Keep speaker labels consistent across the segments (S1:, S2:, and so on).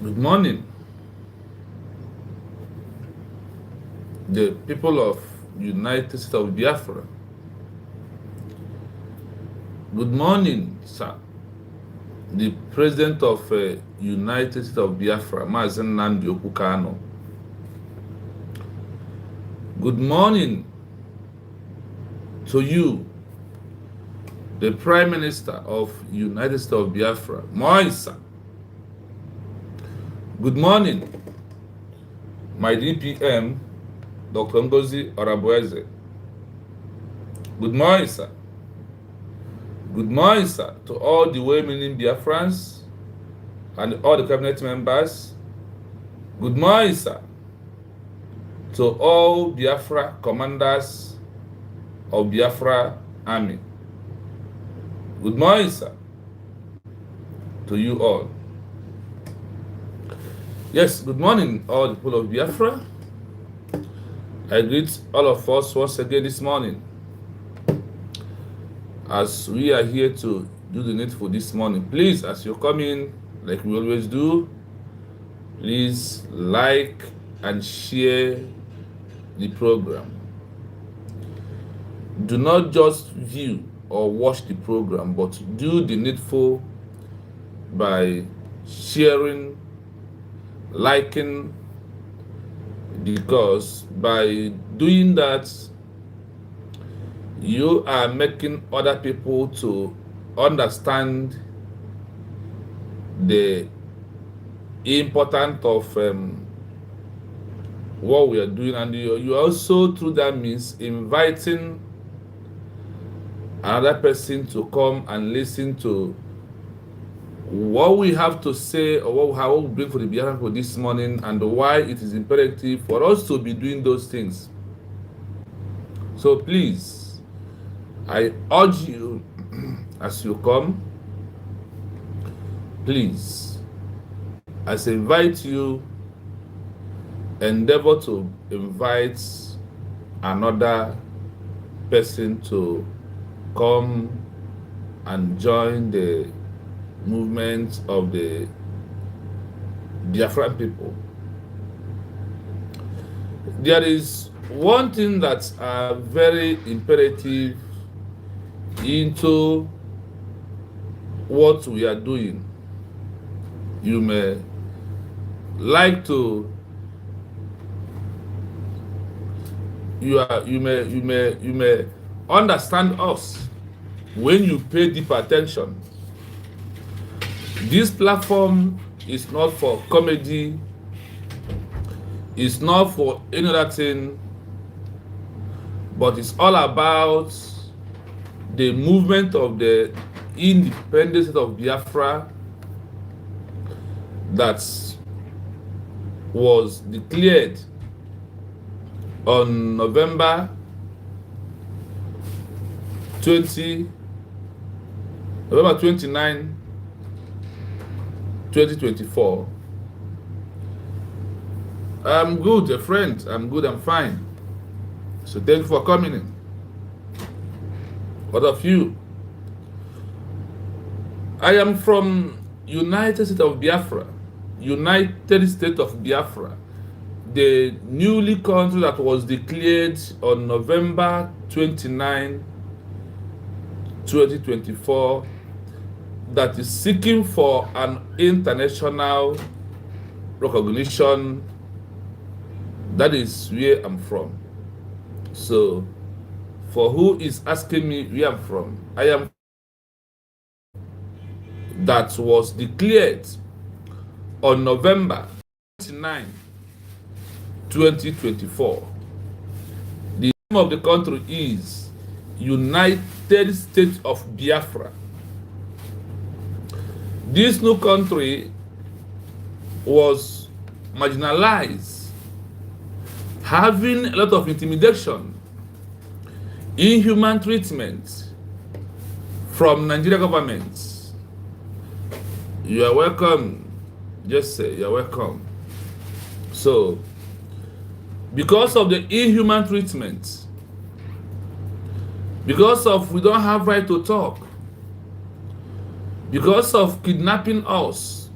S1: Good morning, the people of United States of Biafra. Good morning, sir, the President of United States of Biafra, Mazen Nnamdi Kanu. Good morning to you, the Prime Minister of United States of Biafra, Moisa. Good morning, my DPM, Dr. Ngozi Orabueze. Good morning, sir. Good morning, sir, to all the well-meaning Biafrans and all the cabinet members. Good morning, sir, to all Biafra commanders of Biafra Army. Good morning, sir, to you all. Yes, good morning, all the people of Biafra. I greet all of us once again this morning, as we are here to do the needful this morning. Please, as you come in, like we always do, please like and share the program. Do not just view or watch the program, but do the needful by sharing, liking, because by doing that, you are making other people to understand the importance of what we are doing, and you also, through that means, inviting another person to come and listen to what we have to say, or what we bring for the Biafran for this morning, and why it is imperative for us to be doing those things. So please, I urge you, as you come, please, as I invite you, endeavor to invite another person to come and join the movement of the Biafran people. There is one thing that's very imperative into what we are doing. You may like to you may understand us when you pay deep attention. This platform is not for comedy, it's not for any other thing, but it's all about the movement of the independence of Biafra that was declared on November 29, 2024. I'm good, a friend. I'm good, I'm fine. So thank you for coming in. What of you? I am from United States of Biafra. United States of Biafra, the newly country that was declared on November 29, 2024, that is seeking for an international recognition. That is where I'm from. So, for who is asking me where I'm from, I am that was declared on November 29, 2024. The name of the country is United States of Biafra. This new country was marginalized, having a lot of intimidation, inhuman treatment from Nigerian government. You are welcome. Just say you're welcome. So, because of the inhuman treatment, because of we don't have right to talk, because of kidnapping us,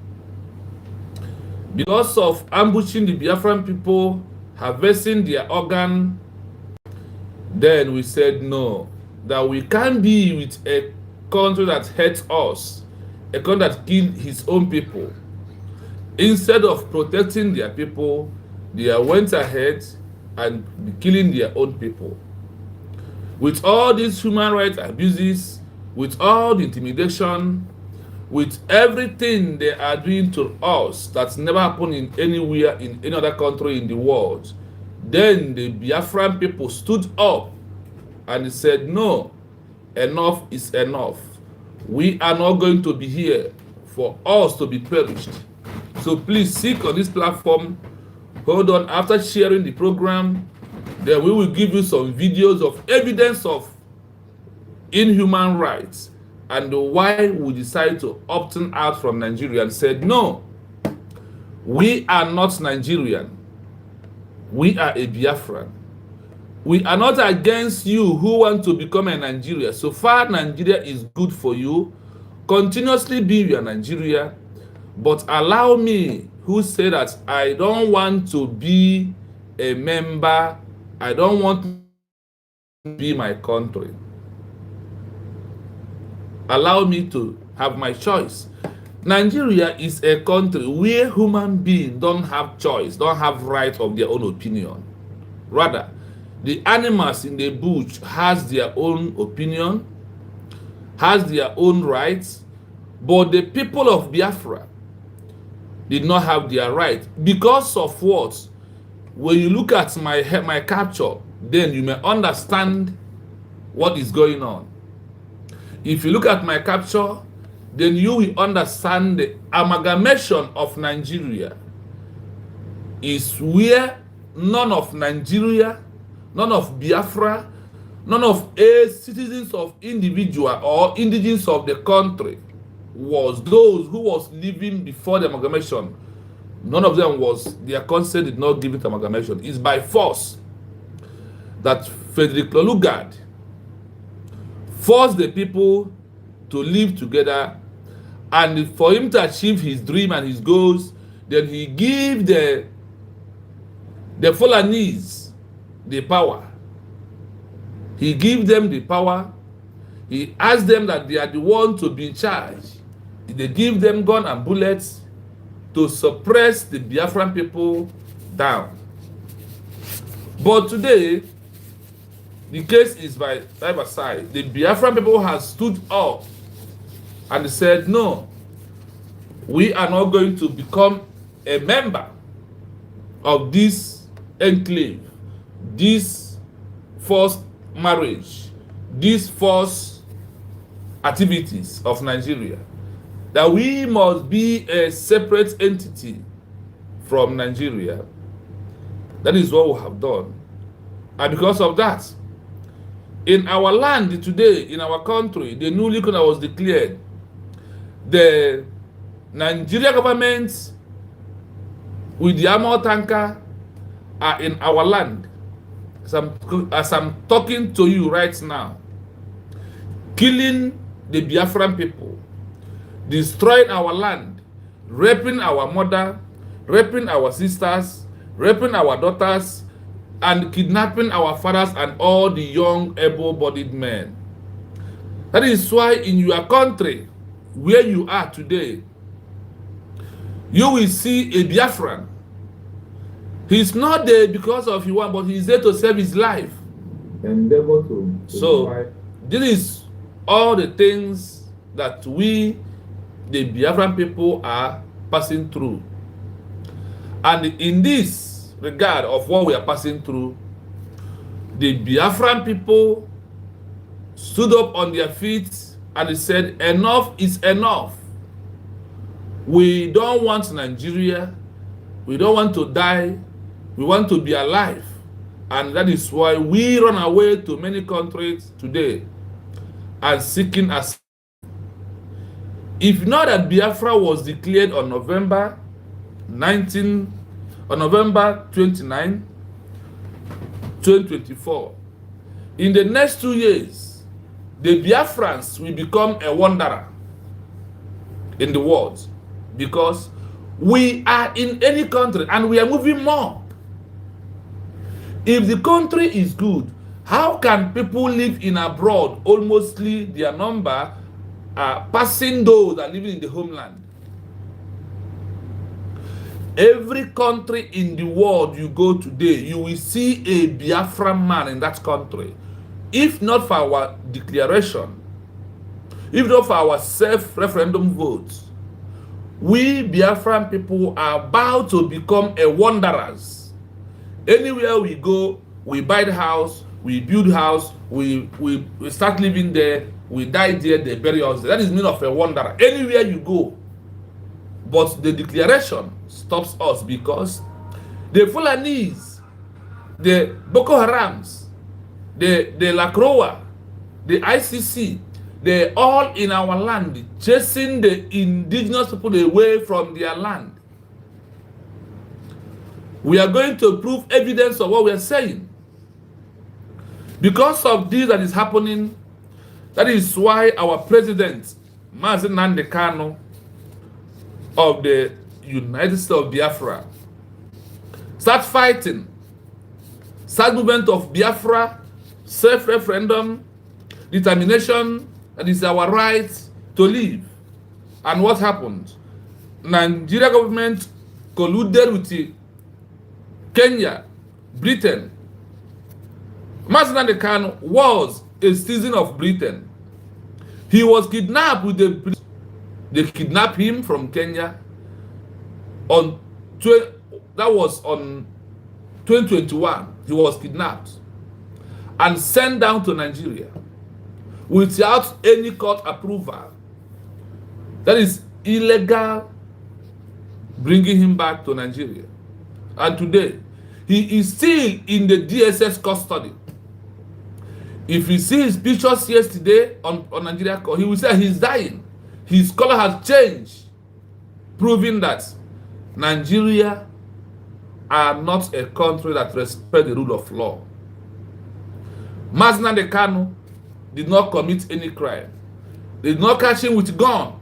S1: Because of ambushing the Biafran people, harvesting their organ, then we said no, that we can't be with a country that hates us, a country that killed his own people. Instead of protecting their people, they went ahead and be killing their own people. With all these human rights abuses, with all the intimidation, with everything they are doing to us that's never happened in anywhere in any other country in the world, then the Biafran people stood up and said, no, enough is enough. We are not going to be here for us to be perished. So please seek on this platform. Hold on, after sharing the program, then we will give you some videos of evidence of inhuman rights and why we decided to opt out from Nigeria and said, no, we are not Nigerian. We are a Biafran. We are not against you who want to become a Nigeria. So far, Nigeria is good for you. Continuously be your Nigeria. But allow me, who say that I don't want to be a member, I don't want to be my country. Allow me to have my choice. Nigeria is a country where human beings don't have choice, don't have right of their own opinion. Rather, the animals in the bush has their own opinion, has their own rights, but the people of Biafra did not have their right. Because of what? When you look at my capture, then you may understand what is going on. If you look at my capture, then you will understand the amalgamation of Nigeria is where none of Nigeria, none of Biafra, none of a citizens of individual or indigenous of the country was those who was living before the amalgamation. None of them was, their consent did not give it amalgamation. It's by force that Frederick Lolugard forced the people to live together, and for him to achieve his dream and his goals, then he gave the Fulanese the power. He gave them the power. He asked them that they are the one to be in charge. They give them gun and bullets to suppress the Biafran people down. But today, the case is by either side. The Biafran people has stood up and said, no, we are not going to become a member of this enclave, this forced marriage, these forced activities of Nigeria. That we must be a separate entity from Nigeria. That is what we have done. And because of that, in our land today, in our country, the new liquor was declared. The Nigeria government with the armor tanker are in our land. As I'm talking to you right now, killing the Biafran people, destroying our land, raping our mother, raping our sisters, raping our daughters, and kidnapping our fathers and all the young able-bodied men. That is why in your country, where you are today, you will see a Biafran. He's not there because of you want, but he's there to save his life.
S2: Endeavor to
S1: so this is all the things that we, the Biafran people, are passing through. And in this regard of what we are passing through, the Biafran people stood up on their feet and said, enough is enough. We don't want Nigeria. We don't want to die. We want to be alive. And that is why we run away to many countries today and seeking asylum. If not that Biafra was declared on November 29, 2024, in the next 2 years, the Biafrans will become a wanderer in the world, because We are in any country and we are moving more. If the country is good, how can people live in abroad, almostly their number passing those that are living in the homeland? Every country in the world you go today, you will see a Biafran man in that country. If not for our declaration, if not for our self-referendum votes, we Biafran people are about to become a wanderers. Anywhere we go, we buy the house, we build house, we start living there, we die there, they bury us there. That is meaning of a wanderer. Anywhere you go. But the declaration stops us because the Fulanis, the Boko Harams, the Lacroix, the ICC, they're all in our land, chasing the indigenous people away from their land. We are going to prove evidence of what we are saying. Because of this that is happening, that is why our president, Mazi Nnamdi Kanu, of the United States of Biafra, start fighting, start movement of Biafra, self-referendum, determination, that is our right to live. And what happened? Nigeria government colluded with Kenya, Britain. Mazi Nnamdi Kanu was a citizen of Britain. He was kidnapped with the They kidnapped him from Kenya that was on 2021. He was kidnapped and sent down to Nigeria without any court approval. That is illegal, bringing him back to Nigeria. And today, he is still in the DSS custody. If you see his pictures yesterday on Nigeria court, he will say he's dying. His color has changed, proving that Nigeria are not a country that respects the rule of law. Mazi Nnamdi Kanu did not commit any crime. They did not catch him with gun.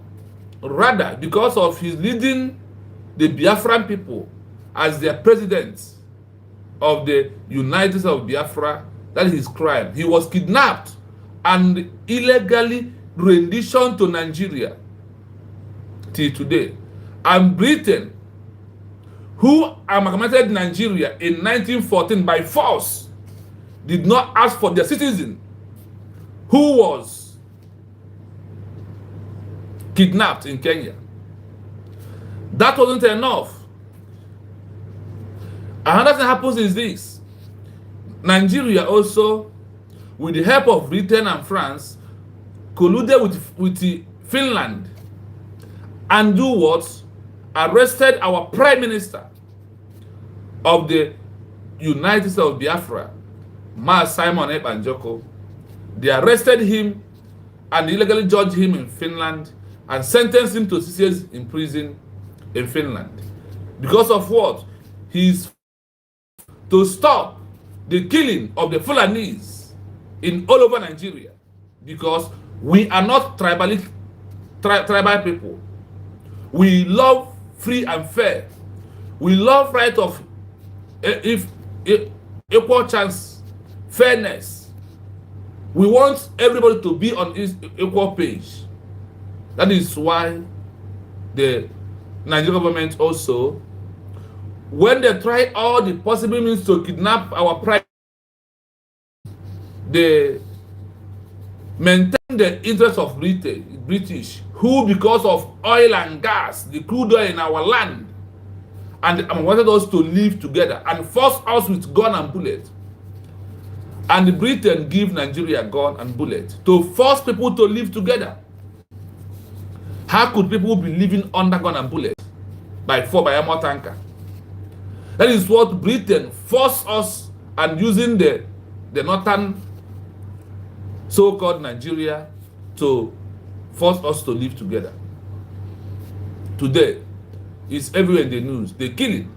S1: Rather, because of his leading the Biafran people as their president of the United States of Biafra, that is his crime. He was kidnapped and illegally rendition to Nigeria till today. And Britain, who amalgamated Nigeria in 1914 by force, did not ask for their citizen who was kidnapped in Kenya. That wasn't enough. Another thing happens is this. Nigeria also, with the help of Britain and France, colluded with Finland and do what? Arrested our prime minister of the United States of Biafra, Simon Epanjoko. They arrested him and illegally judged him in Finland and sentenced him to 6 years in prison in Finland. Because of what? He's to stop the killing of the Fulanis in all over Nigeria, because we are not tribal people. We love free and fair. We love right of equal chance, fairness. We want everybody to be on equal page. That is why the Nigerian government also, when they try all the possible means to kidnap our prime, they maintain the interest of British, who, because of oil and gas, the crude oil in our land, and wanted us to live together and force us with gun and bullet. And Britain give Nigeria gun and bullet to force people to live together. How could people be living under gun and bullet? By armor tanker. That is what Britain forced us, and using the northern so-called Nigeria to force us to live together. Today, it's everywhere in the news. The killing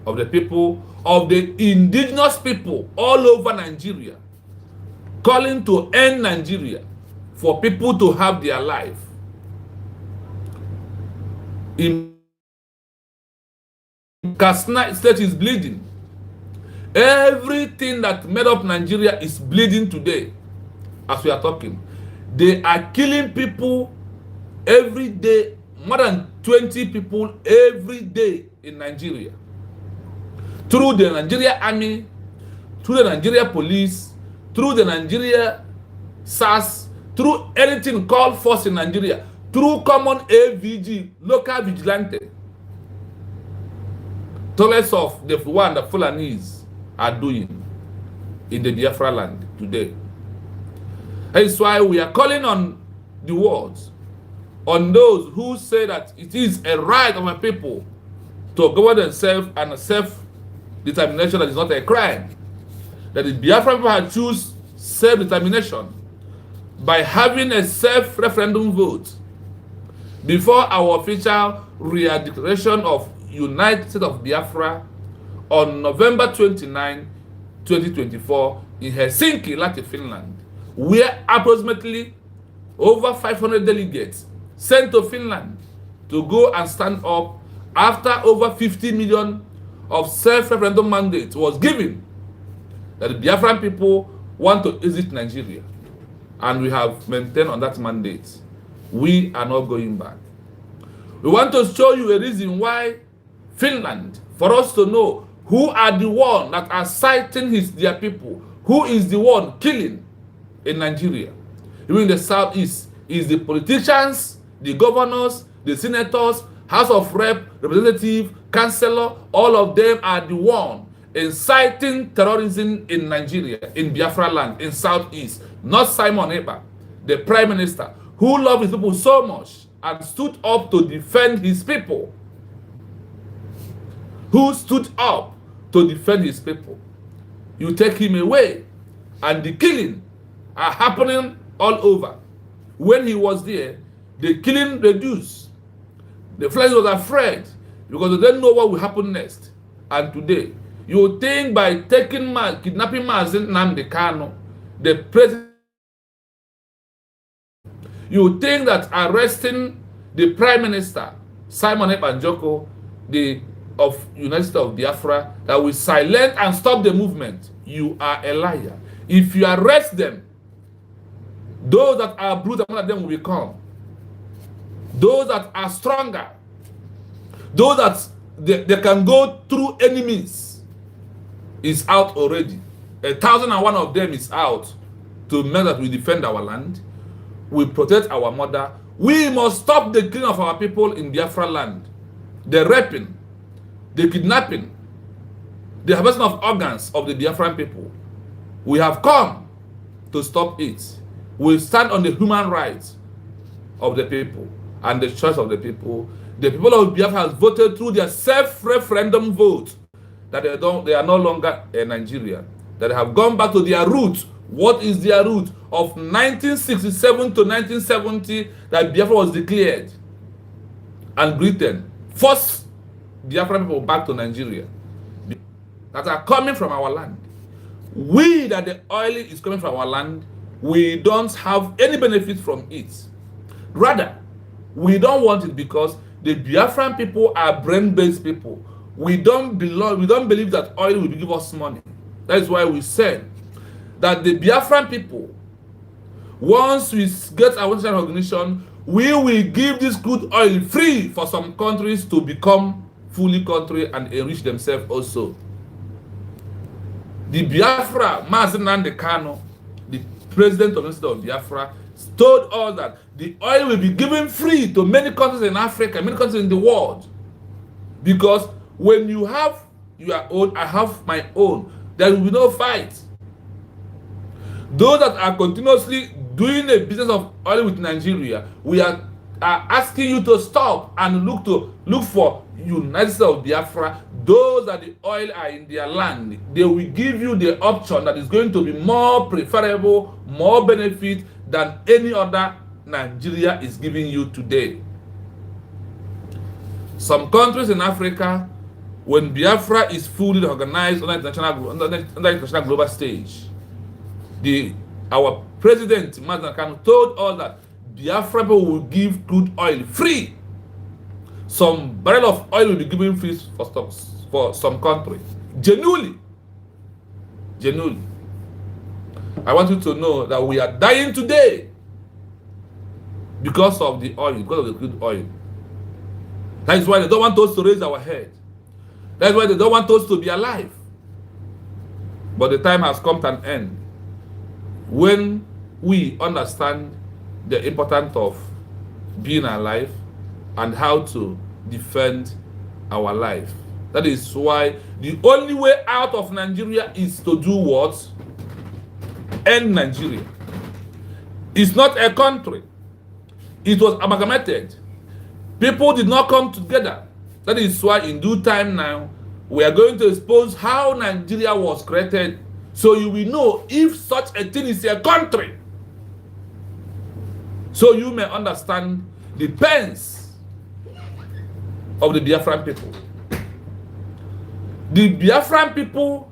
S1: of the people, of the indigenous people all over Nigeria, calling to end Nigeria for people to have their life. In Katsina State is bleeding. Everything that made up Nigeria is bleeding today as we are talking. They are killing people every day, more than 20 people every day in Nigeria. Through the Nigeria Army, through the Nigeria Police, through the Nigeria SAS, through anything called force in Nigeria, through common AVG, local vigilante. Toilets of the one the Fulanese are doing in the Biafra land today. That is why we are calling on the world, on those who say that it is a right of a people to govern themselves and self-determination that is not a crime. That the Biafra people have choose self-determination by having a self-referendum vote before our official re-declaration of United States of Biafra on November 29, 2024 in Helsinki, Latvia, Finland, where approximately over 500 delegates sent to Finland to go and stand up after over 50 million of self-referendum mandates was given that the Biafran people want to exit Nigeria. And we have maintained on that mandate. We are not going back. We want to show you a reason why Finland, for us to know who are the one that are citing their people, who is the one killing in Nigeria. Even in the southeast, is the politicians, the governors, the senators, House of Representative, Councillor, all of them are the one inciting terrorism in Nigeria, in Biafra land, in southeast. Not Simon Ekpa, the prime minister, who loved his people so much and stood up to defend his people. Who stood up to defend his people. You take him away, and the killing are happening all over. When he was there, the killing reduced. The flesh was afraid because they didn't know what will happen next. And today, you think by kidnapping Mazen Nnamdi Kanu, the president, you think that arresting the prime minister, Simon Ekpa, of United States of Biafra, that will silence and stop the movement, you are a liar. If you arrest them, those that are brutal among them will become. Those that are stronger, those that they can go through enemies, is out already. 1,001 of them is out to make that we defend our land, we protect our mother. We must stop the killing of our people in Biafra land, the raping, the kidnapping, the harvesting of organs of the Biafran people. We have come to stop it. We stand on the human rights of the people and the choice of the people. The people of Biafra has voted through their self-referendum vote that they are no longer a Nigerian, that they have gone back to their roots. What is their root? Of 1967 to 1970, that Biafra was declared, and Britain forced Biafran people back to Nigeria, that are coming from our land. We, that the oil is coming from our land, we don't have any benefit from it. Rather, we don't want it because the Biafran people are brain-based people. We don't believe that oil will give us money. That is why we said that the Biafran people, once we get our international recognition, we will give this crude oil free for some countries to become fully country and enrich themselves also. The Biafra, Mazen Nnamdi Kanu, the president of the state of Biafra, told us that the oil will be given free to many countries in Africa, many countries in the world. Because when you have your own, I have my own, there will be no fight. Those that are continuously doing a business of oil with Nigeria, we are asking you to stop and look for United States of Biafra. Those that the oil are in their land, they will give you the option that is going to be more preferable, more benefit than any other Nigeria is giving you today. Some countries in Africa, when Biafra is fully organized on the international global stage, our president, Mazen Kanu, told us that Biafra people will give crude oil free. Some barrel of oil will be given free for for some country. Genuinely. Genuinely. I want you to know that we are dying today because of the oil, because of the crude oil. That is why they don't want us to raise our head. That's why they don't want us to be alive. But the time has come to an end when we understand the importance of being alive and how to defend our life. That is why the only way out of Nigeria is to do what? End Nigeria. It's not a country. It was amalgamated. People did not come together. That is why in due time now, we are going to expose how Nigeria was created, so you will know if such a thing is a country. So you may understand the pains of the Biafran people. The Biafran people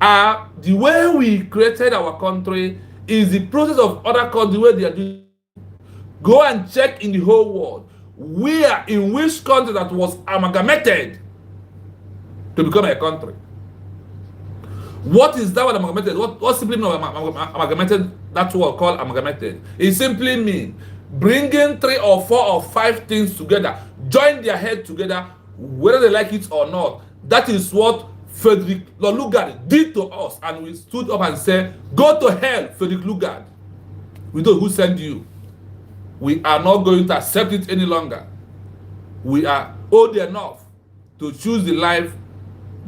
S1: are, the way we created our country is the process of other countries, the way they are doing. Go and check in the whole world where, in which country that was amalgamated to become a country. What is that word amalgamated? What simply means amalgamated? That word called amalgamated. It simply means bringing 3 or 4 or 5 things together, join their head together, whether they like it or not. That is what Frederick Lugard did to us, and we stood up and said, "Go to hell, Frederick Lugard. We know who sent you. We are not going to accept it any longer. We are old enough to choose the life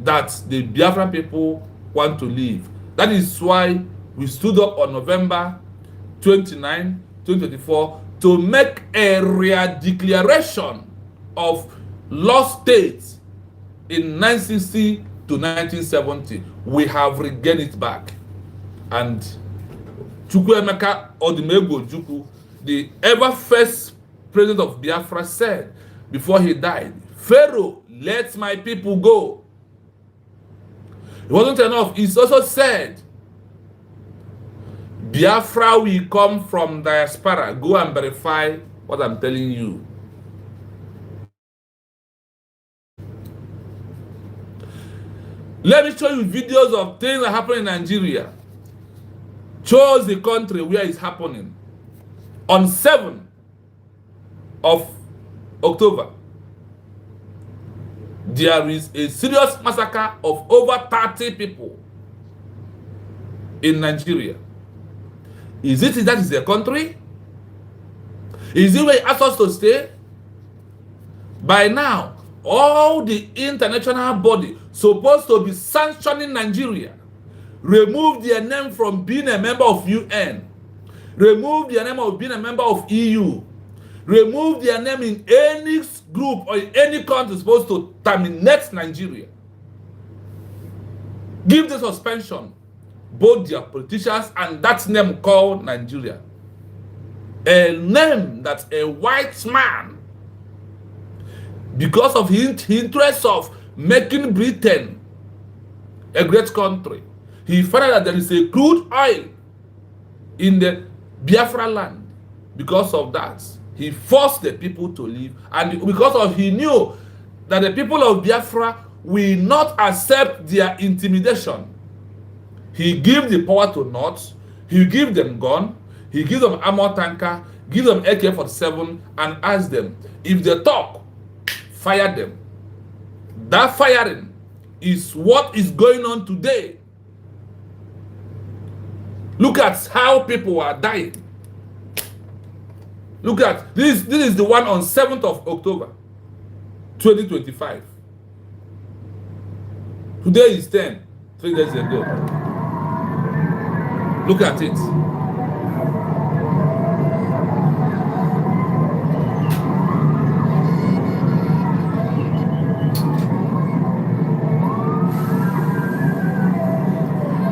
S1: that the Biafran people want to live." That is why we stood up on November 29, 2024 to make a real declaration of lost states in 1960 to 1970. We have regained it back. And Chukwuemeka Odumegwu Ojukwu, the ever first president of Biafra, said before he died, "Pharaoh, let my people go." It wasn't enough. He also said, "Biafra will come from diaspora." Go and verify what I'm telling you. Let me show you videos of things that happen in Nigeria. Chose the country where it's happening. On 7th of October, there is a serious massacre of over 30 people in Nigeria. Is it that is a country? Is it where it asks us to stay? By now, all the international body supposed to be sanctioning Nigeria remove their name from being a member of UN, remove their name of being a member of EU, remove their name in any group or in any country supposed to terminate Nigeria. Give the suspension, both their politicians and that name called Nigeria. A name that a white man, because of his interest of making Britain a great country, he found out that there is a crude oil in the Biafra land. Because of that, he forced the people to leave, and because of he knew that the people of Biafra will not accept their intimidation, he gave the power to North, he give them gun, he give them armor tanker, give them AK-47, and ask them, if they talk, fire them. That firing is what is going on today. Look at how people are dying. Look at this. This is the one on 7th of October, 2025. Today is 10, 3 days ago. Look at it.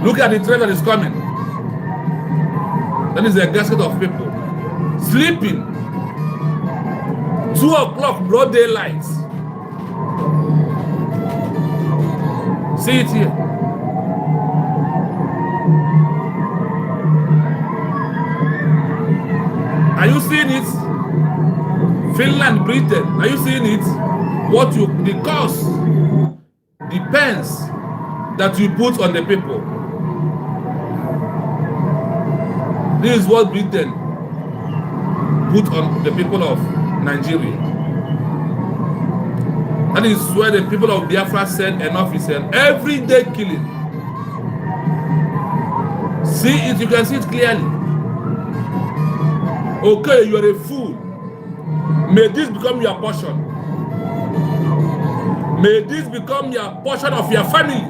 S1: Look at the train that is coming. That is a gasket of people sleeping. 2 o'clock, broad daylight. See it here. Are you seeing it? Finland, Britain, are you seeing it? The cost depends that you put on the people. This is what Britain put on the people of Nigeria. That is where the people of Biafra said enough is an everyday killing. See it, you can see it clearly. Okay, you are a fool. May this become your portion. May this become your portion of your family.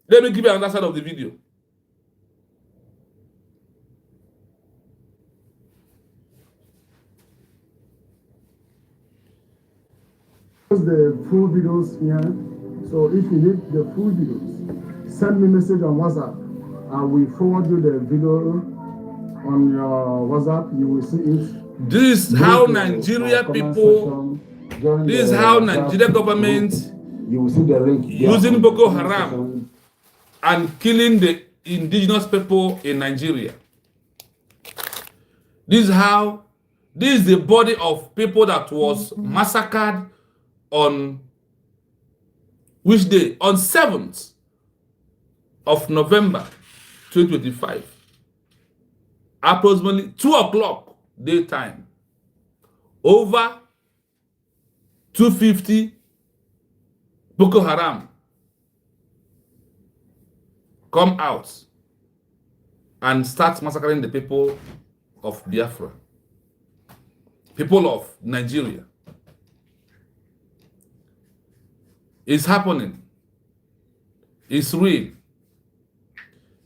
S1: Let me give you another side of the video.
S3: The full videos here. So if you need the full videos, send me a message on WhatsApp. I will forward you the video on your WhatsApp. You will see it.
S1: This is how Nigeria people, this is how Nigeria government
S2: You will see the link
S1: using Boko Haram and killing the indigenous people in Nigeria. This is the body of people that was massacred on which day? On 7th of November 2025. Approximately 2 o'clock daytime. Over 250 Boko Haram come out and start massacring the people of Biafra, people of Nigeria. It's happening. It's real.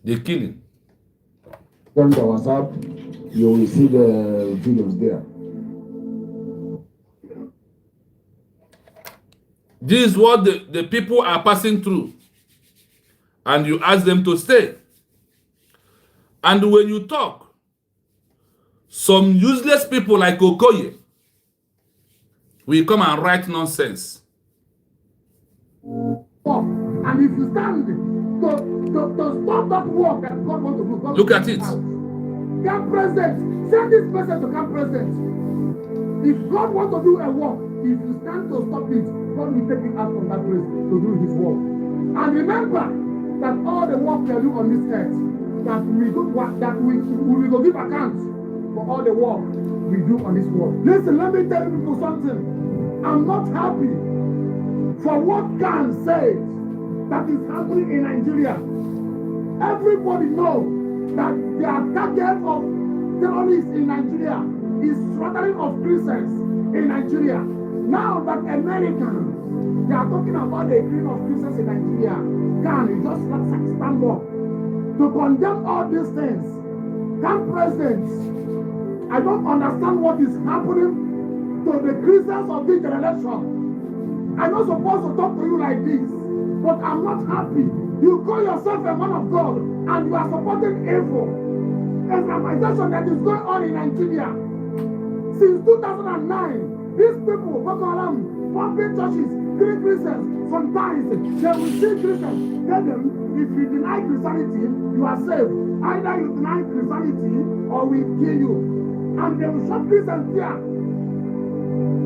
S1: They're killing.
S2: on the WhatsApp, you will see the videos there.
S1: This is what the people are passing through. And you ask them to stay. And when you talk, some useless people like Okoye will come and write nonsense.
S3: And if you stand to stop that work that God wants to do, God
S1: Look at it.
S3: Come present. Send this person to come present. If God wants to do a work, if you stand to stop it, God will take it out from that place to do his work. And remember that all the work we do on this earth, that we do we will give account for all the work we do on this world. Listen, let me tell you people something. I'm not happy for what Khan said that is happening in Nigeria. Everybody knows that their target of terrorists in Nigeria is slaughtering of Christians in Nigeria. Now that Americans, they are talking about the killing of Christians in Nigeria, Khan is just stand up to condemn all these things. Khan president, I don't understand what is happening to the Christians of this generation. I'm not supposed to talk to you like this, but I'm not happy. You call yourself a man of God and you are supporting evil. Islamization that is going on in Nigeria. Since 2009, these people, Boko Haram, pumping churches, killing Christians. Sometimes they will see Christians, tell them, if you deny Christianity, you are saved. Either you deny Christianity or we kill you. And they will shut Christians there.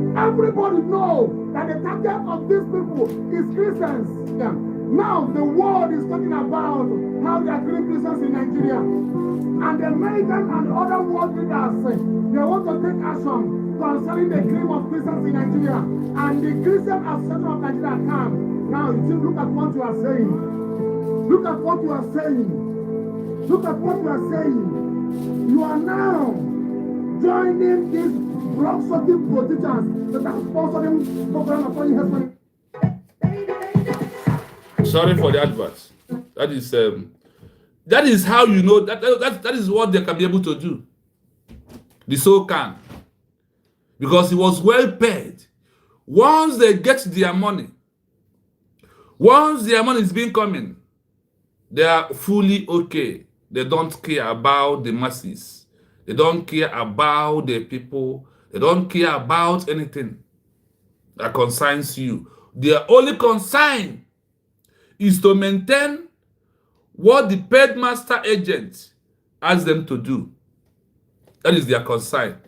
S3: Everybody knows that the target of these people is Christians. Yeah. Now the world is talking about how they are killing Christians in Nigeria. And the American and other world leaders say they want to take action concerning the killing of Christians in Nigeria. And the Christian Association of Nigeria come. Now you see, look at what you are saying. Look at what you are saying. Look at what you are saying. You are now joining these blood-sucking politicians that are sponsoring program upon your husband.
S1: Sorry for the advert. That is how you know that is what they can be able to do. The soul can. Because he was well paid. Once they get their money, once their money is being coming, they are fully okay. They don't care about the masses. They don't care about the people. They don't care about anything. that concerns you. Their only concern is to maintain what the paid master agent asks them to do. That is their concern.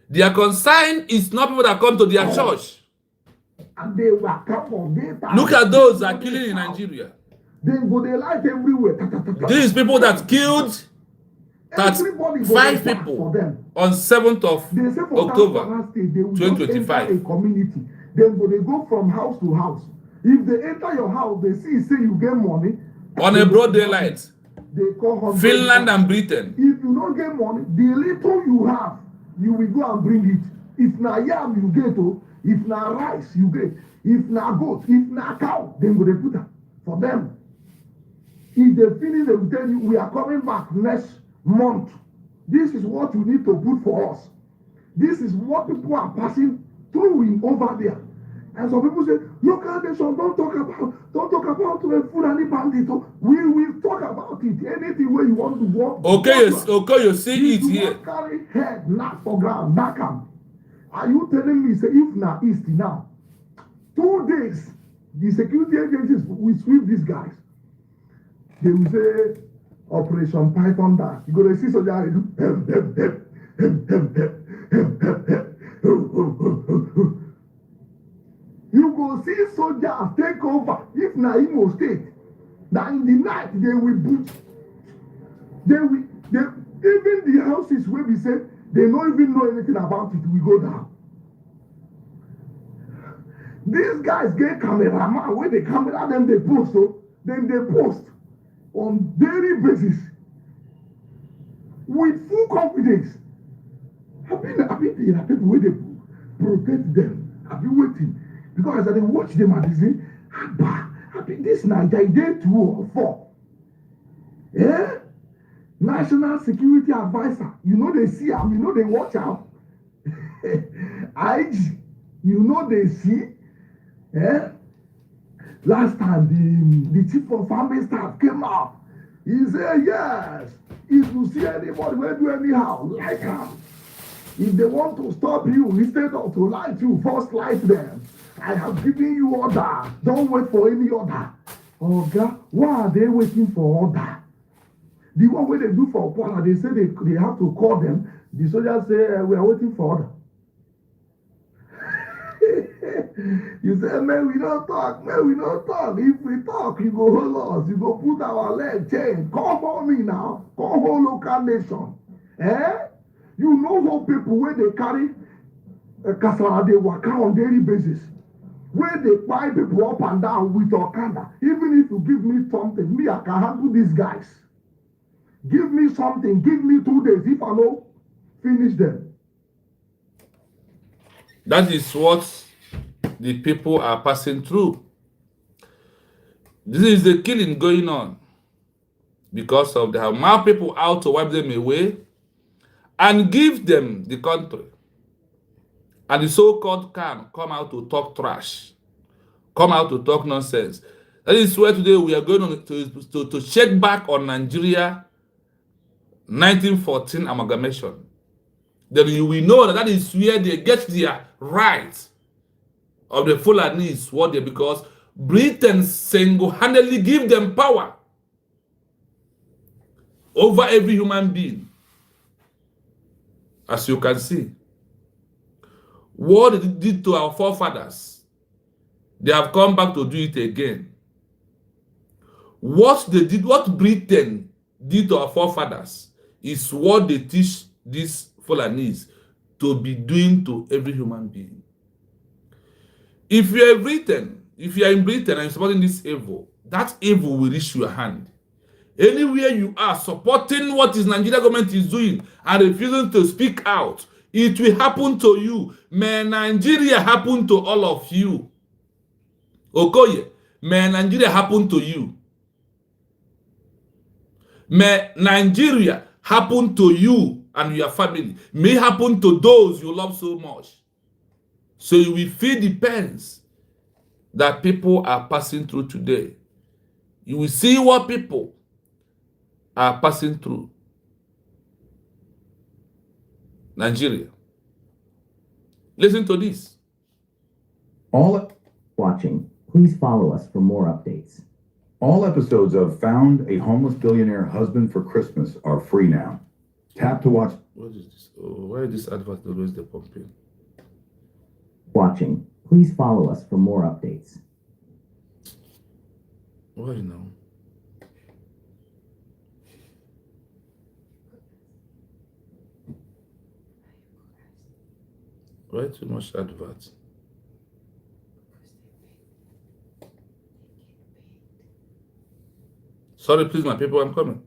S1: Their concern is not people that come to their church.
S3: And they were come from data.
S1: Look at those that are killing in Nigeria.
S3: They go, they light everywhere.
S1: These people that killed
S3: Everybody
S1: 5
S3: for
S1: people
S3: them.
S1: on 7th of
S3: They say for
S1: October
S3: State, they will just enter
S1: 2025.
S3: a community. Then they go from house to house. If they enter your house, they say you get money.
S1: On a broad daylight.
S3: They call
S1: Finland and Britain.
S3: If you don't get money, the little you have, you will go and bring it. If na yam you get, if na rice you get, if na goat, if na cow, then go they put them for them. If they finish, they will tell you, we are coming back next month. This is what you need to put for us. This is what people are passing through in over there. And some people say, local nation, don't talk about the Fulani bandit. We will talk about it. Anything where you want to walk.
S1: Okay, you see it here.
S3: Carry head, knock for ground, back am. Are you telling me, say, if na east now, 2 days, the security agencies will sweep these guys. They will say, Operation Python that. You go to see soldiers do, you go see soldiers take over. If na Imo State, now in the night they will boot. Even the houses where we say they don't even know anything about it, we go down. These guys get cameraman where they camera them, they post, so then they post on daily basis with full confidence. I've been the people where they protect them. I've been waiting because as I watch them and they say, I think this night I did 2 or 4. Yeah? National Security Advisor, you know they see them, you know they watch out. IG, you know they see. Yeah? Last time the chief of army staff came out. He said, yes, if you see anybody will do anyhow, like him. If they want to stop you, instead of to light you, first light them. I have given you order. Don't wait for any order. Oh God, why are they waiting for order? The one way they do for Opala, they say they have to call them. The soldiers say, we are waiting for order. You say, man, we don't talk. Man, we don't talk. If we talk, you go hold us. You go put our leg chain. Come for me now. Come for local nation. Eh? You know how people where they carry kasala, they work on daily basis. Where they buy people up and down with Okada. Even if you give me something, me, I can handle these guys. Give me something. Give me 2 days. If I know, finish them.
S1: That is what the people are passing through. This is the killing going on because of they have more people out to wipe them away and give them the country. And the so-called can come out to talk trash, come out to talk nonsense. That is where today we are going to check back on Nigeria 1914 amalgamation. Then you will know that is where they get their right of the Fulanis, what they, because Britain single-handedly give them power over every human being. As you can see, what it did to our forefathers, they have come back to do it again. What they did, what Britain did to our forefathers, is what they teach these Fulanis to be doing to every human being. If you are in Britain and you're supporting this evil, that evil will reach your hand. Anywhere you are supporting what is Nigeria government is doing and refusing to speak out, it will happen to you. May Nigeria happen to all of you. Okoye, may Nigeria happen to you. May Nigeria happen to you and your family. May happen to those you love so much. So you will feel the pains that people are passing through today. You will see what people are passing through. Nigeria. Listen to this.
S2: All
S4: Watching. Please follow us for more updates.
S2: all episodes of Found a Homeless Billionaire Husband for Christmas are free now. Tap to watch.
S1: What is this? Oh, why is this advert always the pumping?
S4: Watching. Please follow us for more updates.
S1: Why now? Why too much adverts? Sorry, please, my people, I'm coming.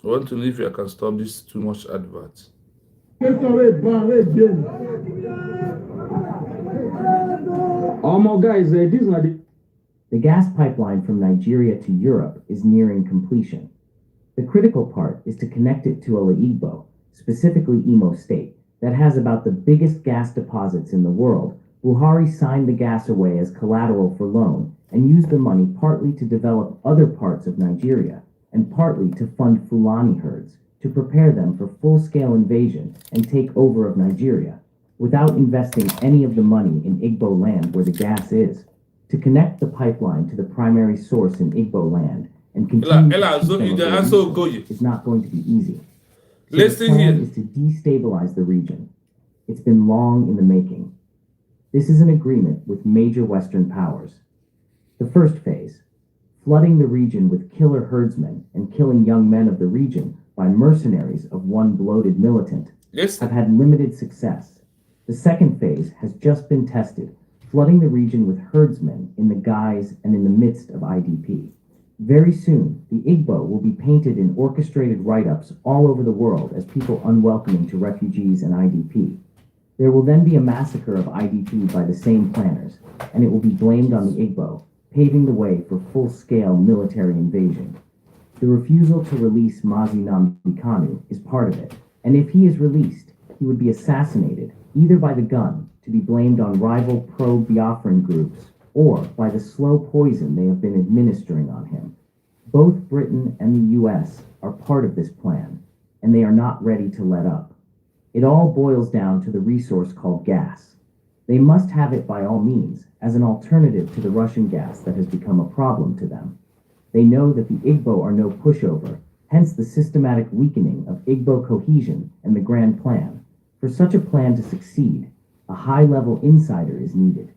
S1: I want to leave you. I can stop this too much adverts.
S4: Guys, these are the gas pipeline from Nigeria to Europe is nearing completion. The critical part is to connect it to Ala Igbo, specifically Imo State, that has about the biggest gas deposits in the world. Buhari signed the gas away as collateral for loan and used the money partly to develop other parts of Nigeria and partly to fund Fulani herds to prepare them for full-scale invasion and take over of Nigeria, without investing any of the money in Igbo land where the gas is. To connect the pipeline to the primary source in Igbo land and continue to keep them afloat is not going to be easy. So the
S1: Listen
S4: plan
S1: here.
S4: is to destabilize the region. It's been long in the making. This is an agreement with major Western powers. The first phase, flooding the region with killer herdsmen and killing young men of the region by mercenaries of one bloated militant,
S1: Listen.
S4: have had limited success. The second phase has just been tested, flooding the region with herdsmen in the guise and in the midst of IDP. Very soon, the Igbo will be painted in orchestrated write-ups all over the world as people unwelcoming to refugees and IDP. There will then be a massacre of IDP by the same planners, and it will be blamed on the Igbo, paving the way for full-scale military invasion. The refusal to release Mazi Nnamdi Kanu is part of it, and if he is released, he would be assassinated, either by the gun, to be blamed on rival pro-Biafran groups, or by the slow poison they have been administering on him. Both Britain and the US are part of this plan, and they are not ready to let up. It all boils down to the resource called gas. They must have it by all means, as an alternative to the Russian gas that has become a problem to them. They know that the Igbo are no pushover, hence the systematic weakening of Igbo cohesion and the grand plan. For such a plan to succeed, a high-level insider is needed.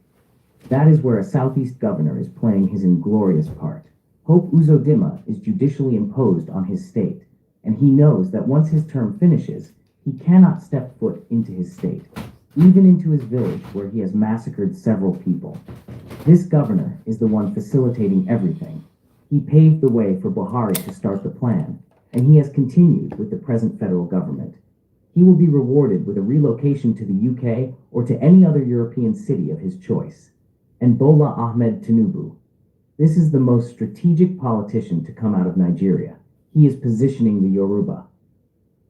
S4: That is where a Southeast governor is playing his inglorious part. Hope Uzodimma is judicially imposed on his state, and he knows that once his term finishes, he cannot step foot into his state, even into his village where he has massacred several people. This governor is the one facilitating everything. He paved the way for Buhari to start the plan, and he has continued with the present federal government. He will be rewarded with a relocation to the UK or to any other European city of his choice. And Bola Ahmed Tinubu. This is the most strategic politician to come out of Nigeria. He is positioning the Yoruba.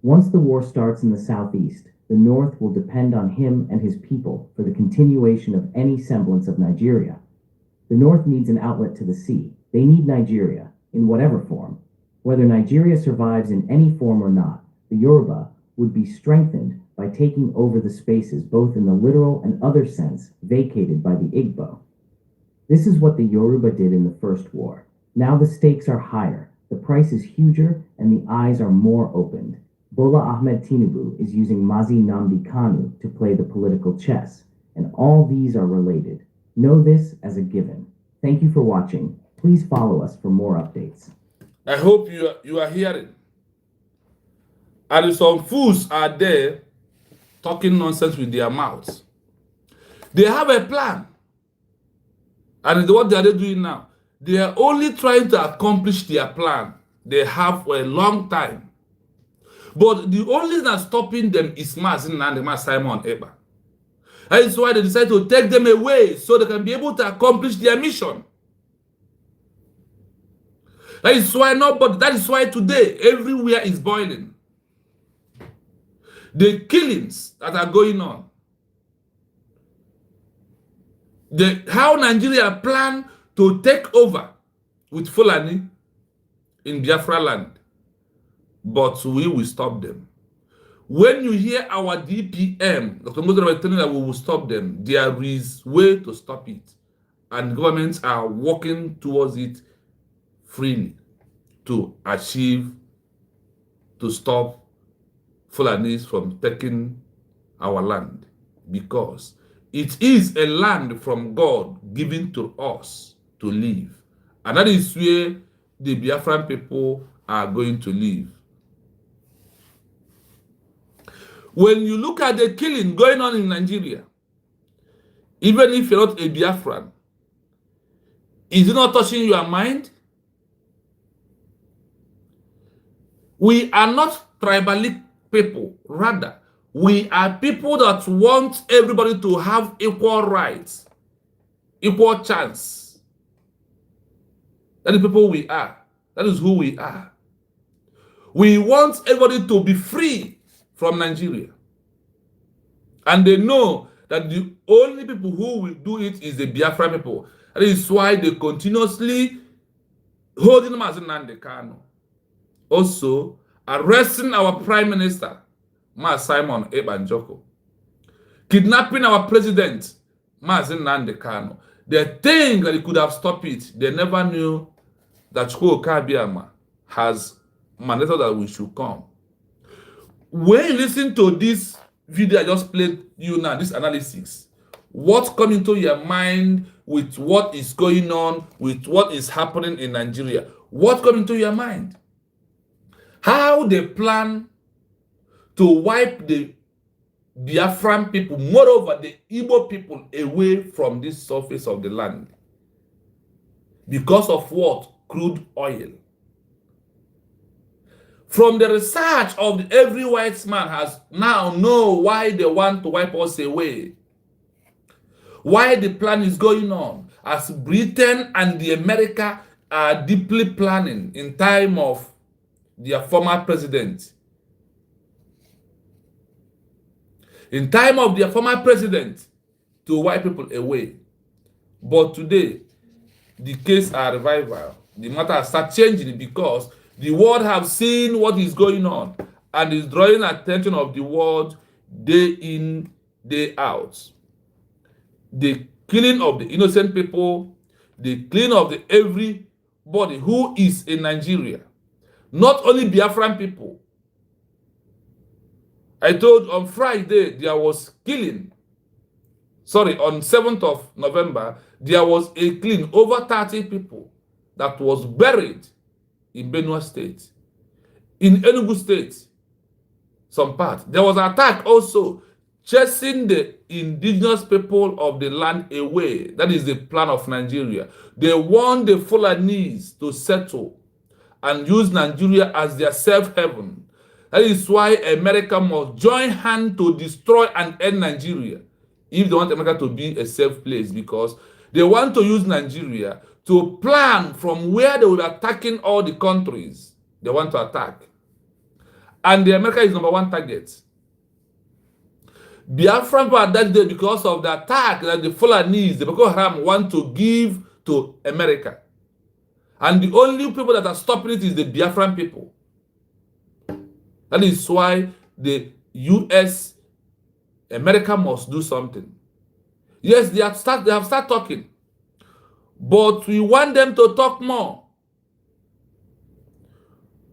S4: Once the war starts in the southeast, the north will depend on him and his people for the continuation of any semblance of Nigeria. The north needs an outlet to the sea. They need Nigeria, in whatever form. Whether Nigeria survives in any form or not, the Yoruba would be strengthened by taking over the spaces both in the literal and other sense vacated by the Igbo. This is what the Yoruba did in the First War. Now the stakes are higher, the price is huger, and the eyes are more opened. Bola Ahmed Tinubu is using Mazi Nnamdi Kanu to play the political chess, and all these are related. Know this as a given. Thank you for watching. Please follow us for more updates.
S1: I hope you are hearing. And some fools are there talking nonsense with their mouths. They have a plan. And what are they doing now? They are only trying to accomplish their plan they have for a long time. But the only thing that's stopping them is Mazin Nnamdi Simon Eba. That is why they decide to take them away so they can be able to accomplish their mission. That is why today everywhere is boiling. The killings that are going on. How Nigeria plan to take over with Fulani in Biafra land. But we will stop them. When you hear our DPM, Dr. Moses was telling that we will stop them, there is way to stop it. And governments are working towards it freely to achieve, to stop Fulanis from taking our land, because it is a land from God given to us to live. And that is where the Biafran people are going to live. When you look at the killing going on in Nigeria, even if you're not a Biafran, is it not touching your mind? We are not tribalistic people. Rather, we are people that want everybody to have equal rights, equal chance. That is people we are. That is who we are. We want everybody to be free from Nigeria. And they know that the only people who will do it is the Biafra people. That is why they continuously holding them as Nnamdi Kanu. Also, arresting our Prime Minister, Mas Simon Ebanjoko. Kidnapping our President, Mas Nnamdi Kanu. They think that they could have stopped it. They never knew that Chukwu Kabiama has mandated that we should come. When you listen to this video I just played you now, this analysis, what comes into your mind with what is going on, with what is happening in Nigeria? What comes into your mind? How they plan to wipe the Biafran people, moreover the Igbo people, away from this surface of the land. Because of what? Crude oil. From the research of every white man has now know why they want to wipe us away. Why the plan is going on. As Britain and the America are deeply planning in time of their former president. In time of their former president to wipe people away. But today, the case are revival. The matter has started changing because the world have seen what is going on and is drawing attention of the world day in, day out. The killing of the innocent people, the killing of the everybody who is in Nigeria. Not only Biafran people. I told on Friday there was killing. Sorry, on 7th of November, there was a killing, over 30 people that was buried in Benue State. In Enugu State, some part. There was an attack also, chasing the indigenous people of the land away. That is the plan of Nigeria. They want the Fulanese to settle and use Nigeria as their safe haven. That is why America must join hands to destroy and end Nigeria if they want America to be a safe place, because they want to use Nigeria to plan from where they will be attacking all the countries they want to attack. And the America is number one target. Biafran people at that day, because of the attack that the Fulanese, the Boko Haram, want to give to America. And the only people that are stopping it is the Biafran people. That is why the US, America must do something. Yes, they have started talking. But we want them to talk more.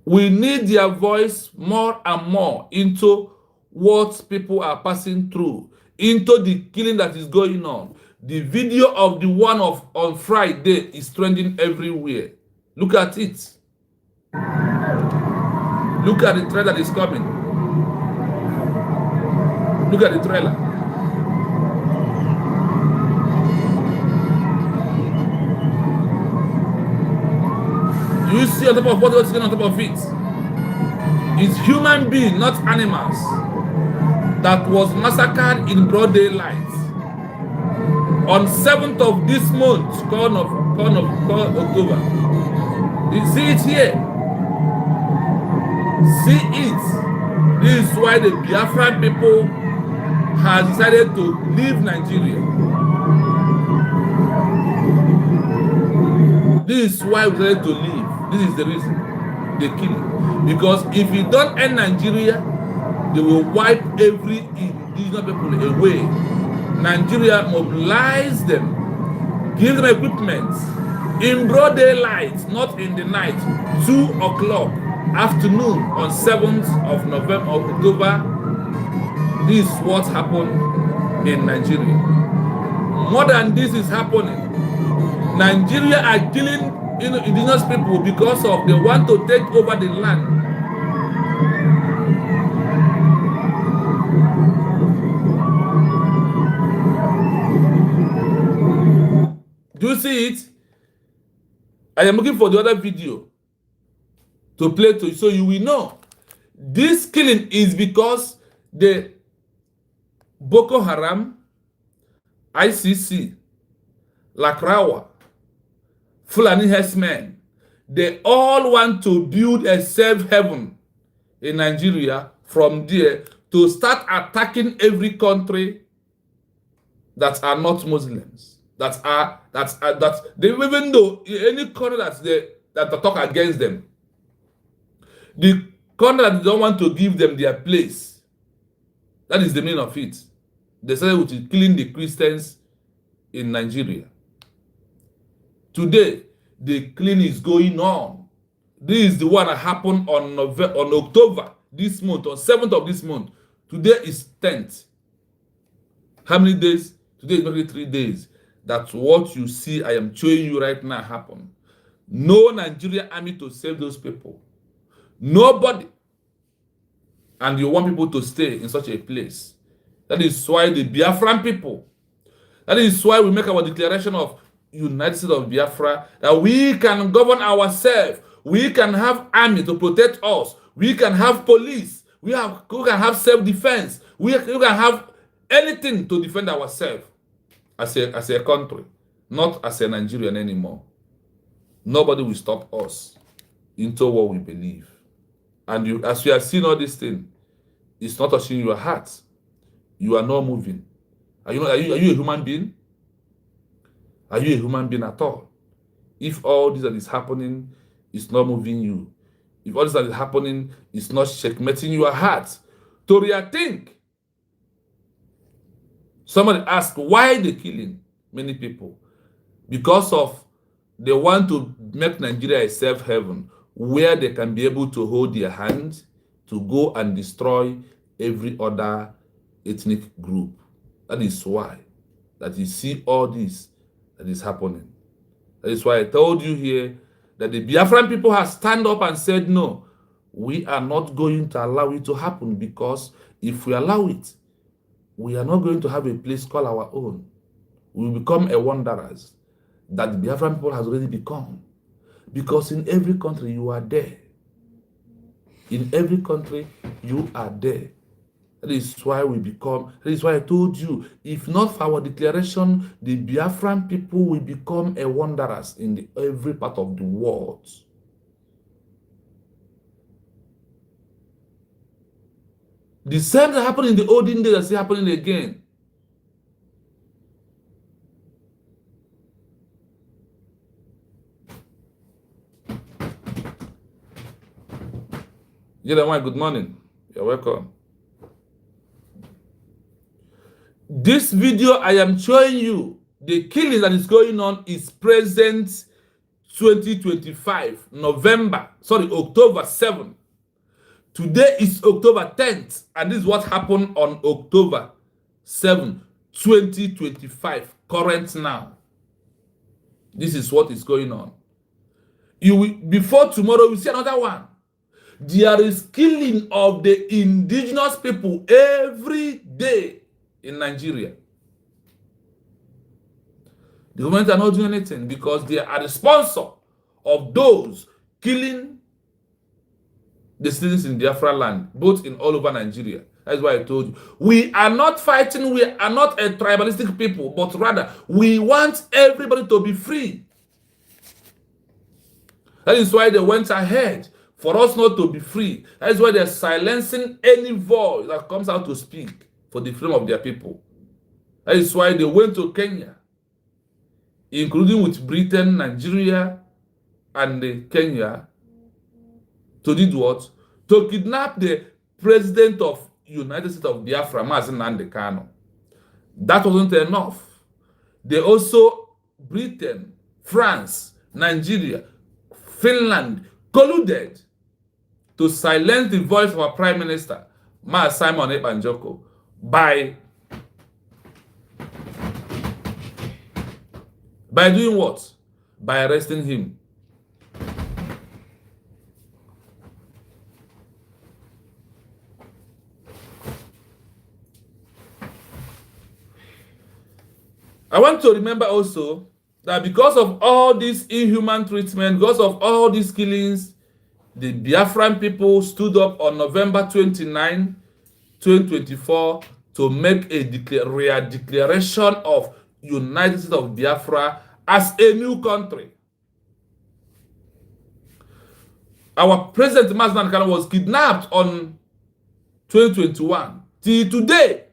S1: We need their voice more and more into what people are passing through, into the killing that is going on. The video of the one on Friday is trending everywhere. Look at it. Look at the trailer that is coming. Look at the trailer. You see on top of what is on top of it? It's human beings, not animals, that was massacred in broad daylight. On 7th of this month, called October. You see it here. See it. This is why the Biafran people has decided to leave Nigeria. This is why we decided to leave. This is the reason they kill it. Because if you don't end Nigeria, They will wipe every indigenous people away. Nigeria mobilize them, give them equipment in broad daylight, not in the night, 2 o'clock afternoon on 7th of November, October. This is what happened in Nigeria. More than this is happening. Nigeria are killing indigenous people because of they want to take over the land. Do you see it? I am looking for the other video to play to you so you will know. This killing is because the Boko Haram, ICC, Lakrawa, Fulani herdsmen, they all want to build a safe haven in Nigeria from there to start attacking every country that are not Muslims. They, even though any country that talk against them, the country that don't want to give them their place, that is the meaning of it. They started with killing the Christians in Nigeria. Today, the killing is going on. This is the one that happened on October this month, on 7th of this month. Today is 10th. How many days? Today is maybe 3 days. That's what you see I am showing you right now happen. No Nigerian army to save those people. Nobody. And you want people to stay in such a place. That is why the Biafran people, that is why we make our declaration of United States of Biafra, that we can govern ourselves. We can have army to protect us. We can have police. We can have self-defense. We can have anything to defend ourselves as a country, not as a Nigerian anymore. Nobody will stop us into what we believe. And you, as you have seen all this thing, it's not touching your heart. You are not moving. Are you a human being? Are you a human being at all? If all this that is happening is not moving you, if all this that is happening is not checkmating your heart to rethink. Somebody asked why they killing many people. Because of they want to make Nigeria a safe haven where they can be able to hold their hand to go and destroy every other ethnic group. That is why that you see all this that is happening. That is why I told you here that the Biafran people have stand up and said, no, we are not going to allow it to happen, because if we allow it, we are not going to have a place called our own. We will become a wanderers that the Biafran people has already become. Because in every country you are there. In every country you are there. That is why we become, that is why I told you, if not for our declaration, the Biafran people will become a wanderers in every part of the world. The same that happened in the olden days is happening again. Gentlemen, good morning. You're welcome. This video I am showing you, the killing that is going on is present 2025, October 7th. Today is October 10th, and this is what happened on October 7th, 2025, current now. This is what is going on. You will, before tomorrow, we see another one. There is killing of the indigenous people every day in Nigeria. The government are not doing anything because they are the sponsor of those killing the citizens in Biafra land, both in all over Nigeria. That's why I told you. We are not fighting, we are not a tribalistic people, but rather we want everybody to be free. That is why they went ahead for us not to be free. That is why they're silencing any voice that comes out to speak for the freedom of their people. That is why they went to Kenya, including with Britain, Nigeria, and Kenya, to do what? To kidnap the president of United States of Biafra, Mazi Nnamdi Kanu. That wasn't enough. They also, Britain, France, Nigeria, Finland, colluded to silence the voice of our Prime Minister, Simon Ekpanjoko, by doing what? By arresting him. I want to remember also that because of all this inhuman treatment, because of all these killings, the Biafran people stood up on November 29, 2024 to make a declaration of United States of Biafra as a new country. Our president, Mazi Nnamdi Kanu, was kidnapped on 2021. Till today,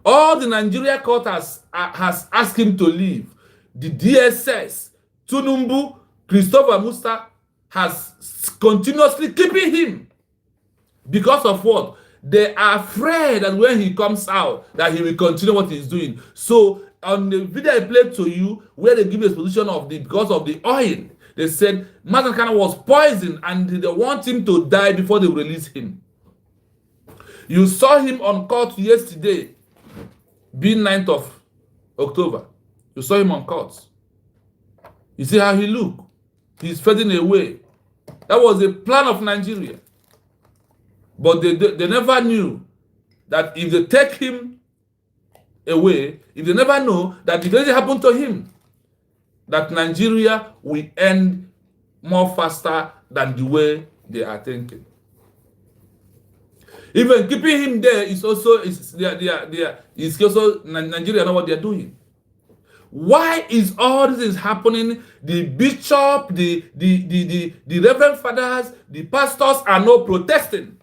S1: all the Nigeria court has asked him to leave. The DSS, Tunumbu, Christopher Musta has continuously keeping him. Because of what? They are afraid that when he comes out, that he will continue what he's doing. So on the video I played to you, where they give a exposition of because of the oil, they said Mazi Nnamdi Kanu was poisoned and they want him to die before they release him. You saw him on court yesterday, being 9th of October. You saw him on court. You see how he looked. He's fading away. That was the plan of Nigeria. But they never knew that if they take him away, if they never know that if anything happened to him, that Nigeria will end more faster than the way they are thinking. Even keeping him there is also Nigeria know what they are doing. Why is all this happening? The bishop, the reverend fathers, the pastors are not protesting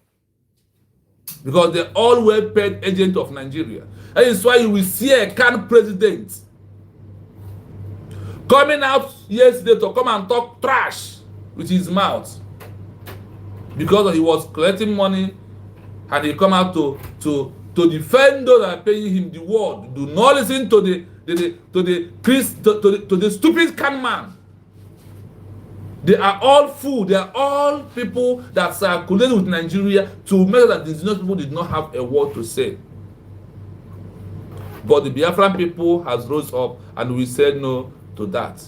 S1: because they're all well-paid agents of Nigeria. That is why you will see a current president coming out yesterday to come and talk trash with his mouth because he was collecting money. And he come out to defend those that are paying him the word. Do not listen to the stupid can man. They are all fools. They are all people that circulate with Nigeria to make that the indigenous people did not have a word to say. But the Biafran people has rose up and we said no to that.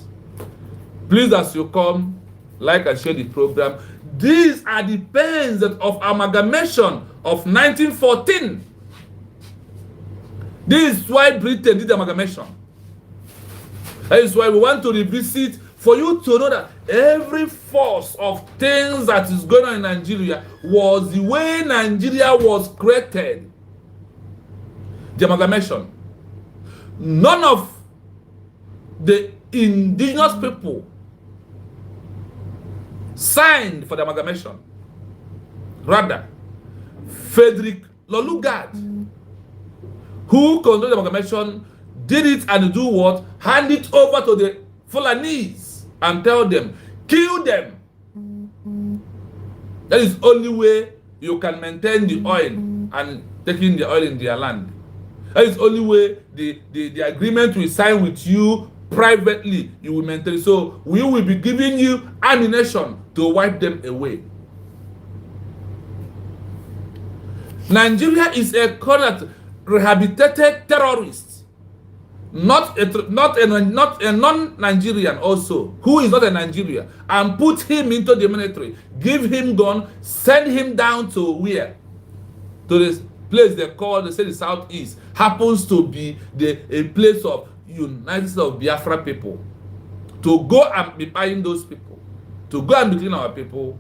S1: Please, as you come, like and share the program. These are the pains of amalgamation of 1914. This is why Britain did amalgamation. That is why we want to revisit for you to know that every force of things that is going on in Nigeria was the way Nigeria was created. The amalgamation. None of the indigenous people signed for the amalgamation. Rather, Frederick Lolugard, who controlled the amalgamation, did it and do what? Hand it over to the Fulanese and tell them, kill them. That is the only way you can maintain the oil and taking the oil in their land. That is the only way the agreement we sign with you privately, you will maintain it. So we will be giving you ammunition to wipe them away. Nigeria is a country that rehabilitated terrorists, not a non-Nigerian also, who is not a Nigerian, and put him into the military, give him gun, send him down to where? To this place they say the Southeast, happens to be a place of United States of Biafra people, to go and be buying those people, to go and be killing our people.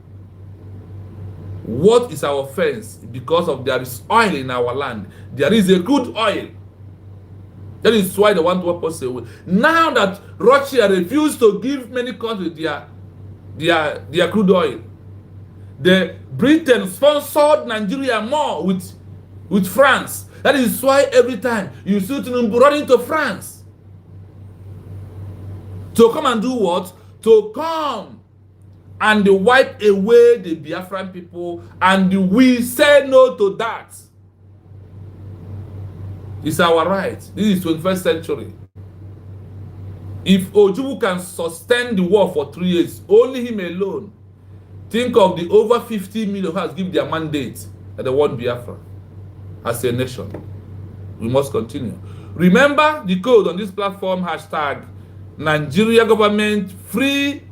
S1: What is our offense? Because of there is oil in our land. There is a crude oil. That is why they want to wipe us away. Now that Russia refused to give many countries their crude oil, the Britain sponsored Nigeria more with France. That is why every time you see Tunumbu running to France to come and do what? To come and wipe away the Biafran people, and we say no to that. It's our right. This is 21st century. If Ojukwu can sustain the war for 3 years, only him alone, think of the over 50 million who has given their mandate that they want Biafra as a nation. We must continue. Remember the code on this platform, hashtag Nigeria government free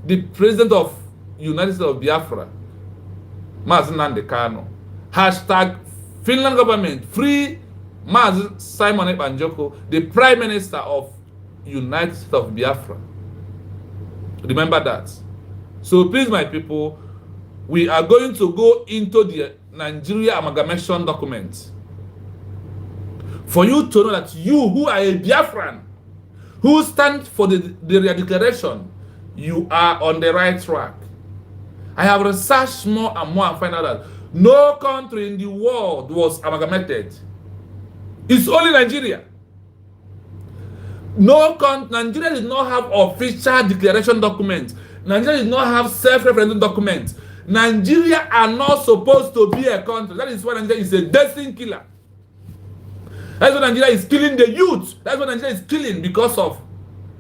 S1: the president of United States of Biafra, Mazi Nnamdi Kanu. Hashtag Finland government free Mazi Simon Ekpanjoko, the prime minister of United States of Biafra. Remember that. So please, my people, we are going to go into the Nigeria amalgamation document for you to know that you who are a Biafran, who stand for the declaration, you are on the right track. I have researched more and more and find out that no country in the world was amalgamated. It's only Nigeria. Nigeria did not have official declaration documents. Nigeria did not have self-referendum documents. Nigeria are not supposed to be a country. That is why Nigeria is a destiny killer. That's why Nigeria is killing the youth. That's why Nigeria is killing, because of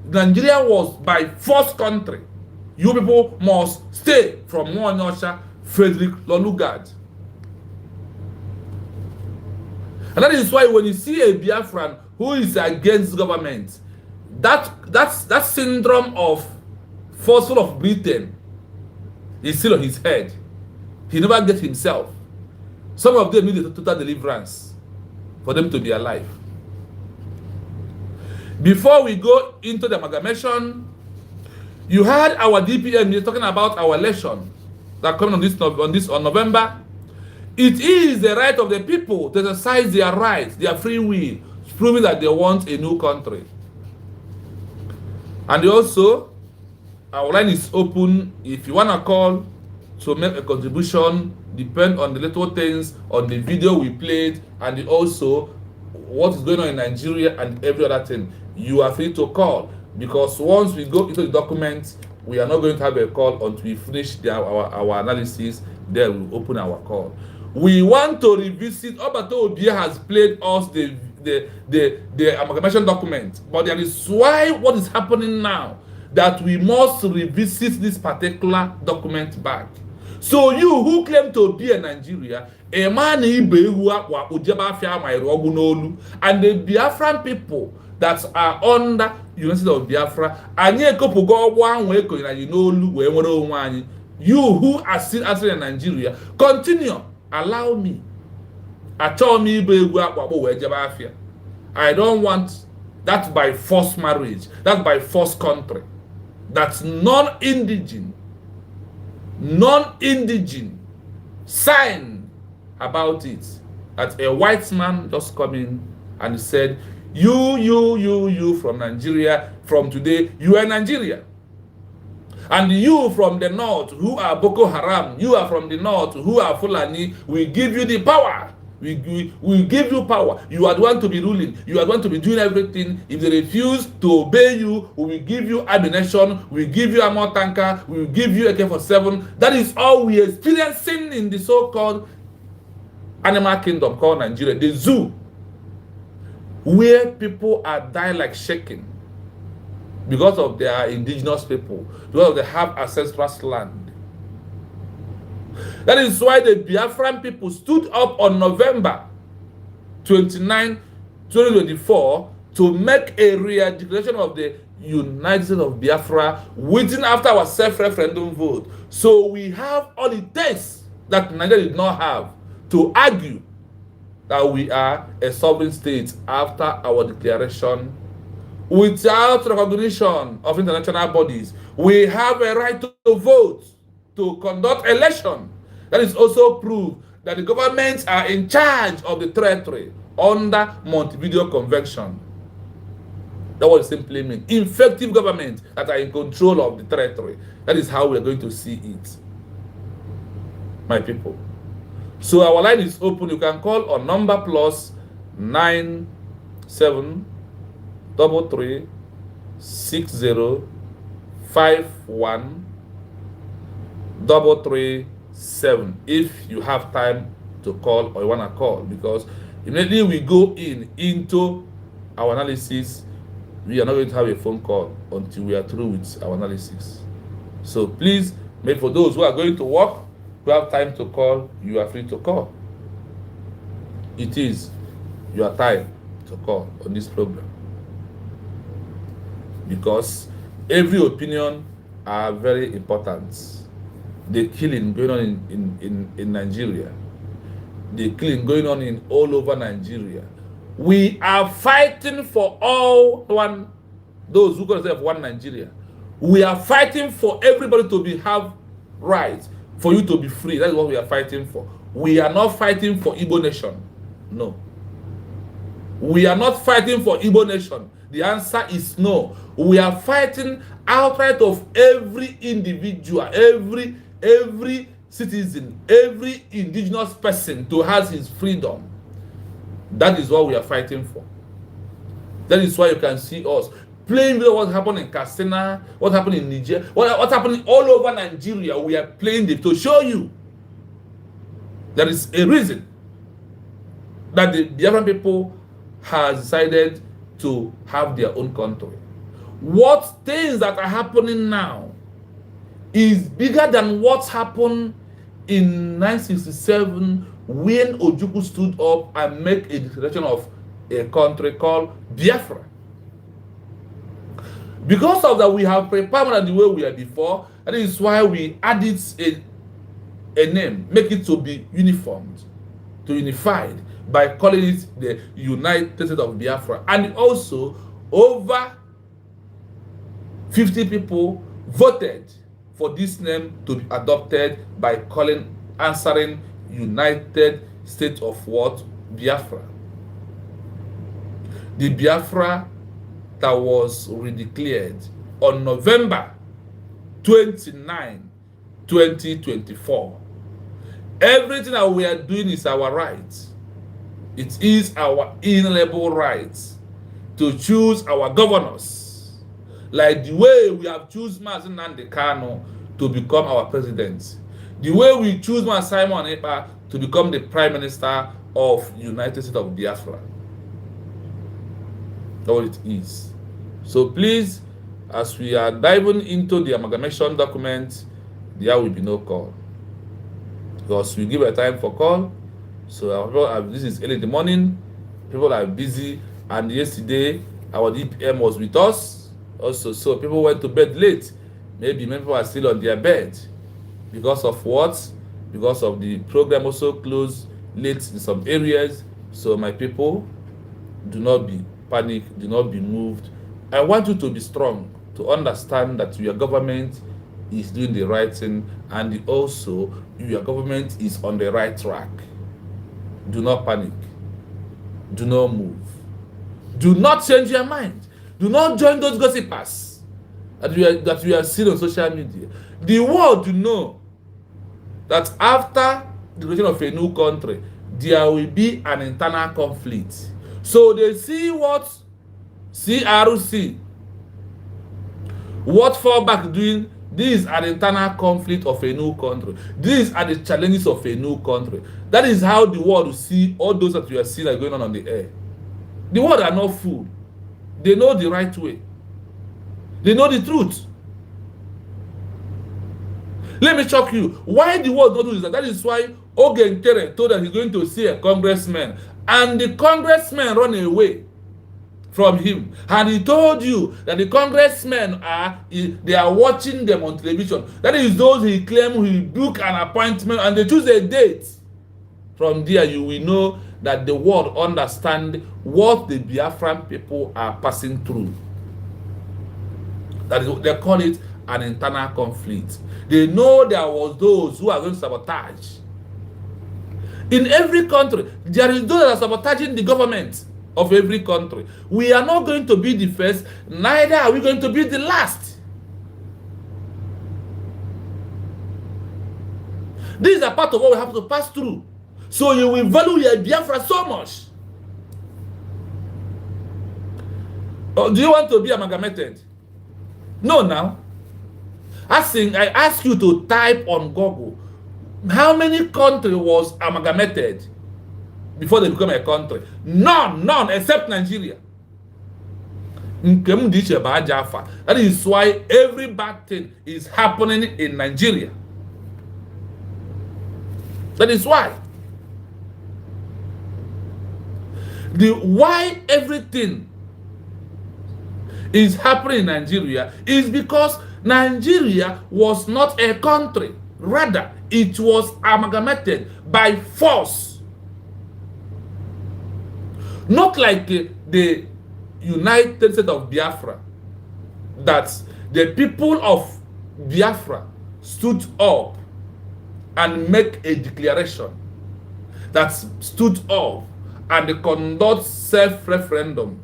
S1: Nigeria was by force country. You people must stay from Mwanyosha, Frederick Lolugard. And that is why when you see a Biafran who is against government, that syndrome of forceful of Britain is still on his head. He never gets himself. Some of them need a total deliverance for them to be alive. Before we go into the amalgamation, you heard our DPM talking about our election that coming on November. It is the right of the people to exercise their rights, their free will, proving that they want a new country. And also, our line is open. If you want to call to make a contribution, depend on the little things, on the video we played, and also what is going on in Nigeria and every other thing, you are free to call. Because once we go into the document, we are not going to have a call until we finish our analysis. Then we'll open our call. We want to revisit. Obato Obia has played us the amalgamation document, but there is why what is happening now that we must revisit this particular document back. So you who claim to be a Nigeria, a man and the Biafran people that are under University of Biafra, you who are still answering in Nigeria, continue. Allow me. I don't want that by forced marriage, that by forced country. That's non-indigene sign about it. That a white man just come in and said, you from Nigeria, from today, you are Nigeria. And you from the north, who are Boko Haram, you are from the north, who are Fulani, we give you the power. We give you power. You are the one to be ruling. You are the one to be doing everything. If they refuse to obey you, we will give you ammunition, we will give you a more tanker, we will give you AK-47. That is all we are experiencing in the so-called animal kingdom called Nigeria, the zoo, where people are dying like shaking because of their indigenous people, because they have ancestral land. That is why the Biafran people stood up on November 29, 2024 to make a re-declaration of the United States of Biafra within after our self-referendum vote. So we have all it takes that Nigeria did not have to argue that we are a sovereign state after our declaration. Without recognition of international bodies, we have a right to vote, to conduct election. That is also proof that the governments are in charge of the territory under Montevideo Convention. That was simply mean. Effective governments that are in control of the territory. That is how we are going to see it, my people. So our line is open. You can call on number +97336051 337 if you have time to call or you want to call, because immediately we go into our analysis, we are not going to have a phone call until we are through with our analysis. So please, maybe for those who are going to work, who have time to call, you are free to call. It is your time to call on this program, because every opinion are very important. The killing going on in Nigeria, the killing going on in all over Nigeria. We are fighting for those who call themselves one Nigeria. We are fighting for everybody to have rights, for you to be free. That is what we are fighting for. We are not fighting for Igbo nation. No. We are not fighting for Igbo nation. The answer is no. We are fighting outright of every individual, every citizen, every indigenous person to have his freedom. That is what we are fighting for. That is why you can see us playing with what happened in Katsina, what happened in Niger, what's happening all over Nigeria. We are playing it to show you there is a reason that the Biafran people has decided to have their own country. What things that are happening now is bigger than what happened in 1967 when Ojukwu stood up and made a declaration of a country called Biafra. Because of that, we have prepared the way we are before. That is why we added a name, make it to be uniformed, to unified, by calling it the United States of Biafra. And also, over 50 people voted for this name to be adopted by answering United States of what? Biafra. The Biafra that was redeclared on November 29, 2024. Everything that we are doing is our right. It is our inalienable right to choose our governors, like the way we have chosen Mazi Nnamdi Kanu to become our president, the way we choose Simon Ekpa to become the Prime Minister of United States of Biafra. That's what it is. So please, as we are diving into the amalgamation document, there will be no call, because we give a time for call. So this is early in the morning, people are busy, and yesterday our DPM was with us also, so people went to bed late. Maybe many people are still on their bed because of what? Because of the program also closed late in some areas. So my people, do not be panicked, do not be moved. I want you to be strong, to understand that your government is doing the right thing, and also your government is on the right track. Do not panic. Do not move. Do not change your mind. Do not join those gossipers that we are seeing on social media. The world to know that after the creation of a new country, there will be an internal conflict. So they see what CRC, what fallback doing. This is an internal conflict of a new country. These are the challenges of a new country. That is how the world will see all those that you are seeing are going on the air. The world are not fooled. They know the right way. They know the truth. Let me shock you. Why the world don't do this? That is why Ogen Kere told that he's going to see a congressman, and the congressman run away from him, and he told you that the congressmen they are watching them on television. That is those he claimed he book an appointment and they choose a date. From there you will know that the world understand what the Biafran people are passing through. That is, they call it an internal conflict. They know there was those who are going to sabotage. In every country, there is those that are sabotaging the government of every country. We are not going to be the first, neither are we going to be the last. These are part of what we have to pass through. So you will value your Biafra so much. Do you want to be amalgamated? No, now. I ask you to type on Google how many countries was amalgamated before they become a country. None except Nigeria. That is why every bad thing is happening in Nigeria. That is why. Why everything is happening in Nigeria is because Nigeria was not a country. Rather, it was amalgamated by force. Not like the United States of Biafra, that the people of Biafra stood up and make a declaration, that stood up and conduct self-referendum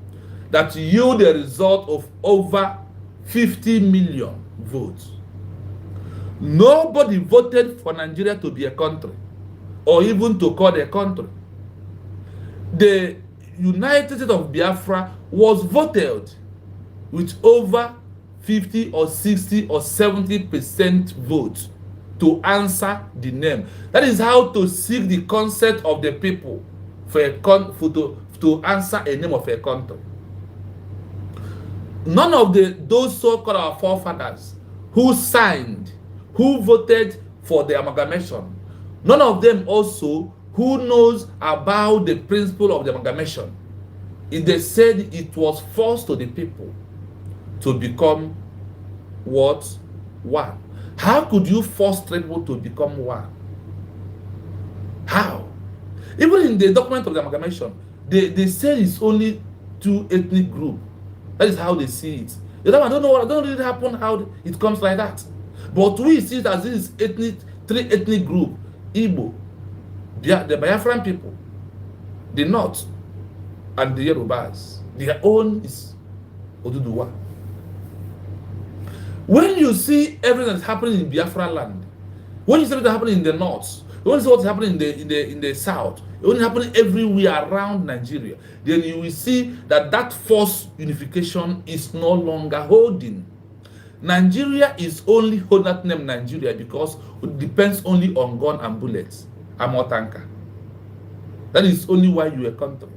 S1: that yield a result of over 50 million votes. Nobody voted for Nigeria to be a country or even to call a country. The United States of Biafra was voted with over 50 or 60 or 70% vote to answer the name. That is how to seek the consent of the people for to answer a name of a country. None of those so-called our forefathers who signed, who voted for the amalgamation, none of them also who knows about the principle of the amalgamation, if they said it was forced to the people to become what? One. How could you force people to become one? How? Even in the document of the amalgamation, they say it's only two ethnic groups. That is how they see it. I don't know what, I don't really happen how it comes like that. But we see it as this three ethnic group: Igbo, the Biafran people, the North, and the Yorubas. Their own is Oduduwa. When you see everything that's happening in Biafra land, when you see everything happening in the North, when you see what's happening in the South, when it's happening everywhere around Nigeria, then you will see that forced unification is no longer holding. Nigeria is only holding that name Nigeria because it depends only on gun and bullets and more tanker. That is only why you are a country.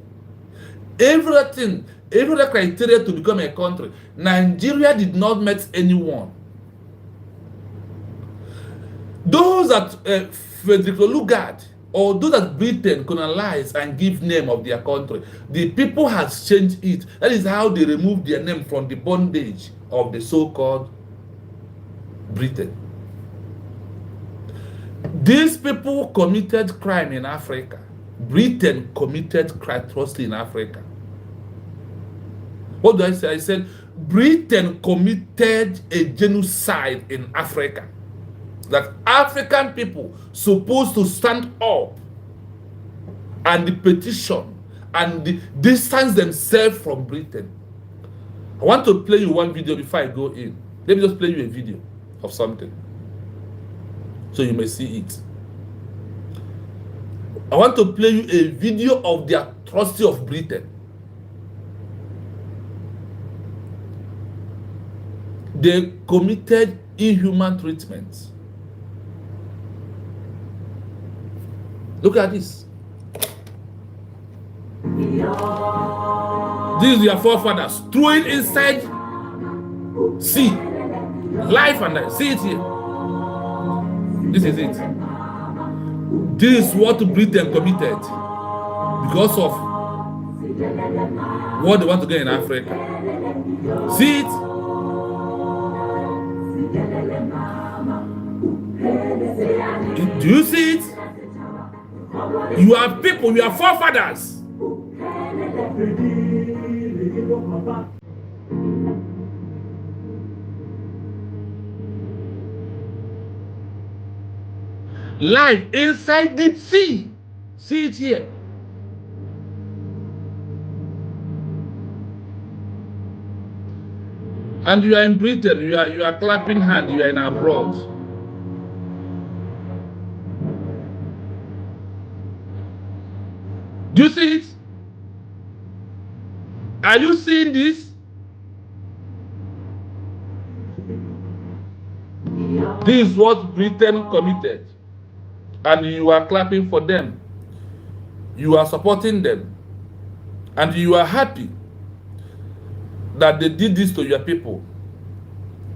S1: Every other criteria to become a country, Nigeria did not meet anyone. Those that Frederick Lugard or those that Britain colonized and give name of their country, the people has changed it. That is how they removed their name from the bondage of the so-called Britain. These people committed crime in Africa. Britain committed crime atrocity in Africa. What do I say? I said Britain committed a genocide in Africa. That African people supposed to stand up and petition and distance themselves from Britain. I want to play you one video before I go in. Let me just play you a video of something so you may see it. I want to play you a video of the atrocity of Britain. They committed inhuman treatments. Look at this. These are their forefathers. Threw it inside sea. Life and death. See it here. This is it. This is what Britain committed because of what they want to get in Africa. See it? Do you see it? You are people, you are forefathers. Life inside the sea. See it here. And you are in Britain, you are clapping hands, you are in abroad. Do you see it? Are you seeing this? This is what Britain committed, and you are clapping for them. You are supporting them, and you are happy that they did this to your people.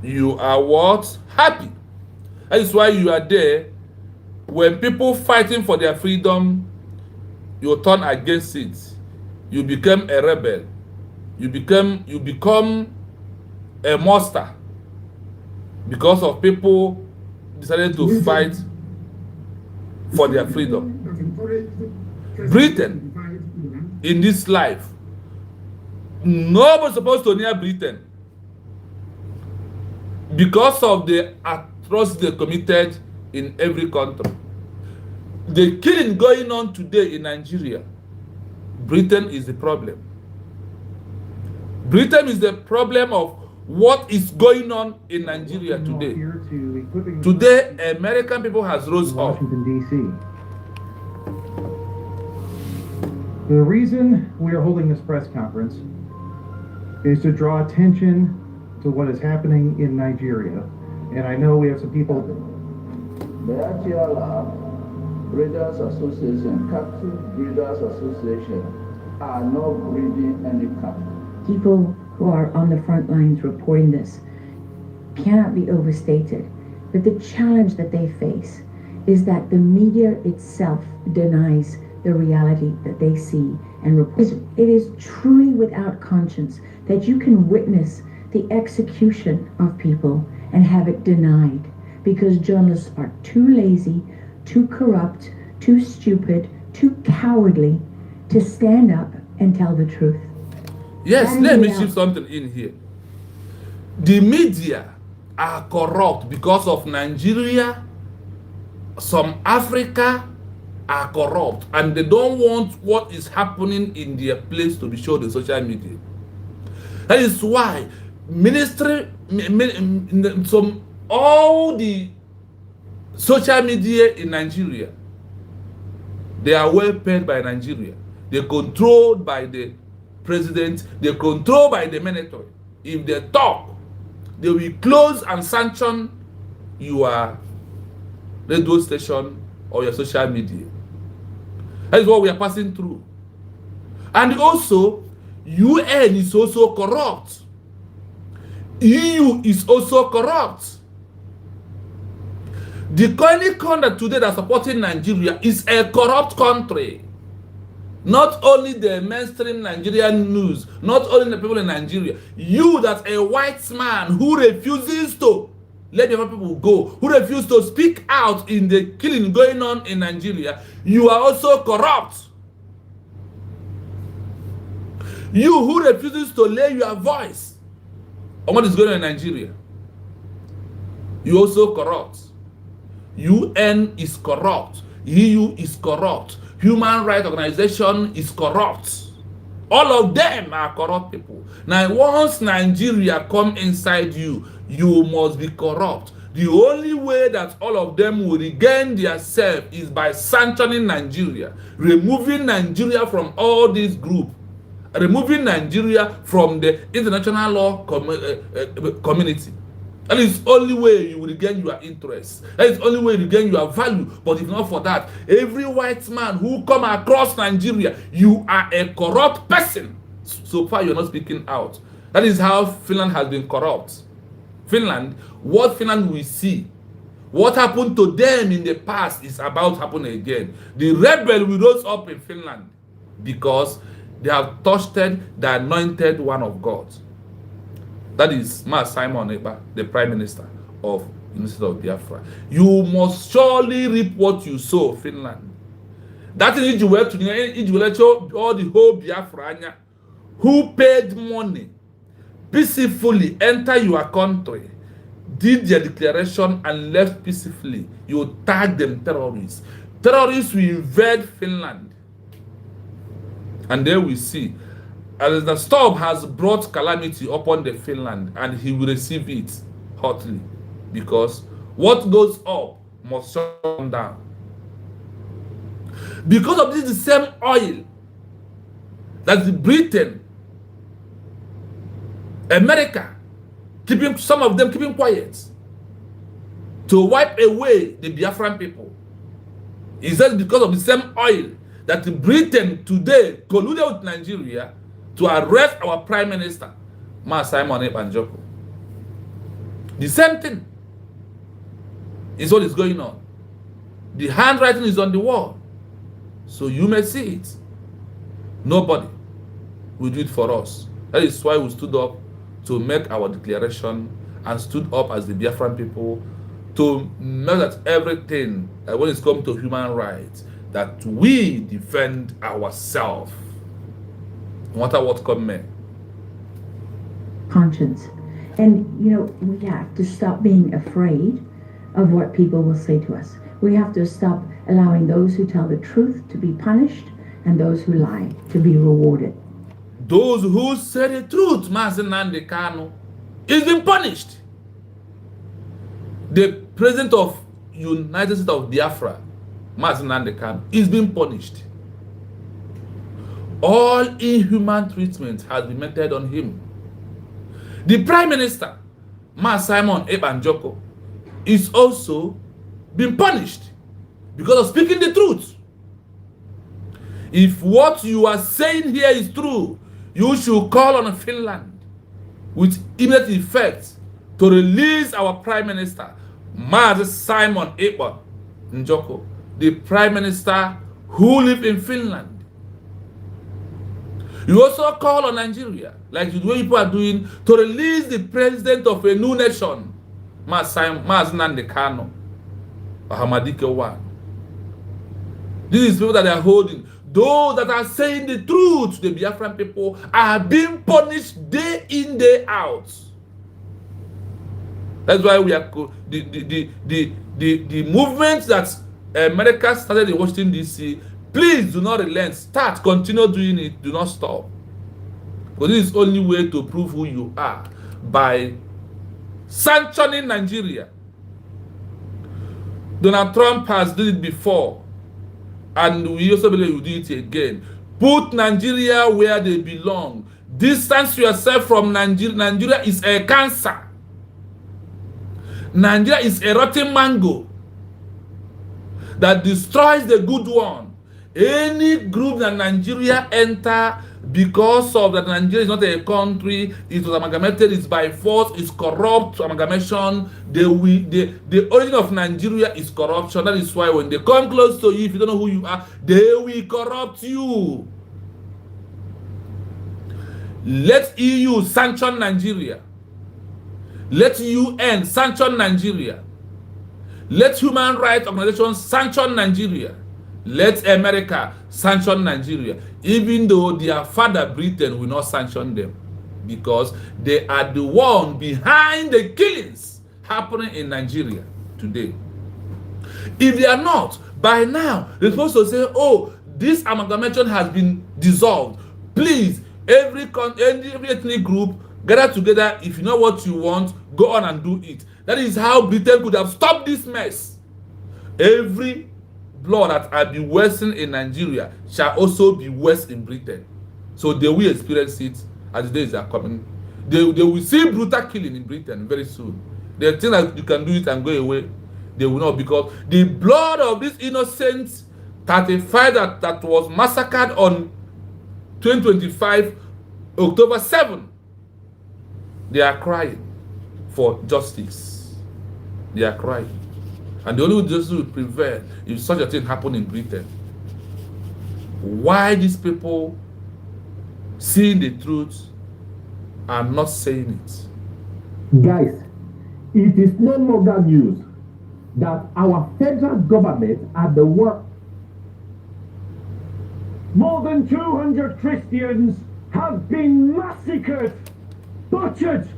S1: You are what? Happy. That is why you are there. When people fighting for their freedom, you turn against it. You become a rebel. You become a monster because of people decided to fight for their freedom. Britain, in this life, nobody's supposed to near Britain because of the atrocities they committed in every country. The killing going on today in Nigeria, Britain is the problem. Britain is the problem of what is going on in Nigeria today. Today, American people has rose up.
S5: Washington, D.C. The reason we are holding this press conference is to draw attention to what is happening in Nigeria. And I know we have some people.
S6: The ATLR Breeders Association, Cattle Breeders Association are not breeding any cattle.
S7: People who are on the front lines reporting this cannot be overstated. But the challenge that they face is that the media itself denies the reality that they see and report. It is truly without conscience that you can witness the execution of people and have it denied because journalists are too lazy, too corrupt, too stupid, too cowardly to stand up and tell the truth.
S1: Yes, let me shift something in here. The media are corrupt because of Nigeria. Some Africa are corrupt and they don't want what is happening in their place to be shown in social media. That is why all the social media in Nigeria, they are well paid by Nigeria. They're controlled by the president. They're controlled by the military. If they talk, they will close and sanction your radio station or your social media. That is what we are passing through. And also, UN is also corrupt. EU is also corrupt. The only country today that's supporting Nigeria is a corrupt country. Not only the mainstream Nigerian news, not only the people in Nigeria. You, that a white man who refuses to let the other people go, who refuses to speak out in the killing going on in Nigeria, you are also corrupt. You who refuses to lay your voice on what is going on in Nigeria, you also corrupt. UN is corrupt. EU is corrupt. Human rights organization is corrupt. All of them are corrupt people. Now, once Nigeria come inside you, you must be corrupt. The only way that all of them will regain their self is by sanctioning Nigeria, removing Nigeria from all these groups, removing Nigeria from the international law community. That is the only way you will regain your interest. That is the only way you regain your value. But if not for that, every white man who come across Nigeria, you are a corrupt person. So far, you're not speaking out. That is how Finland has been corrupt. Finland, what Finland will see, what happened to them in the past is about to happen again. The rebel will rise up in Finland because they have touched the anointed one of God. That is Mas Simon Eba, the Prime Minister of University of Biafra. You must surely reap what you sow, Finland. That is you were to all the whole Biafra who paid money peacefully enter your country, did their declaration and left peacefully. You tag them terrorists. Terrorists will invade Finland. And there we see, as the storm has brought calamity upon the Finland, and he will receive it hotly, because what goes up must come down. Because of this, the same oil that Britain, America, some of them keeping quiet. to wipe away the Biafran people. Is that because of the same oil that Britain today colluded with Nigeria to arrest our Prime Minister, Ma Simon Ekpanjoko? The same thing is what is going on. The handwriting is on the wall, so you may see it. Nobody will do it for us. That is why we stood up to make our declaration and stood up as the Biafran people to know that everything, when it's come to human rights, that we defend ourselves, no matter what come may.
S7: Conscience. And, we have to stop being afraid of what people will say to us. We have to stop allowing those who tell the truth to be punished and those who lie to be rewarded.
S1: Those who say the truth, Mazen Nnamdi Kanu, is being punished. The president of United States of Biafra, Mazen Nnamdi Kanu, is being punished. All inhuman treatment has been meted on him. The Prime Minister, Ma Simon Ekpanjoko, is also being punished because of speaking the truth. If what you are saying here is true, you should call on Finland with immediate effect to release our Prime Minister, Ma Simon Ekpanjoko, the Prime Minister who lives in Finland. You also call on Nigeria, like the way people are doing, to release the president of a new nation, Mazen Nnamdi Kanu, Ahamadike 1. This is people that they are holding. Those that are saying the truth to the Biafran people are being punished day in, day out. That's why we are the movement that America started in Washington D.C. Please do not relent. Continue doing it. Do not stop. Because this is the only way to prove who you are, by sanctioning Nigeria. Donald Trump has did it before, and we also believe he will do it again. Put Nigeria where they belong. Distance yourself from Nigeria. Nigeria is a cancer. Nigeria is a rotten mango that destroys the good one. Any group that Nigeria enter because of that Nigeria is not a country, it was amalgamated, it's by force, it's corrupt amalgamation. The origin of Nigeria is corruption. That is why when they come close to you, if you don't know who you are, they will corrupt you. Let EU sanction Nigeria. Let UN sanction Nigeria. Let human rights organizations sanction Nigeria. Let America sanction Nigeria, even though their father Britain will not sanction them, because they are the one behind the killings happening in Nigeria today. If they are not, by now they're supposed to say, oh, this amalgamation has been dissolved. Please, every ethnic group, gather together. If you know what you want, go on and do it. That is how Britain could have stopped this mess. Every blood that has been wasting in Nigeria shall also be wasted in Britain. So they will experience it as the days are coming. They will see brutal killing in Britain very soon. They think that you can do it and go away. They will not, because the blood of these innocent 35 that was massacred on 2025 October 7, they are crying for justice. They are crying. And the only way justice will prevail if such a thing happened in Britain. Why these people seeing the truth and not saying it?
S3: Guys, it is no longer news that our federal government at the work.
S8: More than 200 Christians have been massacred, butchered,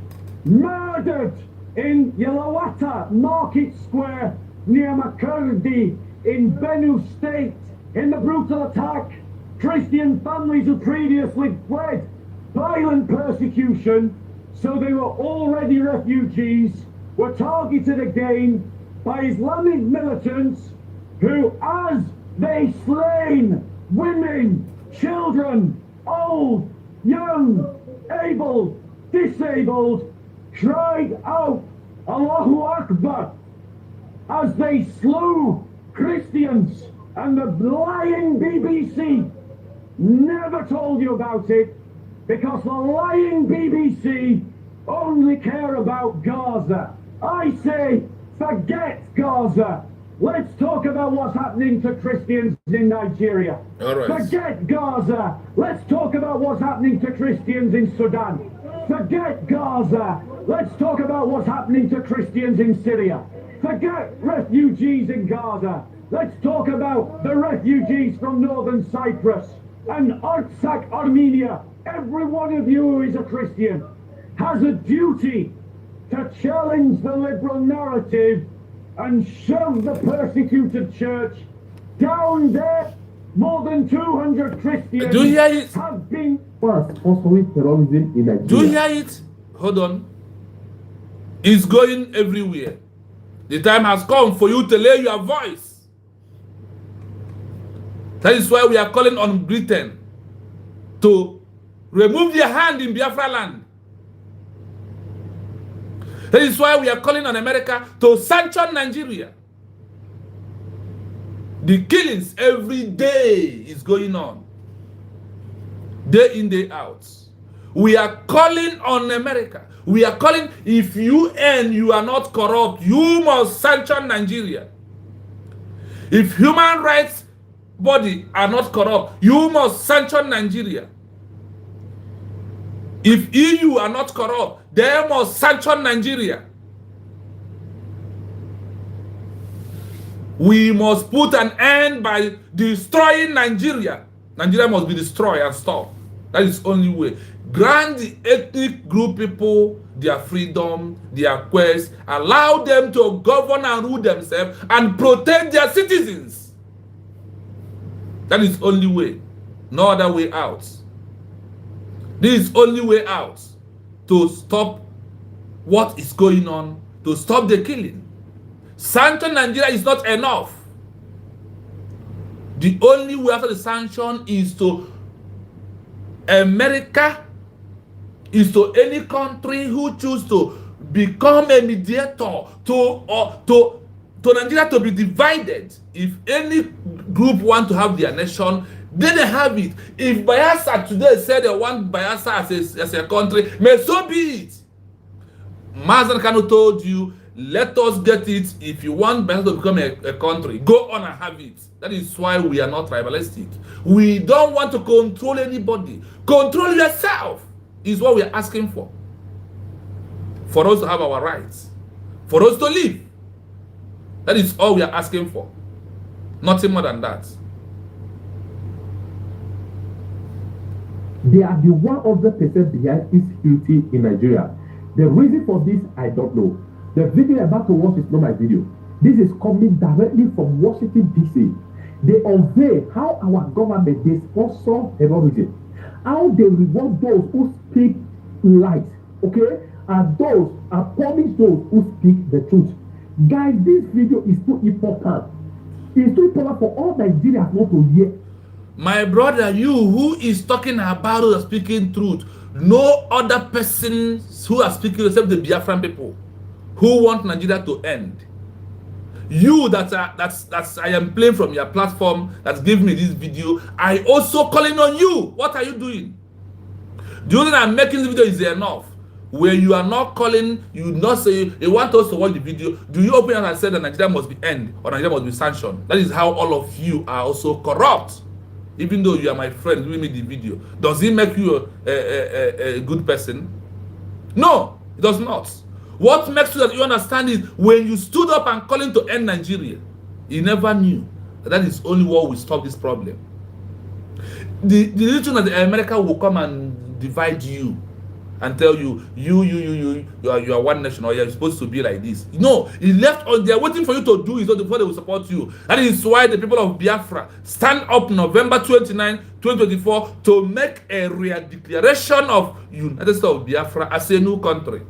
S8: murdered in Yelawata Market Square near Makurdi in Benue State. In the brutal attack, Christian families who previously fled violent persecution, so they were already refugees, were targeted again by Islamic militants who, as they slain women, children, old, young, able, disabled, cried out, Allahu Akbar, as they slew Christians, and the lying BBC never told you about it because the lying BBC only care about Gaza. I say, forget Gaza. Let's talk about what's happening to Christians in Nigeria.
S1: All right.
S8: Forget Gaza. Let's talk about what's happening to Christians in Sudan. Forget Gaza. Let's talk about what's happening to Christians in Syria. Forget refugees in Gaza. Let's talk about the refugees from northern Cyprus and Artsakh, Armenia. Every one of you who is a Christian has a duty to challenge the liberal narrative and shove the persecuted church down there. More than 200 Christians
S1: Do you hear it?
S8: have been
S3: sponsoring terrorism in Nigeria.
S1: Do you hear it? Hold on. It's going everywhere. The time has come for you to lay your voice. That is why we are calling on Britain to remove their hand in Biafra land. That is why we are calling on America to sanction Nigeria. The killings every day is going on. Day in, day out. We are calling on America. We are calling, if you are not corrupt, you must sanction Nigeria. If human rights body are not corrupt, you must sanction Nigeria. If EU are not corrupt, they must sanction Nigeria. We must put an end by destroying Nigeria. Nigeria must be destroyed and stopped. That is the only way. Grant the ethnic group people their freedom, their quest, allow them to govern and rule themselves and protect their citizens. That is the only way. No other way out. This is the only way out to stop what is going on, to stop the killing. Sanction Nigeria is not enough. The only way after the sanction is to America, is to any country who choose to become a mediator to Nigeria to be divided. If any group want to have their nation, then they have it. If Bayelsa today said they want Bayelsa as a country, may so be it. Mazen Kanu told you, let us get it. If you want Bayelsa to become a country, go on and have it. That is why we are not tribalistic. We don't want to control anybody. Control yourself is what we are asking for. For us to have our rights. For us to live. That is all we are asking for. Nothing more than that.
S3: They are the 100% behind insecurity in Nigeria. The reason for this, I don't know. The video you're about to watch is not my video. This is coming directly from Washington, D.C. They unveil how our government, they sponsor terrorism. How they reward those who speak lies, okay? And those are punish those who speak the truth. Guys, this video is too important. It's too important for all Nigerians want to hear.
S1: My brother, you who is talking about who are speaking truth, no other person who are speaking except the Biafran people who want Nigeria to end. You that's I am playing from your platform that give me this video. I also calling on you. What are you doing? The only thing I'm making this video is enough. Where you are not calling, you not say you want us to watch the video. Do you open up and say that Nigeria must be end or Nigeria must be sanctioned? That is how all of you are also corrupt. Even though you are my friend giving me the video, does it make you a good person? No, it does not. What makes sure that you understand is when you stood up and calling to end Nigeria, you never knew that is only what will stop this problem. The reason that America will come and divide you and tell you you are one nation, or you're supposed to be like this. No, he left on there waiting for you to do it before they will support you. That is why the people of Biafra stand up November 29, 2024 to make a real declaration of United States of Biafra as a new country.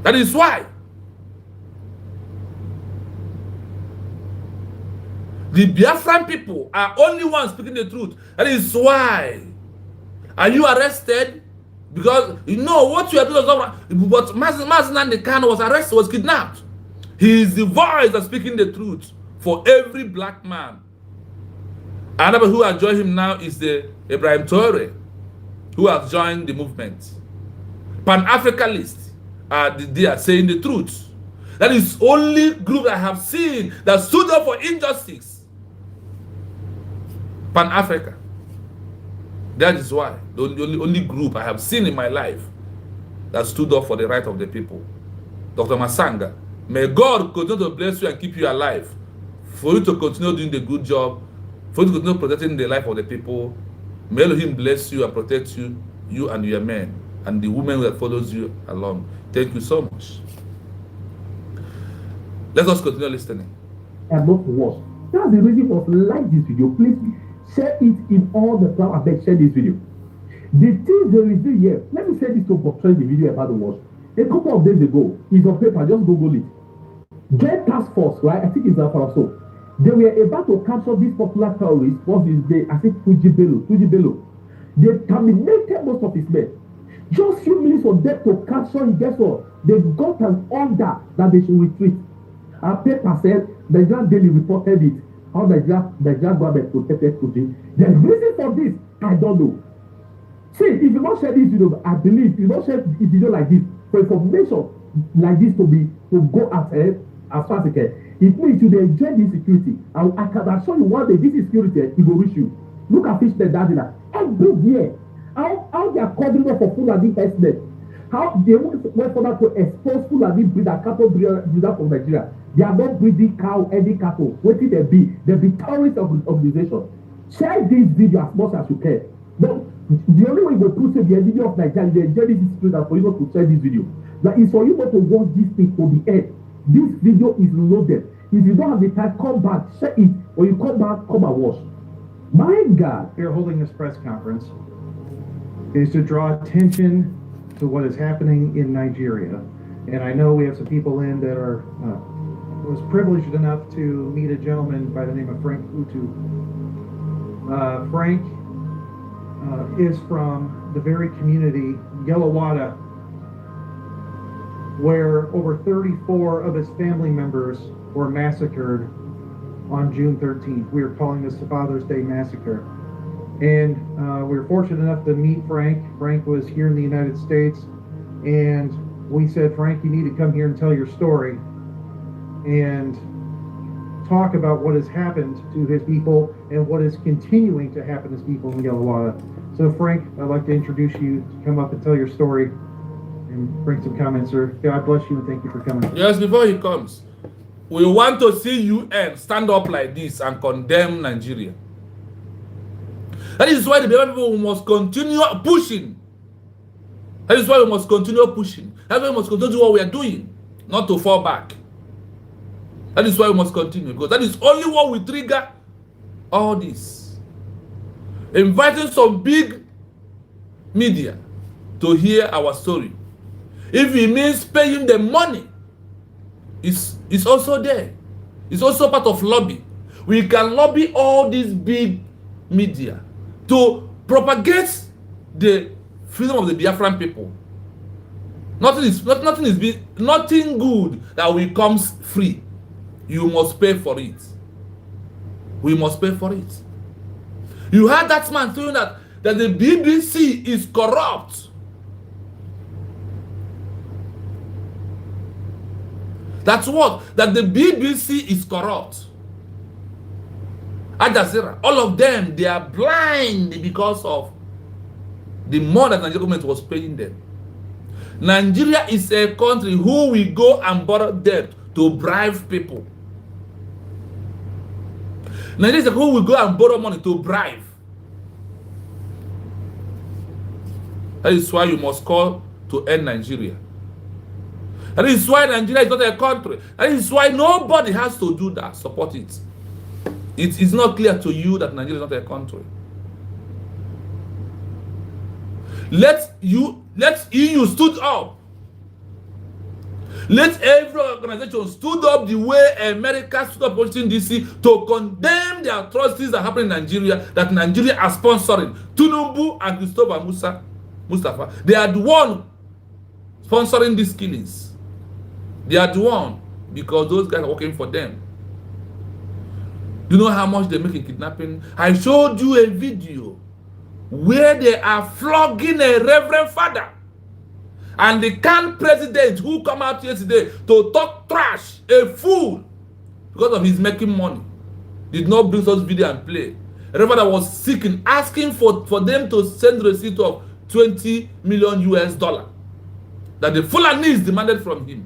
S1: That is why the Biafran people are only ones speaking the truth. That is why. Are you arrested? Because you know what you are doing is not right. But Mazinandi Khan was arrested, was kidnapped. He is the voice that's speaking the truth for every black man. Another who has joined him now is the Ibrahim Traore, who has joined the movement. Pan-Africanists are there saying the truth. That is only group I have seen that stood up for injustice. Pan-Africa. That is why the only group I have seen in my life that stood up for the right of the people. Dr. Masanga, may God continue to bless you and keep you alive, for you to continue doing the good job, for you to continue protecting the life of the people. May Elohim bless you and protect you, you and your men, and the women that follows you along. Thank you so much. Let us continue listening.
S3: And not to watch. That's the reason for like this video. Please share it in all the platforms. I beg, share this video. The things they reveal here. Let me say this to portray the video about the watch. A couple of days ago, it's on paper. Just Google it. Joint Task Force, right? I think it's that for so. They were about to capture this popular terrorist. What's his name? I think Tuji Bello. They terminated most of his men. Just few minutes for them to capture him. Guess what? They got an order that they should retreat. Our paper said the Nigerian Daily reported it. How the Nigerian government protected Tuji. The reason for this, I don't know. See, if you don't share this video, I believe if you don't share a video like this for information like this to go ahead as fast as it can, it means you enjoy this security. And I can assure you one day this security it will reach you. Look at fish net that every year. How they are covering up for Fulani herdsmen. How they went further to expose Fulani breeder, cattle breeder from Nigeria. They are not breeding any cattle. What did they be? They be terrorist organization. Share this video as much as you can. But the only way you go push the enemy of Nigeria, you enjoy this secret for you not to share this video. That is for you not to watch this thing to the end. This video is loaded. If you don't have the time, come back, share it. Or you come back, come and watch. My God.
S5: We are holding this press conference is to draw attention to what is happening in Nigeria. And I know we have some people in that are was privileged enough to meet a gentleman by the name of Frank Utu. Frank is from the very community, Yellowwater, where over 34 of his family members were massacred on June 13th. We are calling this the Father's Day Massacre. And we were fortunate enough to meet Frank. Frank was here in the United States, and we said, Frank, you need to come here and tell your story and talk about what has happened to his people and what is continuing to happen to his people in Yellowwater. So Frank, I'd like to introduce you to come up and tell your story and bring some comments, sir. God bless you and thank you for coming.
S1: Yes, before he comes, we want to see UN stand up like this and condemn Nigeria. That is why the Biafran people must continue pushing. That is why we must continue pushing. That's why we must continue what we are doing, not to fall back. That is why we must continue, because that is only what will trigger all this. Inviting some big media to hear our story. If it means paying them money, it's also there. It's also part of lobby. We can lobby all these big media to propagate the freedom of the Biafran people. Nothing good that will come free. You must pay for it. We must pay for it. You heard that man saying that the BBC is corrupt. That's what? That the BBC is corrupt. Al Jazeera, all of them, they are blind because of the money that Nigeria government was paying them. Nigeria is a country who will go and borrow debt to bribe people. Nigeria is a country who will go and borrow money to bribe. That is why you must call to end Nigeria. That is why Nigeria is not a country. That is why nobody has to do that, support it. It is not clear to you that Nigeria is not a country. Let EU stood up. Let every organization stood up the way America stood up Washington DC to condemn the atrocities that happen in Nigeria, that Nigeria are sponsoring. Tinubu and Christopher Musa. Mustafa. They are the one sponsoring these killings. They are the one because those guys are working for them. You know how much they make in kidnapping? I showed you a video where they are flogging a reverend father. And the Khan president who come out yesterday to talk trash, a fool, because of his making money, did not bring such video and play. A reverend was seeking, asking for them to send receipt of 20 million US dollar that the Fulanis demanded from him.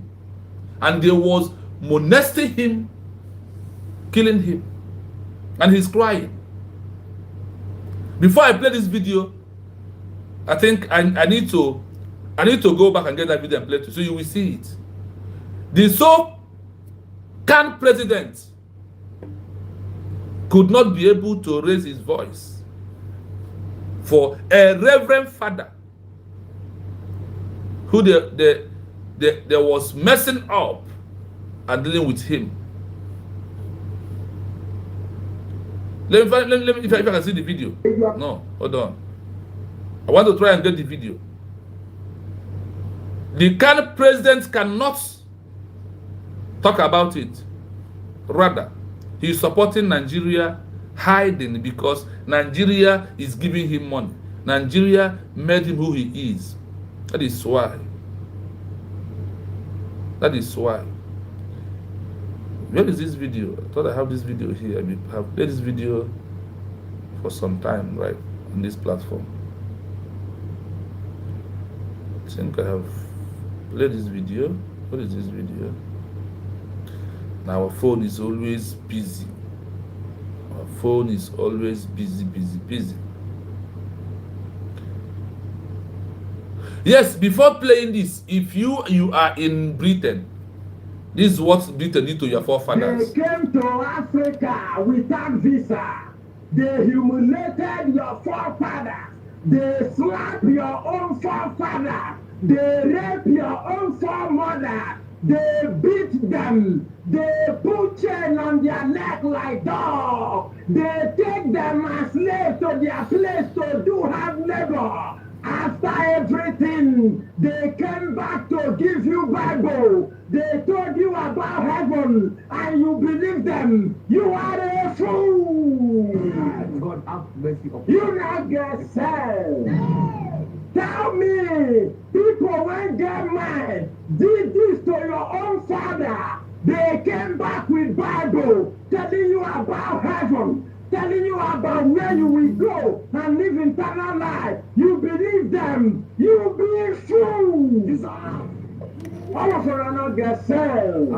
S1: And they was molesting him, killing him. And he's crying. Before I play this video, I think I need to go back and get that video and play it so you will see it. The so-called president could not be able to raise his voice for a reverend father who there was messing up and dealing with him. Let me if I can see the video. No, hold on. I want to try and get the video. The current president cannot talk about it. Rather, he is supporting Nigeria, hiding because Nigeria is giving him money. Nigeria made him who he is. That is why. That is why. Where is this video? I thought I have this video here. I have played this video for some time, right, on this platform. I think I have played this video. What is this video? Now our phone is always busy. Our phone is always busy. Yes, before playing this, if you are in Britain, this is what Britain did to your forefathers.
S8: They came to Africa without visa. They humiliated your forefathers. They slapped your own forefather. They raped your own foremother. They beat them. They put chain on their neck like dogs. They take them as slaves to their place to do hard labor. After everything, they came back to give you Bible. They told you about heaven, and you believe them. You are a fool. God have mercy upon you. You not get saved. Tell me, people when get mad, did this to your own father. They came back with Bible, telling you about heaven, telling you about where you will go and live eternal life. You believe them. You be fools. All of you are not get saved.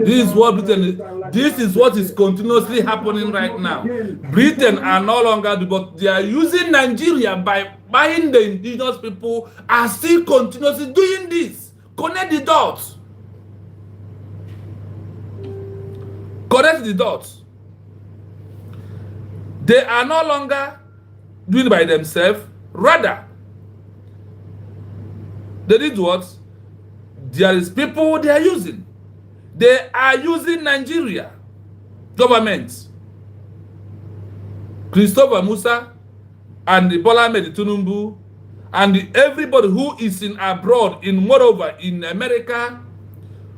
S1: This is what Britain. This is what is continuously happening right now. Britain are no longer, but they are using Nigeria by buying the indigenous people. Are still continuously doing this. Connect the dots. Connect the dots. They are no longer doing it by themselves. Rather, they did what? There is people they are using. They are using Nigeria government, Christopher Musa, and the Bola Ahmed Tinubu, and everybody who is in abroad, in moreover in America,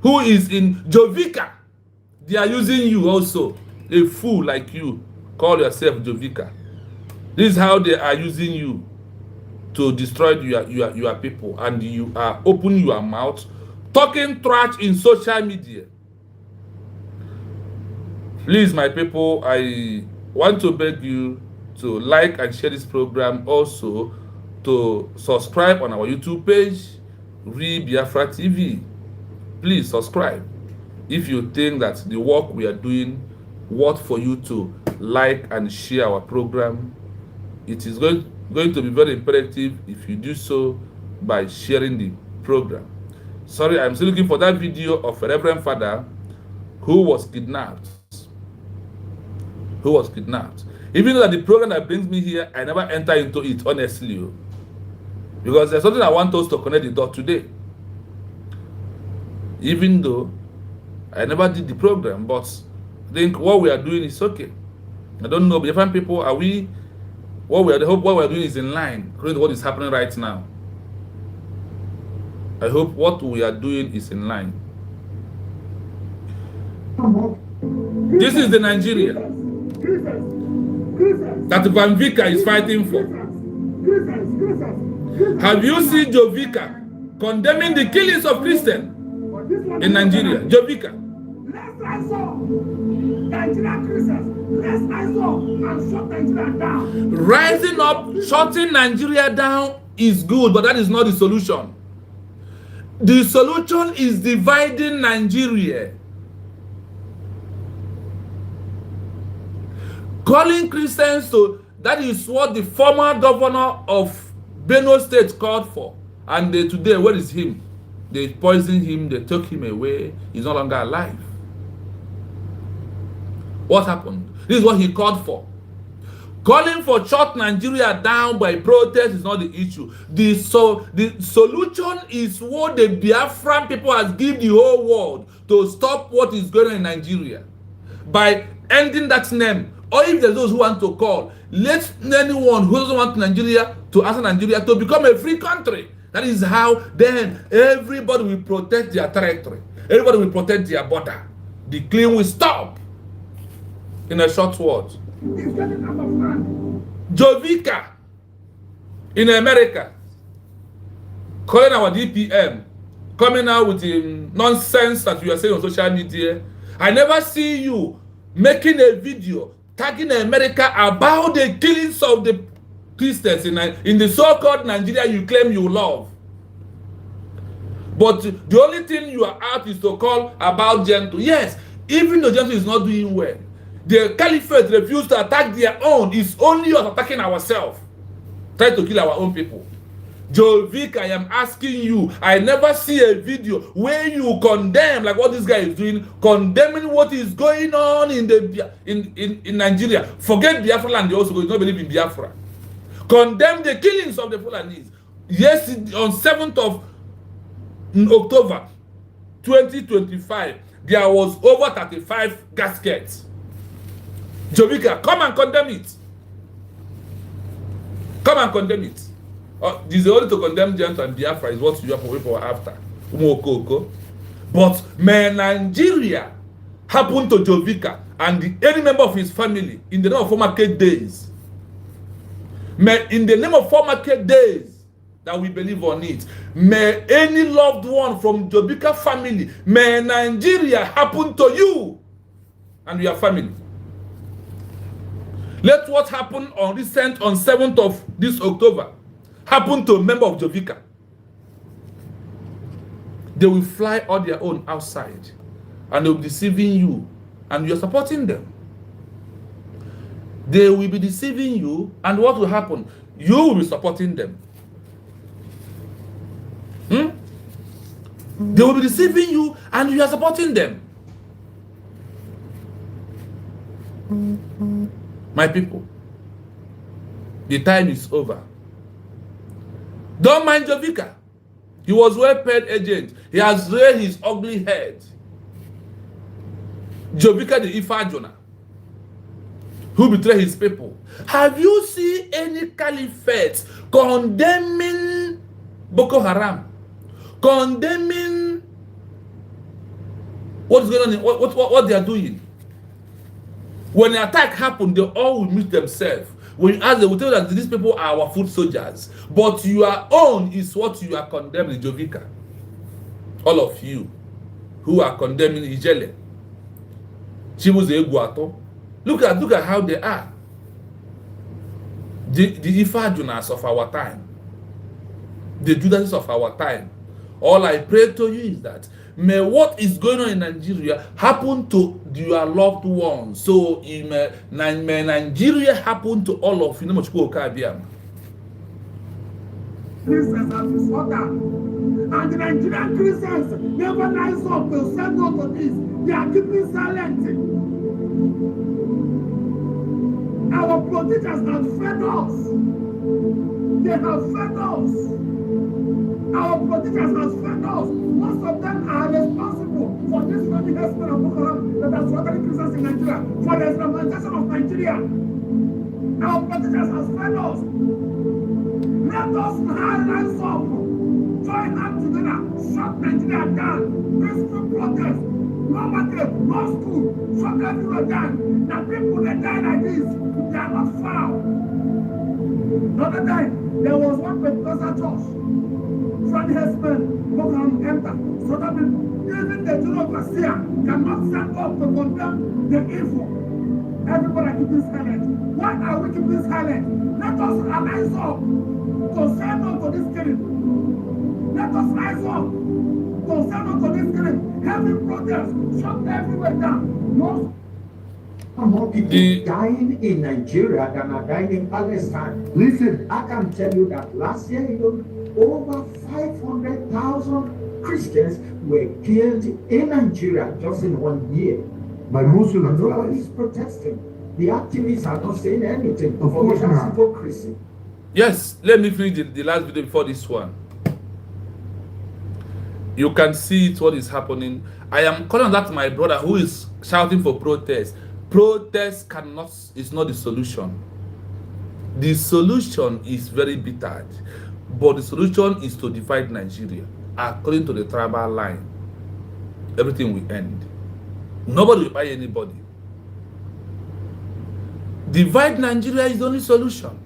S1: who is in Jovica. They are using you also, a fool like you. Call yourself Jovica. This is how they are using you to destroy your people, and you are opening your mouth, talking trash in social media. Please, my people, I want to beg you to like and share this program. Also, to subscribe on our YouTube page, Biafra TV. Please subscribe if you think that the work we are doing worth for you to like and share our program. It is going to be very imperative if you do so by sharing the program. Sorry, I'm still looking for that video of a Reverend Father who was kidnapped. Even though that the program that brings me here, I never enter into it, honestly. Because there's something I want us to connect the dot today. Even though I never did the program, but I think what we are doing is okay. I don't know, but different people, are we what we're doing is in line with what is happening right now. I hope what we are doing is in line. This is the Nigeria that Van Vika is fighting for. Have you seen Jovika condemning the killings of Christians in Nigeria? Jovika.
S3: Let's rise up, Nigerian Christians. Let's rise up and shut Nigeria down.
S1: Rising up, shutting Nigeria down is good, but that is not the solution. The solution is dividing Nigeria. Calling Christians to, that is what the former governor of Benue State called for. And today, where is him? They poisoned him, they took him away, he's no longer alive. What happened? This is what he called for. Calling for shut Nigeria down by protest is not the issue. The solution is what the Biafran people has given the whole world to stop what is going on in Nigeria. By ending that name, or if there's those who want to call, let anyone who doesn't want Nigeria to ask Nigeria to become a free country. That is how then everybody will protect their territory. Everybody will protect their border. The killing will stop. In a short word. Jovika in America calling our DPM, coming out with the nonsense that you are saying on social media. I never see you making a video tagging America about the killings of the Christians in the so-called Nigeria you claim you love. But the only thing you are out is to call about Gentile. Yes, even though Gentile is not doing well, the caliphate refused to attack their own. It's only us attacking ourselves. Try to kill our own people. Jovik, I am asking you, I never see a video where you condemn, like what this guy is doing, condemning what is going on in Nigeria. Forget Biafra land, they also do not believe in Biafra. Condemn the killings of the Fulanis. Yes, on 7th of October 2025, there was over 35 gaskets. Jovika, come and condemn it. Come and condemn it. This is only to condemn Gent and Biafra is what you have people after. But may Nigeria happen to Jovika and any member of his family in the name of 4 market days. May in the name of 4 market days that we believe on it. May any loved one from Jovika family, may Nigeria happen to you and your family. Let what happened on 7th of this October happen to a member of Jovika. They will fly on their own outside and they will be deceiving you and you're supporting them. They will be deceiving you and what will happen? You will be supporting them. They will be deceiving you and you are supporting them. My people, the time is over. Don't mind Jovika. He was well-paid agent. He has raised his ugly head. Jovika the Ifajona, who betrayed his people. Have you seen any caliphate condemning Boko Haram? Condemning what's going on, what they are doing? When the attack happened, they all will meet themselves. When you ask them, we tell you that these people are our foot soldiers. But your own is what you are condemning, Jovika. All of you who are condemning Ijele, Chibuze Eguato. Look at how they are. The Ifajunas of our time. The Judases of our time. All I pray to you is that may what is going on in Nigeria happen to your loved ones. So may Nigeria happen to all of you.
S3: Christians have disorder. And the Nigerian Christians never rise up to say no to this. They are keeping silent. Our politicians have fed us. They have fed us. Our politicians have fed us. Most of them are responsible for this very husband of Boko Haram that has slaughtered Christians in Nigeria, for the Islamization of Nigeria. Our politicians has failed us. Let us rise up, join hands together, shut Nigeria down, peaceful protest, no market, no school, shut everywhere down. The people that die like this, they are not foul. The other time, there was one Pentecostal church, Friday husband, program enter, so that even the children of Garcia cannot stand up to condemn the evil. Everybody keep silent. Why are we keeping silent? Let us rise up to say no to this killing. Let us rise up to say no to this killing. Heavy protest, shut everywhere down. No.
S9: More people dying in Nigeria than are dying in Palestine. Listen, I can tell you that last year over 500,000 Christians were killed in Nigeria just in 1 year.
S3: By Muslims.
S9: Nobody's protesting. The activists are not saying anything.
S3: Of course not.
S9: Hypocrisy.
S1: Yes, let me finish the last video before this one. You can see it, what is happening. I am calling that my brother who is shouting for protest. Protest is not the solution. The solution is very bitter, but the solution is to divide Nigeria according to the tribal line. Everything will end. Nobody will buy anybody. Divide Nigeria is the only solution.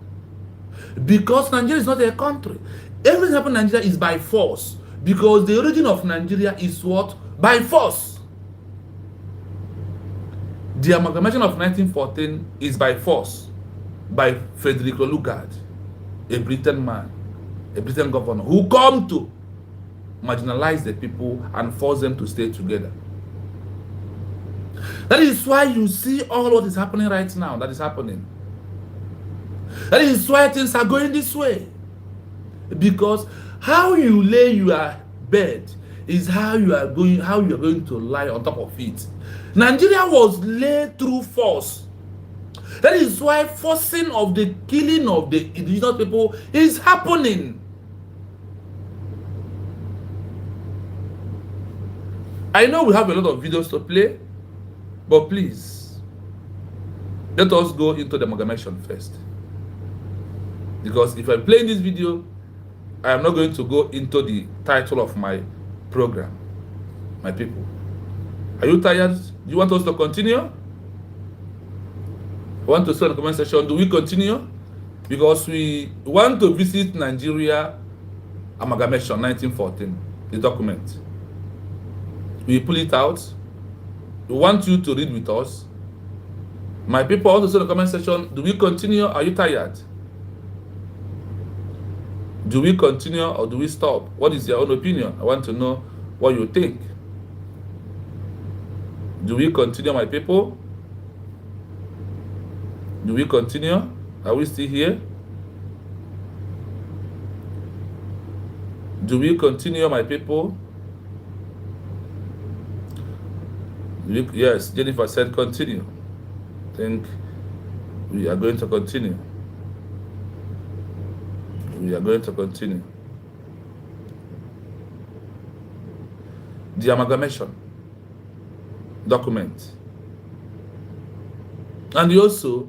S1: Because Nigeria is not a country. Everything happening in Nigeria is by force. Because the origin of Nigeria is what? By force. The amalgamation of 1914 is by force. By Frederick Lugard, a Britain man, a Britain governor, who come to marginalize the people and force them to stay together. That is why you see all what is happening right now. That is happening. That is why things are going this way. Because how you lay your bed is how you are going to lie on top of it. Nigeria was laid through force. That is why forcing of the killing of the indigenous people is happening. I know we have a lot of videos to play, but please, let us go into the amalgamation first. Because if I'm playing this video, I am not going to go into the title of my program. My people, are you tired? Do you want us to continue? I want to say in the comment section, do we continue? Because we want to visit Nigeria amalgamation 1914, the document. We pull it out. We want you to read with us. My people, also say in the comment section, do we continue? Are you tired? Do we continue or do we stop? What is your own opinion? I want to know what you think. Do we continue, my people? Do we continue? Are we still here? Do we continue, my people? Yes, Jennifer said continue. I think we are going to continue. We are going to continue. The amalgamation document. And also,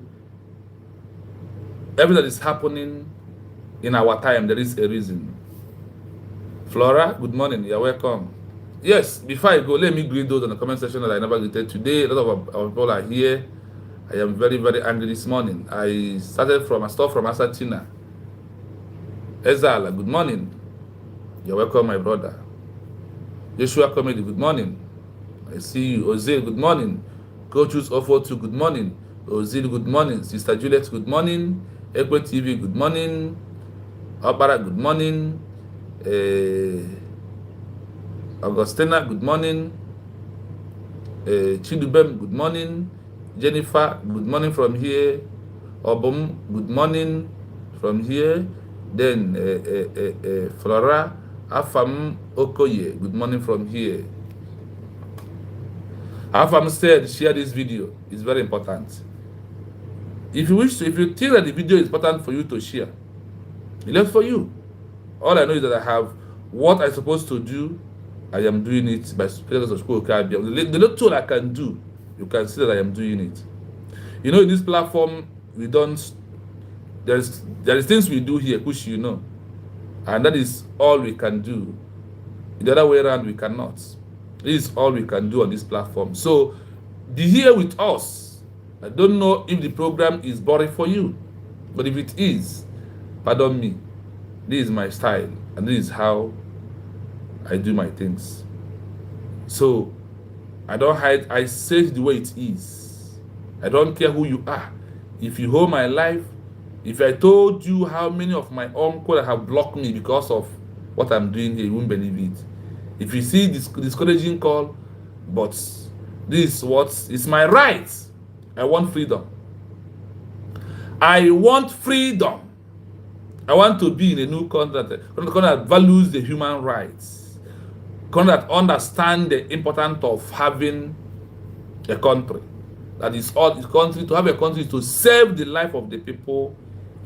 S1: everything that is happening in our time, there is a reason. Flora, good morning. You're welcome. Yes, before I go, let me greet those in the comment section that I never greeted today. A lot of our people are here. I am very, very angry this morning. I started from Asatina. Ezala, good morning. You're welcome, my brother. Joshua Comedy, good morning. I see you. Ozil, good morning. Coaches Ofotu, good morning. Ozil, good morning. Sister Juliet, good morning. Ekwe TV, good morning. Opara, good morning. Augustina, good morning. Chidubem, good morning. Jennifer, good morning from here. Obum, good morning from here. Then Flora Afam Okoye, good morning from here. Afam said, share this video. It's very important. If you think that the video is important for you to share, it's left for you. All I know is that I have what I'm supposed to do. I am doing it by speakers of school. The little I can do, you can see that I am doing it. You know, in this platform, we don't there is things we do here which you know, and that is all we can do. The other way around, we cannot. This is all we can do on this platform. So be here with us. I don't know if the program is boring for you, but if it is, pardon me. This is my style, and this is how I do my things. So I don't hide. I say it the way it is. I don't care who you are. If you hold my life, if I told you how many of my uncles have blocked me because of what I'm doing here, you won't believe it. If you see this discouraging call, but this is what is my right. I want freedom. I want freedom. I want to be in a new country that values the human rights, country that understands the importance of having a country. That is all the country. To have a country is to save the life of the people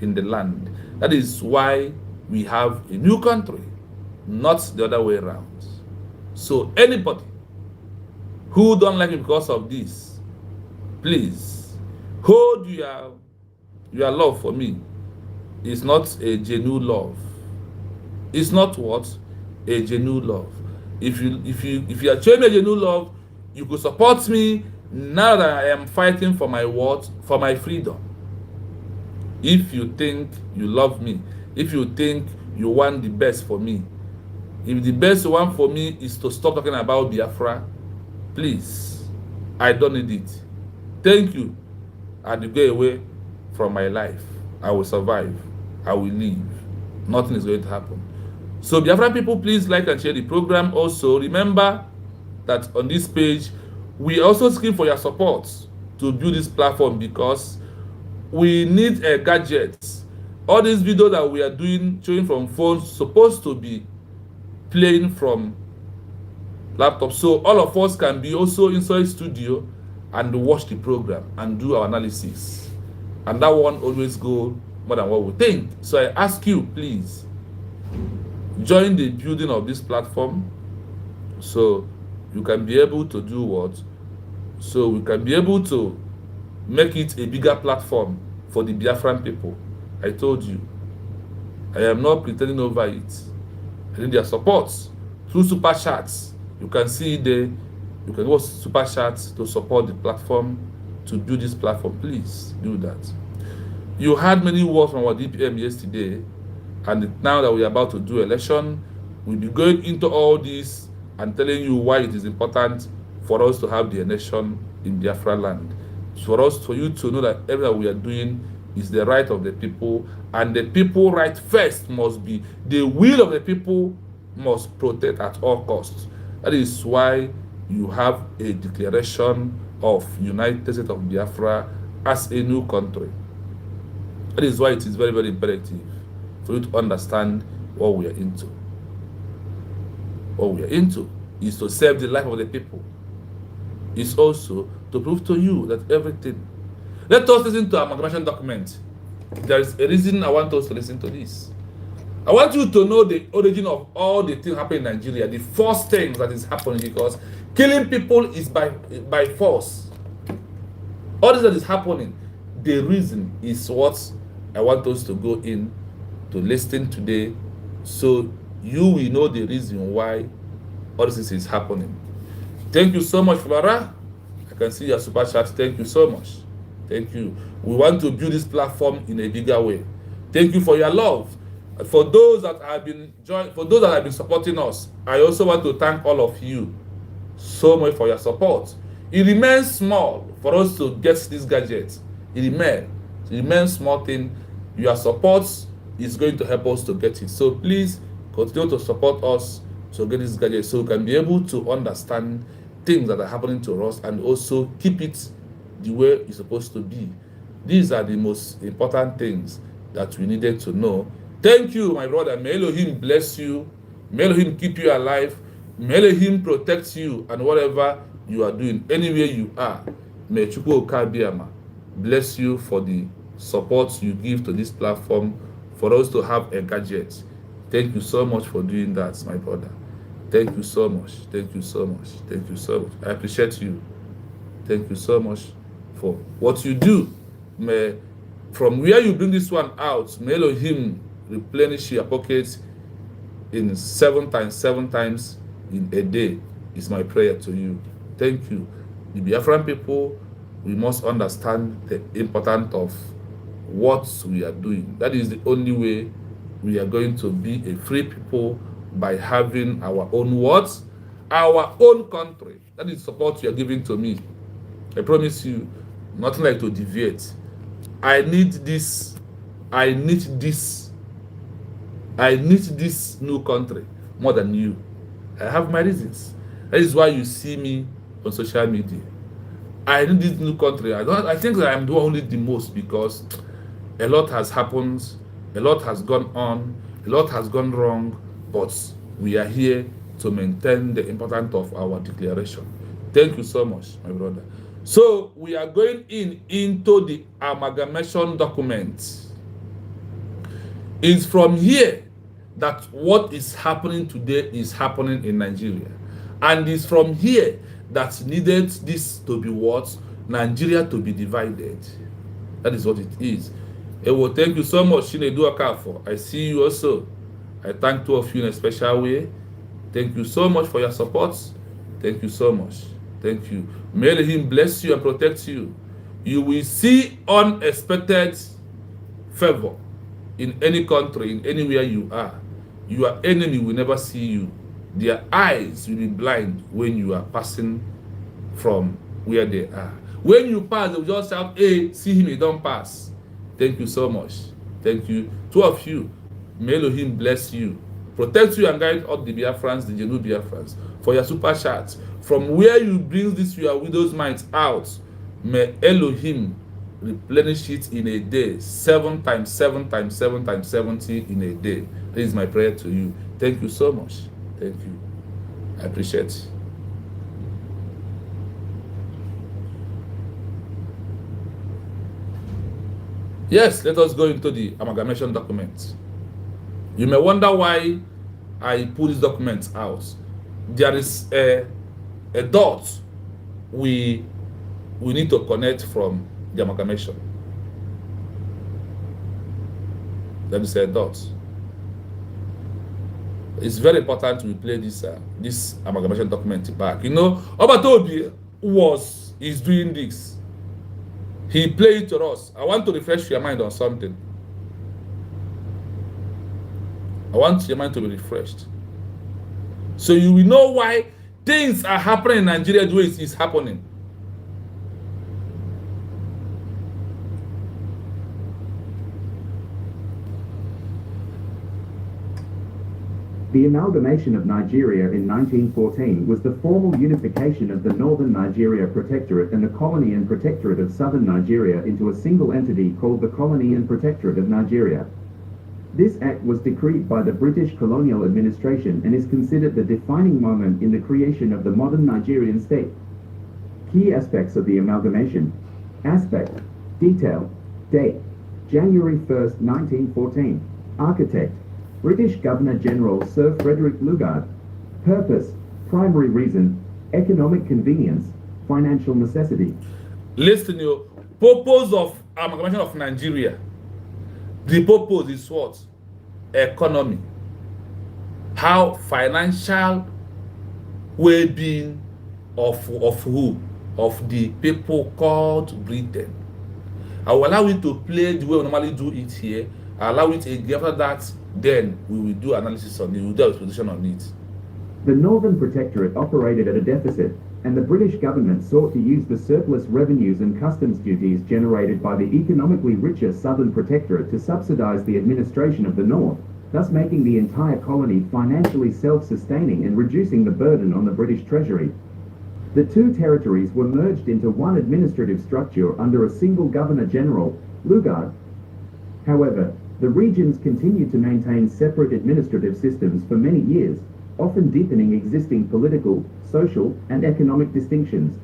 S1: in the land. That is why we have a new country, not the other way around. So anybody who don't like it because of this, please hold your love for me. It's not a genuine love. It's not what? A genuine love. If you are showing me a genuine love, you could support me now that I am fighting for my what? For my freedom. If you think you love me, if you think you want the best for me, if the best one for me is to stop talking about Biafra, please, I don't need it. Thank you. And go away from my life. I will survive. I will live. Nothing is going to happen. So Biafran people, please like and share the program. Also, remember that on this page, we also asking for your support to build this platform because we need a gadget. All these videos that we are doing, showing from phones, supposed to be playing from laptop. So all of us can be also inside studio and watch the program and do our analysis. And that one always go more than what we think. So I ask you, please, join the building of this platform so you can be able to do what? So we can be able to make it a bigger platform for the Biafran people. I told you, I am not pretending over it. I need their support through super chats. You can see there. You can go super chats to support the platform, to build this platform. Please do that. You had many words from our DPM yesterday, and now that we are about to do election, we'll be going into all this and telling you why it is important for us to have the election in Biafra land. For you to know that everything we are doing is the right of the people, and the people right first must be the will of the people must protect at all costs. That is why you have a declaration of United States of Biafra as a new country. That is why it is very, very imperative for you to understand what we are into. What we are into is to save the life of the people. It's also to prove to you that everything. Let us listen to our amalgamation document. There is a reason I want us to listen to this. I want you to know the origin of all the things happening in Nigeria, the first things that is happening, because killing people is by force. All this that is happening, the reason is what I want us to go in to listen today, so you will know the reason why all this is happening. Thank you so much, Flora. I can see your super chat. Thank you so much. Thank you. We want to build this platform in a bigger way. Thank you for your love. For those that have been supporting us, I also want to thank all of you so much for your support. It remains small for us to get this gadget. It remains small thing. Your support is going to help us to get it. So please continue to support us to get this gadget so we can be able to understand things that are happening to us and also keep it the way it's supposed to be. These are the most important things that we needed to know. Thank you, my brother. May Elohim bless you. May Elohim keep you alive. May Elohim protect you and whatever you are doing, anywhere you are. May Chukwu Okabiyama bless you for the support you give to this platform for us to have a gadget. Thank you so much for doing that, my brother. Thank you so much. Thank you so much. Thank you so much. I appreciate you. Thank you so much for what you do. May From where you bring this one out, may Elohim replenish your pockets in 7 times in a day, is my prayer to you. Thank you. The Biafran people, we must understand the importance of what we are doing. That is the only way we are going to be a free people, by having our own words, our own country. That is support you are giving to me. I promise you, nothing like to deviate. I need this. I need this. I need this new country more than you. I have my reasons. That is why you see me on social media. I need this new country. I think that I'm doing only the most, because a lot has happened, a lot has gone on, a lot has gone wrong, but we are here to maintain the importance of our declaration. Thank you so much, my brother. So we are going into the amalgamation document. It's from here that what is happening today is happening in Nigeria. And it's from here that needed this to be what? Nigeria to be divided. That is what it is. Well, thank you so much, Shinedu Akafo. I see you also. I thank two of you in a special way. Thank you so much for your support. Thank you so much. Thank you. May Him bless you and protect you. You will see unexpected favor in any country, in anywhere you are. Your enemy will never see you. Their eyes will be blind when you are passing from where they are. When you pass, they will just shout, hey, see him, he don't pass. Thank you so much. Thank you. Two of you, may Elohim bless you, protect you and guide all the Biafrans, the Genu Biafrans, for your super chats. From where you bring this your widow's might out, may Elohim replenish it in a day, 7 times 7 times 7 times 70 in a day. This is my prayer to you. Thank you so much. Thank you. I appreciate it. Yes, let us go into the amalgamation document. You may wonder why I pull this document out. There is a dot we need to connect from the amalgamation. Let me say a dot. It's very important we play this amalgamation document back. You know, Obatobi is doing this. He played to us. I want to refresh your mind on something. I want your mind to be refreshed. So you will know why things are happening in Nigeria the way it is happening.
S2: The amalgamation of Nigeria in 1914 was the formal unification of the Northern Nigeria Protectorate and the Colony and Protectorate of Southern Nigeria into a single entity called the Colony and Protectorate of Nigeria. This act was decreed by the British colonial administration and is considered the defining moment in the creation of the modern Nigerian state. Key aspects of the amalgamation: aspect, detail, date, January 1st, 1914, architect, British Governor-General Sir Frederick Lugard. Purpose, primary reason, economic convenience, financial necessity.
S1: Listen, you purpose of amalgamation of Nigeria. The purpose is what? Economy. How financial well-being of who? Of the people called Britain. I will allow it to play the way we normally do it here. I allow it again. After that, then we will do analysis on it. We will do exposition on it.
S2: The Northern Protectorate operated at a deficit, and the British government sought to use the surplus revenues and customs duties generated by the economically richer Southern Protectorate to subsidize the administration of the North, thus making the entire colony financially self-sustaining and reducing the burden on the British Treasury. The two territories were merged into one administrative structure under a single Governor-General, Lugard. However, the regions continued to maintain separate administrative systems for many years, often deepening existing political, social, and economic distinctions.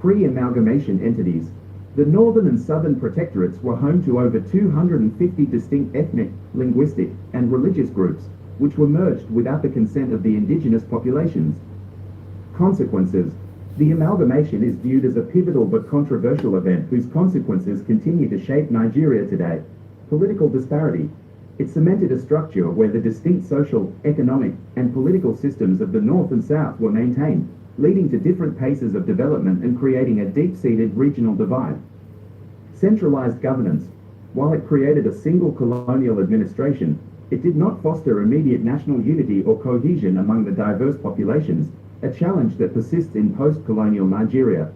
S2: Pre-amalgamation entities, the Northern and Southern Protectorates were home to over 250 distinct ethnic, linguistic, and religious groups, which were merged without the consent of the indigenous populations. Consequences: The amalgamation is viewed as a pivotal but controversial event whose consequences continue to shape Nigeria today. Political disparity. It cemented a structure where the distinct social, economic, and political systems of the North and South were maintained, leading to different paces of development and creating a deep-seated regional divide. Centralized governance. While it created a single colonial administration, it did not foster immediate national unity or cohesion among the diverse populations, a challenge that persists in post-colonial Nigeria.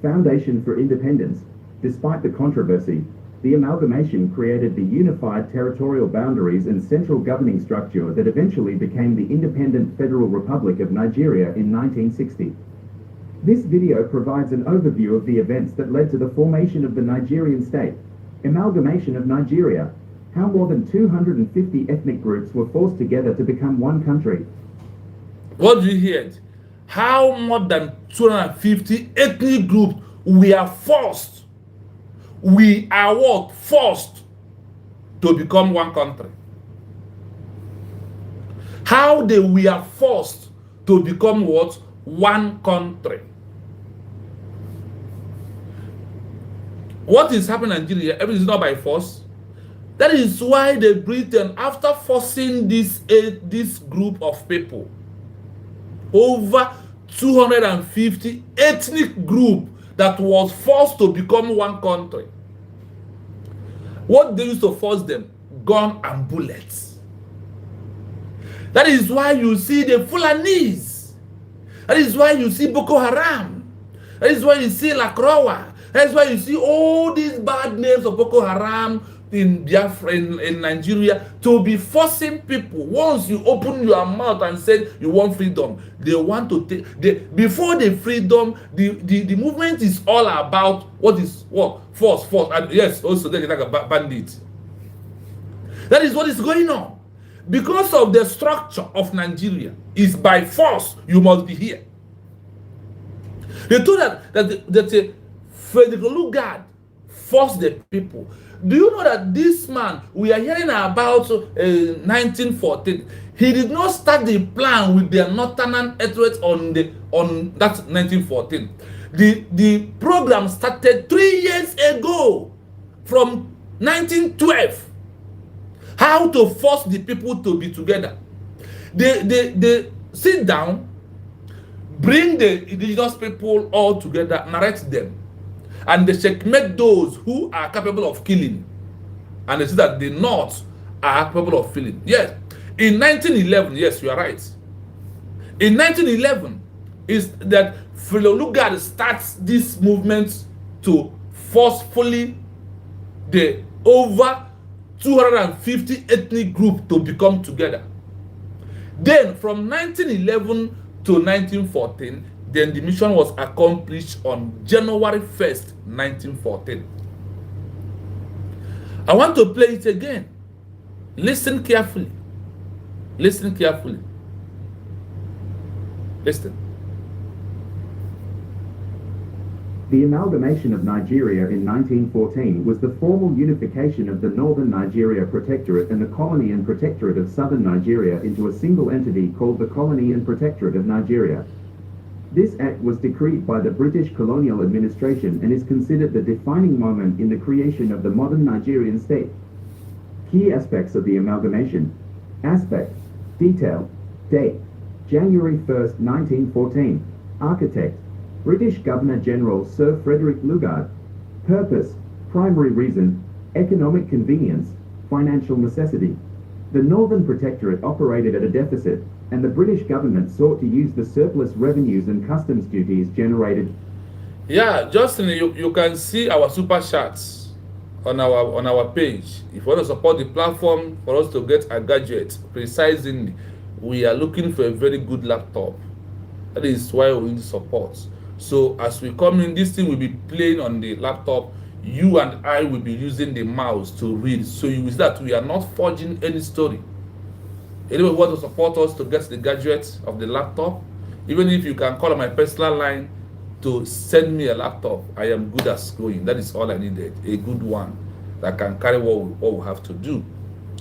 S2: Foundation for independence. Despite the controversy, the amalgamation created the unified territorial boundaries and central governing structure that eventually became the independent Federal Republic of Nigeria in 1960. This video provides an overview of the events that led to the formation of the Nigerian state. Amalgamation of Nigeria. How more than 250 ethnic groups were forced together to become one country.
S1: What do you hear? How more than 250 ethnic groups were forced. We are what? Forced to become one country. How they were forced to become what? One country. What is happening in Nigeria? Everything is not by force. That is why the Britain, after forcing this group of people, over 250 ethnic group that was forced to become one country. What they used to force them? Gun and bullets. That is why you see the Fulanese. That is why you see Boko Haram. That is why you see Lakrowa. That is why you see all these bad names of Boko Haram in Biafra, in Nigeria, to be forcing people. Once you open your mouth and say you want freedom, they want to take, before the freedom, the movement is all about what is what? Force, and yes, also they like a bandit. That is what is going on. Because of the structure of Nigeria, is by force, you must be here. They told that Frederick Lugard forced the people. Do you know that this man, we are hearing about 1914, he did not start the plan with the Northern earthquake on that 1914. The program started 3 years ago, from 1912. How to force the people to be together. They sit down, bring the indigenous people all together, narrate them, and they checkmate those who are capable of killing. And they see that the North are capable of killing. Yes. In 1911, yes, you are right. In 1911, is that Lugard starts this movement to forcefully the over 250 ethnic groups to become together. Then from 1911 to 1914, then the mission was accomplished on January 1st, 1914. I want to play it again. Listen carefully. Listen carefully. Listen.
S2: The amalgamation of Nigeria in 1914 was the formal unification of the Northern Nigeria Protectorate and the Colony and Protectorate of Southern Nigeria into a single entity called the Colony and Protectorate of Nigeria. This act was decreed by the British colonial administration and is considered the defining moment in the creation of the modern Nigerian state. Key aspects of the amalgamation. Aspect. Detail. Date. January 1st, 1914. Architect. British Governor-General Sir Frederick Lugard. Purpose. Primary reason. Economic convenience. Financial necessity. The Northern Protectorate operated at a deficit, and the British government sought to use the surplus revenues and customs duties generated.
S1: Yeah, Justin, you can see our super chats on our page. If you want to support the platform for us to get a gadget precisely, we are looking for a very good laptop. That is why we need support. So as we come in, this thing will be playing on the laptop. You and I will be using the mouse to read. So you see that we are not forging any story. Anyway, who want to support us to get the gadget of the laptop, even if you can call on my personal line to send me a laptop, I am good at going. That is all I needed. A good one that can carry what we have to do.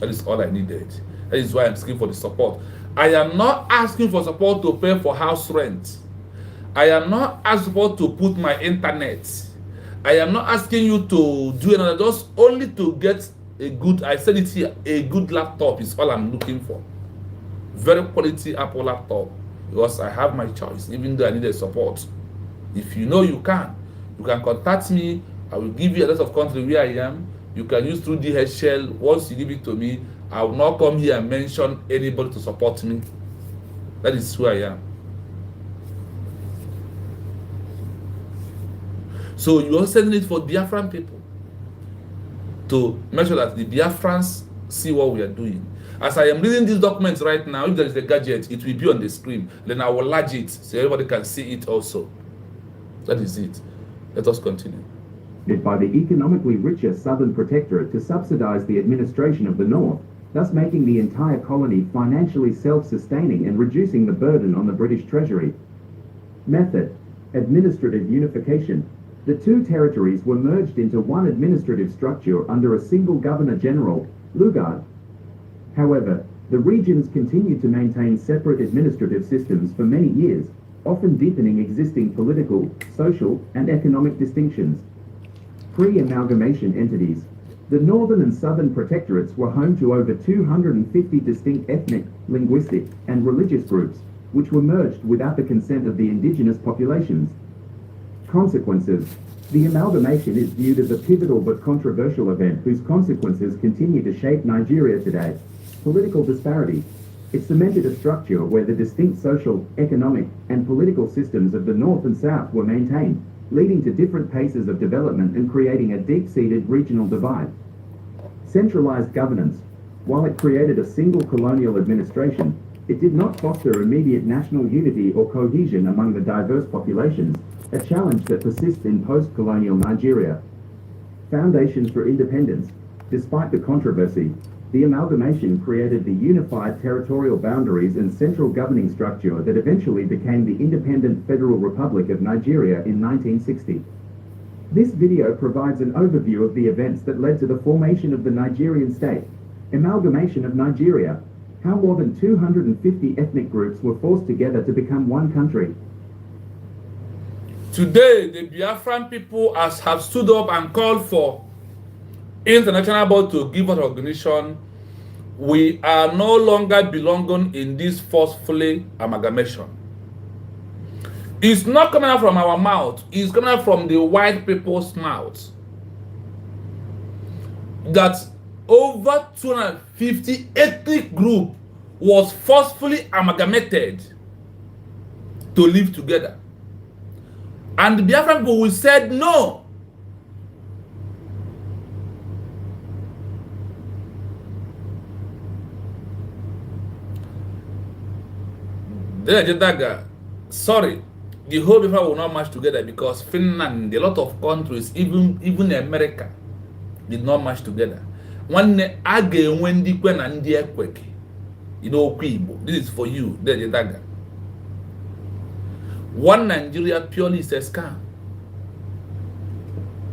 S1: That is all I needed. That is why I'm asking for the support. I am not asking for support to pay for house rent. I am not asking for to put my internet. I am not asking you to do another, just only to get a good, I said it here, a good laptop is all I'm looking for. Very quality Apple laptop, because I have my choice, even though I need a support. If you know you can contact me. I will give you a lot of country where I am. You can use through DHL. Once you give it to me, I will not come here and mention anybody to support me. That is who I am. So you are sending it for Biafran people to make sure that the Biafrans see what we are doing. As I am reading these documents right now, if there is a gadget, it will be on the screen. Then I will enlarge it so everybody can see it also. That is it. Let us continue.
S2: By the economically richer Southern Protectorate to subsidize the administration of the North, thus making the entire colony financially self-sustaining and reducing the burden on the British Treasury. Method: administrative unification. The two territories were merged into one administrative structure under a single Governor-General, Lugard. However, the regions continued to maintain separate administrative systems for many years, often deepening existing political, social, and economic distinctions. Pre-amalgamation entities. The Northern and Southern Protectorates were home to over 250 distinct ethnic, linguistic, and religious groups, which were merged without the consent of the indigenous populations. Consequences. The amalgamation is viewed as a pivotal but controversial event whose consequences continue to shape Nigeria today. Political disparity. It cemented a structure where the distinct social, economic, and political systems of the North and South were maintained, leading to different paces of development and creating a deep-seated regional divide. Centralized governance. While it created a single colonial administration, it did not foster immediate national unity or cohesion among the diverse populations, a challenge that persists in post-colonial Nigeria. Foundations for independence. Despite the controversy, the amalgamation created the unified territorial boundaries and central governing structure that eventually became the independent Federal Republic of Nigeria in 1960. This video provides an overview of the events that led to the formation of the Nigerian state. Amalgamation of Nigeria. How more than 250 ethnic groups were forced together to become one country.
S1: Today, the Biafran people have stood up and called for international body to give us recognition. We are no longer belonging in this forcefully amalgamation. It's not coming out from our mouth, it's coming out from the white people's mouth. That over 250 ethnic group was forcefully amalgamated to live together. And the Biafran people said no. Sorry, the whole people will not march together because Finland, a lot of countries, even America, did not march together. One again when the Kwen and the earthquake, you know, this is for you, the One Nigeria purely is a scam.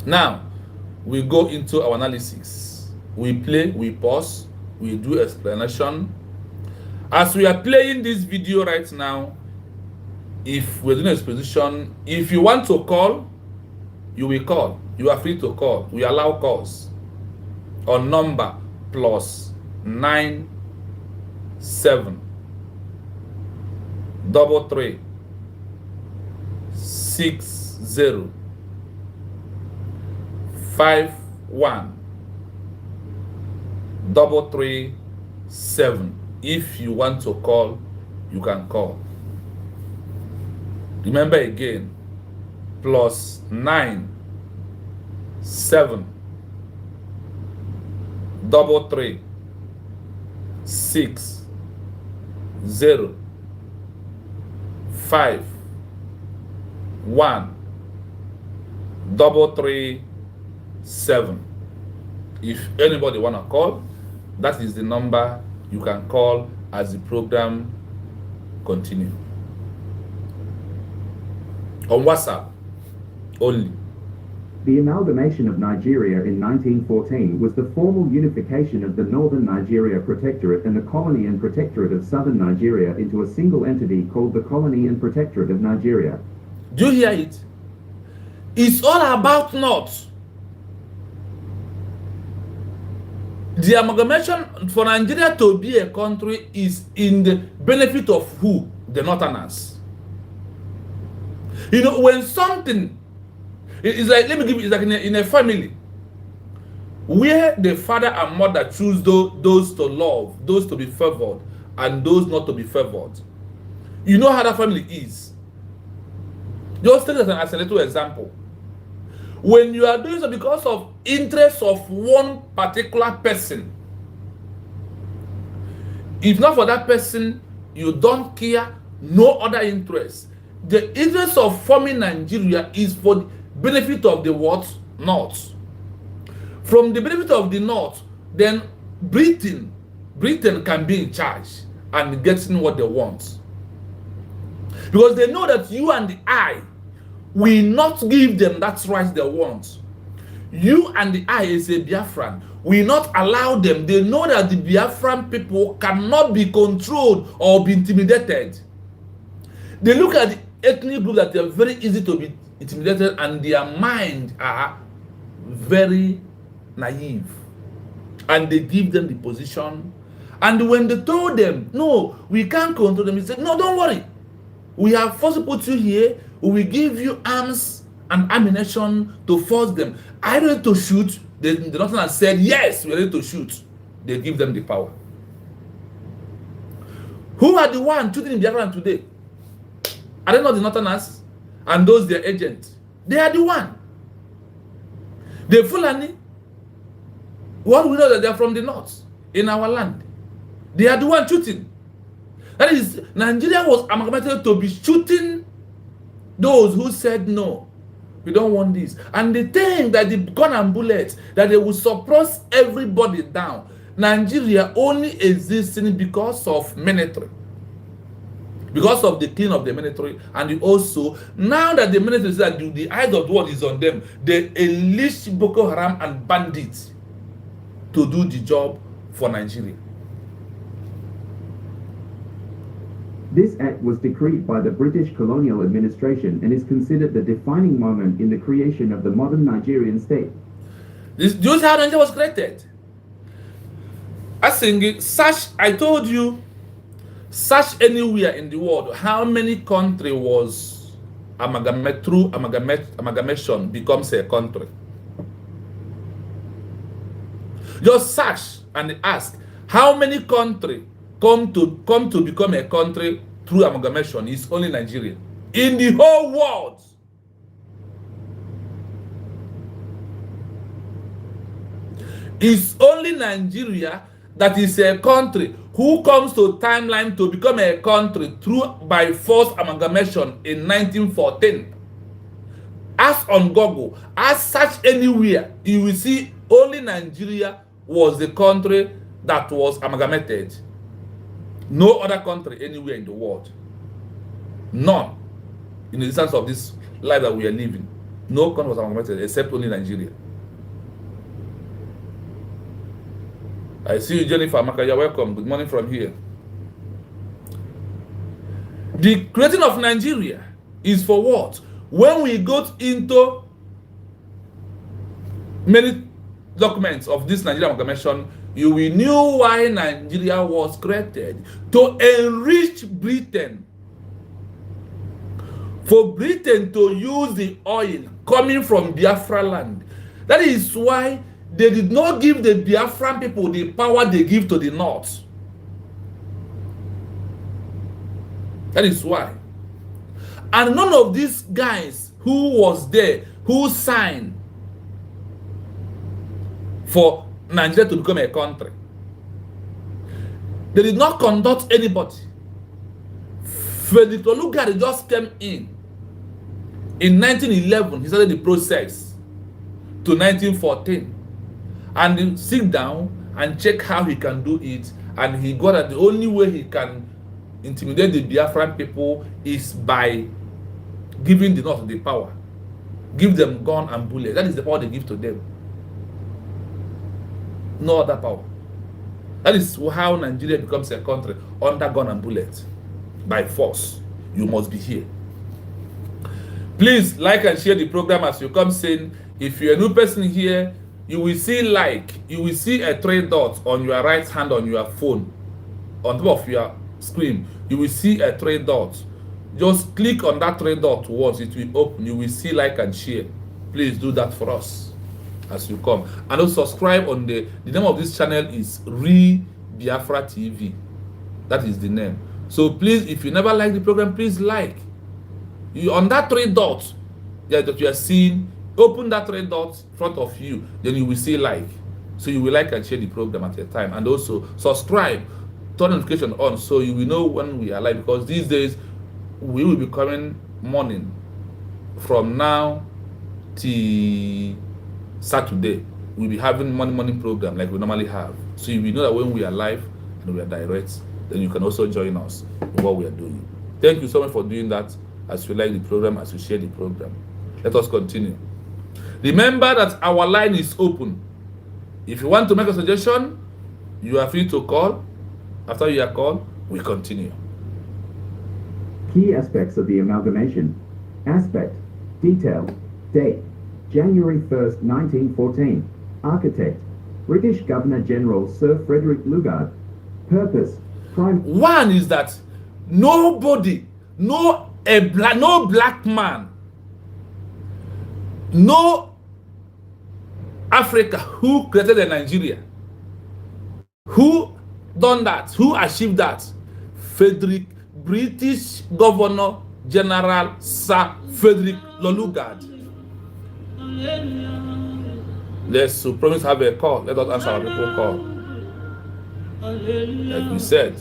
S1: Now, we go into our analysis. We play, we pause, we do explanation. As we are playing this video right now, if we're doing exposition, if you want to call, you will call. You are free to call. We allow calls on number +97 33 60 51 337. If you want to call, you can call. Remember again, +9 7 33 60 51 337. If anybody wanna call, that is the number you can call as the program continue. On WhatsApp only.
S2: The amalgamation of Nigeria in 1914 was the formal unification of the Northern Nigeria Protectorate and the Colony and Protectorate of Southern Nigeria into a single entity called the Colony and Protectorate of Nigeria.
S1: Do you hear it? It's all about North. The amalgamation for Nigeria to be a country is in the benefit of who? The Northerners. You know, when something, it's like, let me give you, it's like in a family where the father and mother choose those to love, those to be favored, and those not to be favored. You know how that family is. Just take it as a little example. When you are doing so because of interest of one particular person, if not for that person, you don't care, no other interest. The interest of forming Nigeria is for the benefit of the what? North. From the benefit of the North, then Britain can be in charge and getting what they want. Because they know that you and I will not give them that right they want. You and I, as a Biafran, will not allow them. They know that the Biafran people cannot be controlled or be intimidated. They look at the ethnic group that they are very easy to be intimidated, and their mind are very naive. And they give them the position. And when they told them, no, we can't control them, he said, no, don't worry. We have forced to put you here. We will give you arms and ammunition to force them. Are you ready to shoot? The Northerners said, yes, we're ready to shoot. They give them the power. Who are the ones shooting in Biafra today? Are they not the Northerners and those their agents? They are the one. The Fulani, what we know that they are from the north in our land. They are the one shooting. That is, Nigeria was amalgamated to be shooting those who said no, we don't want this. And they think that the gun and bullets, that they will suppress everybody down. Nigeria only existing because of military. Because of the clean of the military. And also, now that the military is that the eyes of the world is on them, they unleash Boko Haram and bandits to do the job for Nigeria.
S2: This act was decreed by the British colonial administration and is considered the defining moment in the creation of the modern Nigerian state.
S1: This is how Nigeria was created. I told you, search anywhere in the world, how many country was amalgamation becomes a country. Just search and ask, how many country come to become a country through amalgamation? It's only Nigeria. In the whole world. It's only Nigeria that is a country who comes to timeline to become a country through by force amalgamation in 1914. Ask on Google, ask search anywhere, you will see only Nigeria was the country that was amalgamated. No other country anywhere in the world. None. In the sense of this life that we are living. No country was amalgamated except only Nigeria. I see you, Jennifer Amaka. You're welcome. Good morning from here. The creating of Nigeria is for what? When we got into many documents of this Nigerian amalgamation, you will know why Nigeria was created. To enrich Britain. For Britain to use the oil coming from Biafra land. That is why they did not give the Biafran people the power they give to the north. That is why. And none of these guys who was there, who signed for Nigeria to become a country, they did not conduct anybody. Frederick Olugari just came in 1911, he started the process to 1914. And he sit down and check how he can do it. And he got that the only way he can intimidate the Biafran people is by giving the North the power. Give them gun and bullets. That is the power they give to them. No other power. That is how Nigeria becomes a country, under gun and bullets. By force. You must be here. Please like and share the program as you come in. If you're a new person here, you will see you will see a 3 dots on your right hand on your phone. On top of your screen, you will see a 3 dots. Just click on that 3 dots once, it will open. You will see like and share. Please do that for us as you come. And also subscribe on the name of this channel is Biafra TV. That is the name. So please, if you never like the program, please like. You on that 3 dots that you are seeing, open that 3 dots in front of you, then you will see like. So you will like and share the program at a time. And also subscribe, turn notification on so you will know when we are live, because these days we will be coming morning from now till Saturday. We'll be having morning program like we normally have. So you will know that when we are live and we are direct, then you can also join us in what we are doing. Thank you so much for doing that. As you like the program, as you share the program. Let us continue. Remember that our line is open. If you want to make a suggestion, you are free to call. After you are called, we continue.
S2: Key aspects of the amalgamation. Aspect. Detail. Date. January 1st, 1914. Architect. British Governor General Sir Frederick Lugard. Purpose.
S1: One is that nobody, no black man, no Africa who created a Nigeria, who done that, who achieved that. British Governor General Sir Frederick Lugard. Let's promise have a call. Let us answer our people call. Like we said.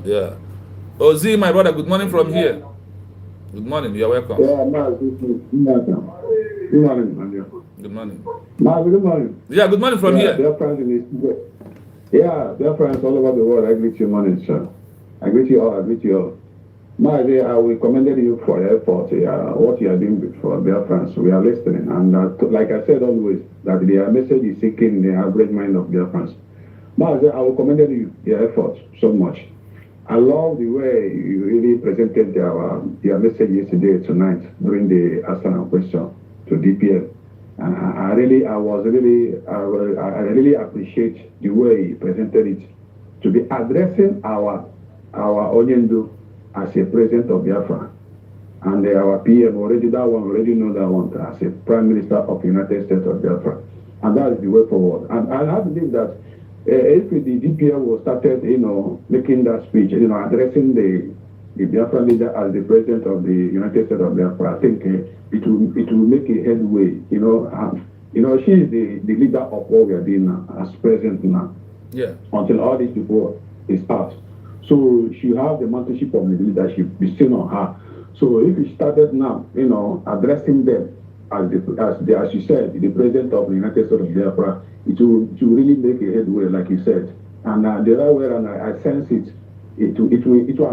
S1: Yeah. Ozi, my brother, good morning from here. Good morning, you are welcome.
S10: Yeah, good morning.
S1: Good morning.
S10: Good morning.
S1: Yeah, good morning from here.
S10: Dear friends all over the world, I greet you, morning, sir. I greet you all. We commended you for your effort, what you are doing for dear friends. We are listening, and like I said always, that their message is seeking the average mind of dear friends. I will commend you, your effort so much. I love the way you really presented your message yesterday, tonight, during the Asana question to DPL. I really appreciate the way you presented it, to be addressing our Onyendo as a president of Biafra, and our PM already know that one as a Prime Minister of the United States of Biafra, and that is the way forward. And I believe that if the DPL was started, making that speech, addressing the Biafra leader as the president of the United States of Biafra, I think it will make a headway. She is the leader of what we are doing now, as president now.
S1: Yeah. Until
S10: all these people is out. So she have the mentorship of the leadership be seen on her. So if we started now, addressing them as you said, the president of the United States of Biafra, it will really make a headway, like you said. And the other way, and I sense it. It will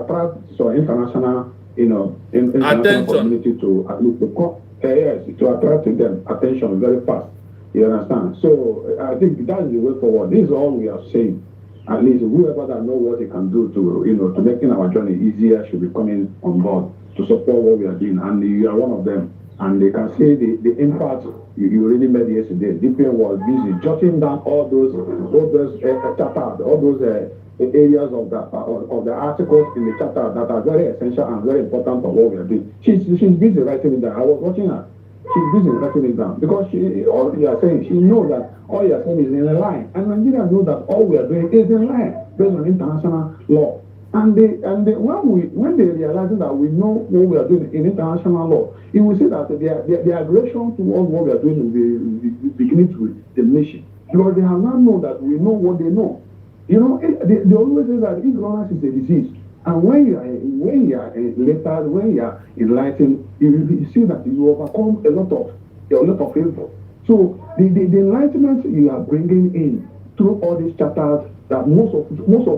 S10: attract international, international community to at least yes, it will attract them attention very fast. You understand? So I think that is the way forward. This is all we are saying. At least whoever that know what he can do to making our journey easier should be coming on board to support what we are doing. And you are one of them. And they can see the impact you really made yesterday. DPN was busy jotting down all those chapters, all those areas of the articles in the chapter that are very essential and very important for what we are doing. She's busy writing it down. I was watching her. She's busy writing it down because all you are saying, she knows that all you are saying is in a line, and Nigerians know that all we are doing is in line based on international law. And when they realize that we know what we are doing in international law, you will see that their aggression towards what we are doing will be beginning with the nation, because they have now known that we know what they know. They always say that ignorance is a disease. And when you are lettered, when you are enlightened, you see that you overcome a lot of evil. So the enlightenment you are bringing in through all these chapters that most of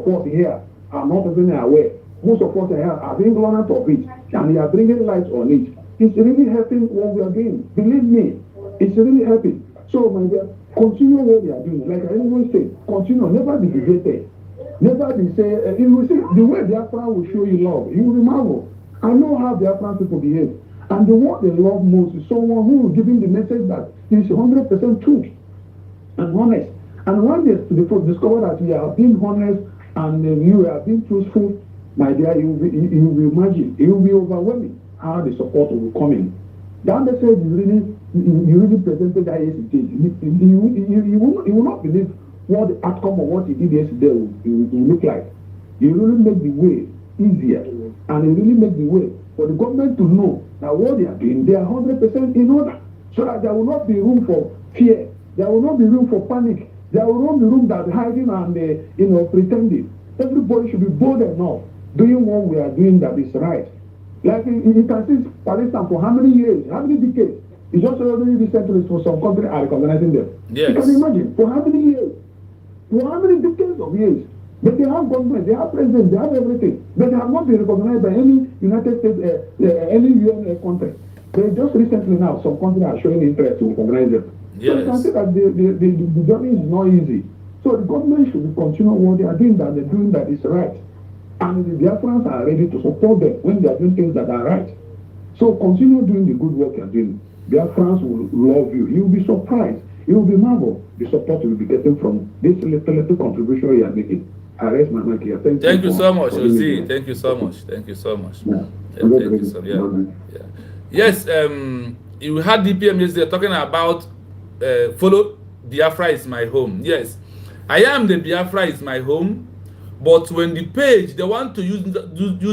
S10: us here are not even aware. Most of us here are ignorant of it, and you are bringing light on it. It's really helping what we are doing. Believe me, it's really helping. So my dear, continue what we are doing. Like I always say, continue, never be defeated. Never be say, if you see the way Biafra will show you love, you will marvel. I know how Biafran people behave. And the one they love most is someone who is giving the message that is 100% true and honest. And when they discover that you are being honest and you are being truthful, my dear, you will imagine, it will be overwhelming how the support will come in. That message is really, you really presented that yesterday. You will not believe what the outcome of what you did yesterday will look like. You really make the way easier, and you really make the way for the government to know that what they are doing, they are 100% in order, so that there will not be room for fear, there will not be room for panic, there will not be room that hiding and pretending. Everybody should be bold enough doing what we are doing that is right. Like you can see, for instance, for how many years, how many decades? It's just already recently for some countries are recognizing them.
S1: Yes.
S10: You can imagine for how many years, for how many decades of years. But they have government, they have president, they have everything. But they have not been recognized by any United States, any UN country. They just recently now, some countries are showing interest to recognize them.
S1: Yes.
S10: So you can see that the journey is not easy. So the government should continue what they are doing, that they're doing that is right. And the Biafrans are ready to support them when they are doing things that are right. So continue doing the good work you're doing. Biafrans will love you. You will be surprised. You will be marveled. The support you will be getting from this little contribution you are making. I raise my mic here.
S1: Thank you so much, Ozzy. Thank you so much. Thank you so much.
S10: Yeah.
S1: Thank you so much. Yeah. Yes, you had DPM yesterday talking about follow Biafra is my home. Yes, I am the Biafra is my home, but when the page, they want to use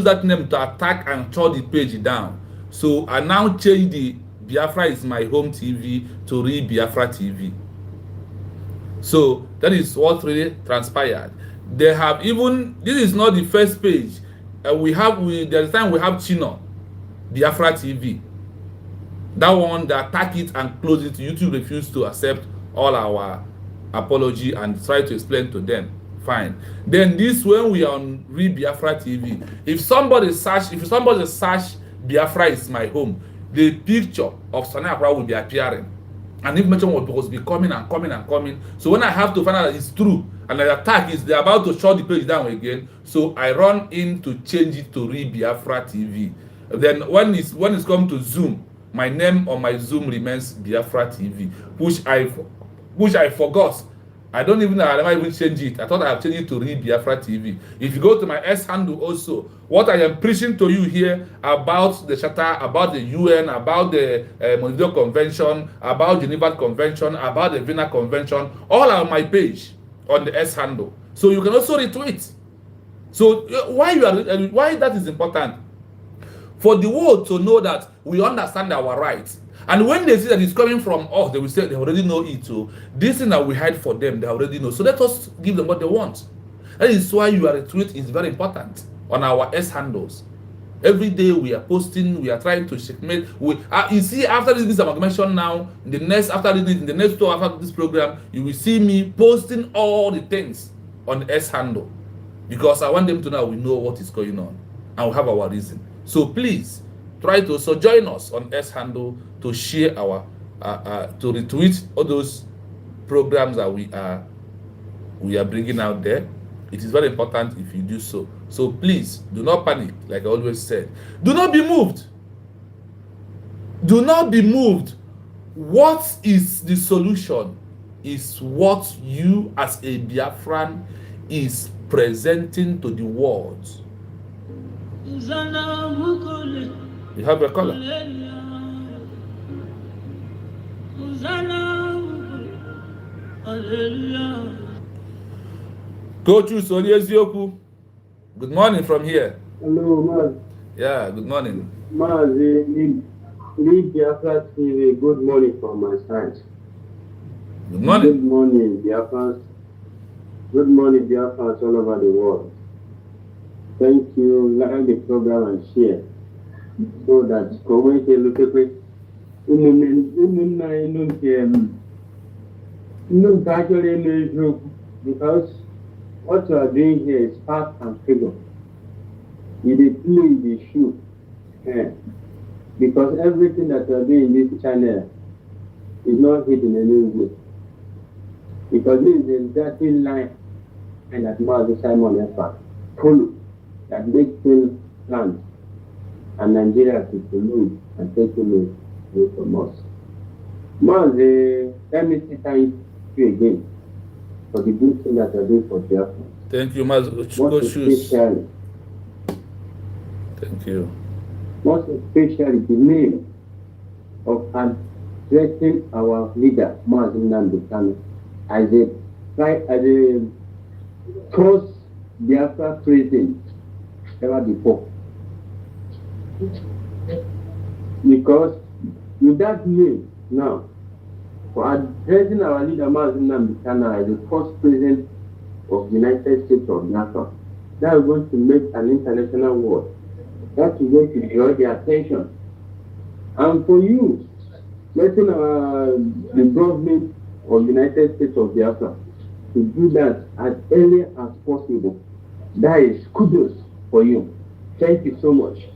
S1: that name to attack and shut the page down. So I now change the Biafra is my home TV to Real Biafra TV. So that is what really transpired. They have even, this is not the first page. There's time we have Chino, Biafra TV. That one, they attack it and close it. YouTube refused to accept all our apology and try to explain to them. Fine. Then this, when we are on Real Biafra TV, if somebody search Biafra is my home, the picture of Sani Akra will be appearing. And information will be coming and coming and coming. So when I have to find out that it's true, and the attack is they're about to shut the page down again, so I run in to change it to Real Biafra TV. Then when it's come to Zoom, my name on my Zoom remains Biafra TV, which I forgot. I don't even know, I never even change it. I thought I have changed it to Real Biafra TV. If you go to my S handle also, what I am preaching to you here about the Charter, about the UN, about the Montevideo Convention, about Geneva Convention, about the Vienna Convention, all on my page on the S handle. So you can also retweet. So why that is important? For the world to know that we understand our rights. And when they see that it's coming from us, they will say they already know it too. This thing that we hide for them, they already know. So let us give them what they want. That is why your retweet is very important on our S handles. Every day we are posting, we are trying to checkmate. You see, after this amalgamation now, in the next 2 after this program, you will see me posting all the things on the S handle. Because I want them to know we know what is going on and we have our reason. So please try to also join us on S handle to share our to retweet all those programs that we are bringing out there. It is very important if you do so. So please do not panic, like I always said. Do not be moved. Do not be moved. What is the solution? Is what you as a Biafran is presenting to the world. You have a color. Coach Sonyesioku, good morning from here.
S11: Hello, Maz.
S1: Yeah, good morning.
S11: Maz, Lead Biafra TV, good morning from my side.
S1: Good morning.
S11: Good morning, Biafrans. Good morning, Biafrans all over the world. Thank you. Like the program and share so that community look at it. Because what you are doing here is fact and figure. You did play the shoe. Yeah. Because everything that you are doing in this channel is not hidden anywhere. Because this is a dirty line and that Mazi Simon Efa follow that they still plans and Nigeria to lose and take away from us. Mazi, let me say thank you again for the good thing that you're doing for Biafra.
S1: Thank you, Mas
S11: Most
S1: Shoes.
S11: especially,
S1: Thank you.
S11: most especially the name of addressing our leader, Mazi Nnamdi Kanu, as a first Biafra president ever before. Because with that name now, for addressing our leader Mazi Nnamdi Kanu as the first president of the United States of Biafra, that is going to make an international war. That is going to draw the attention. And for you, letting the government of the United States of Biafra to do that as early as possible, that is kudos for you. Thank you so much.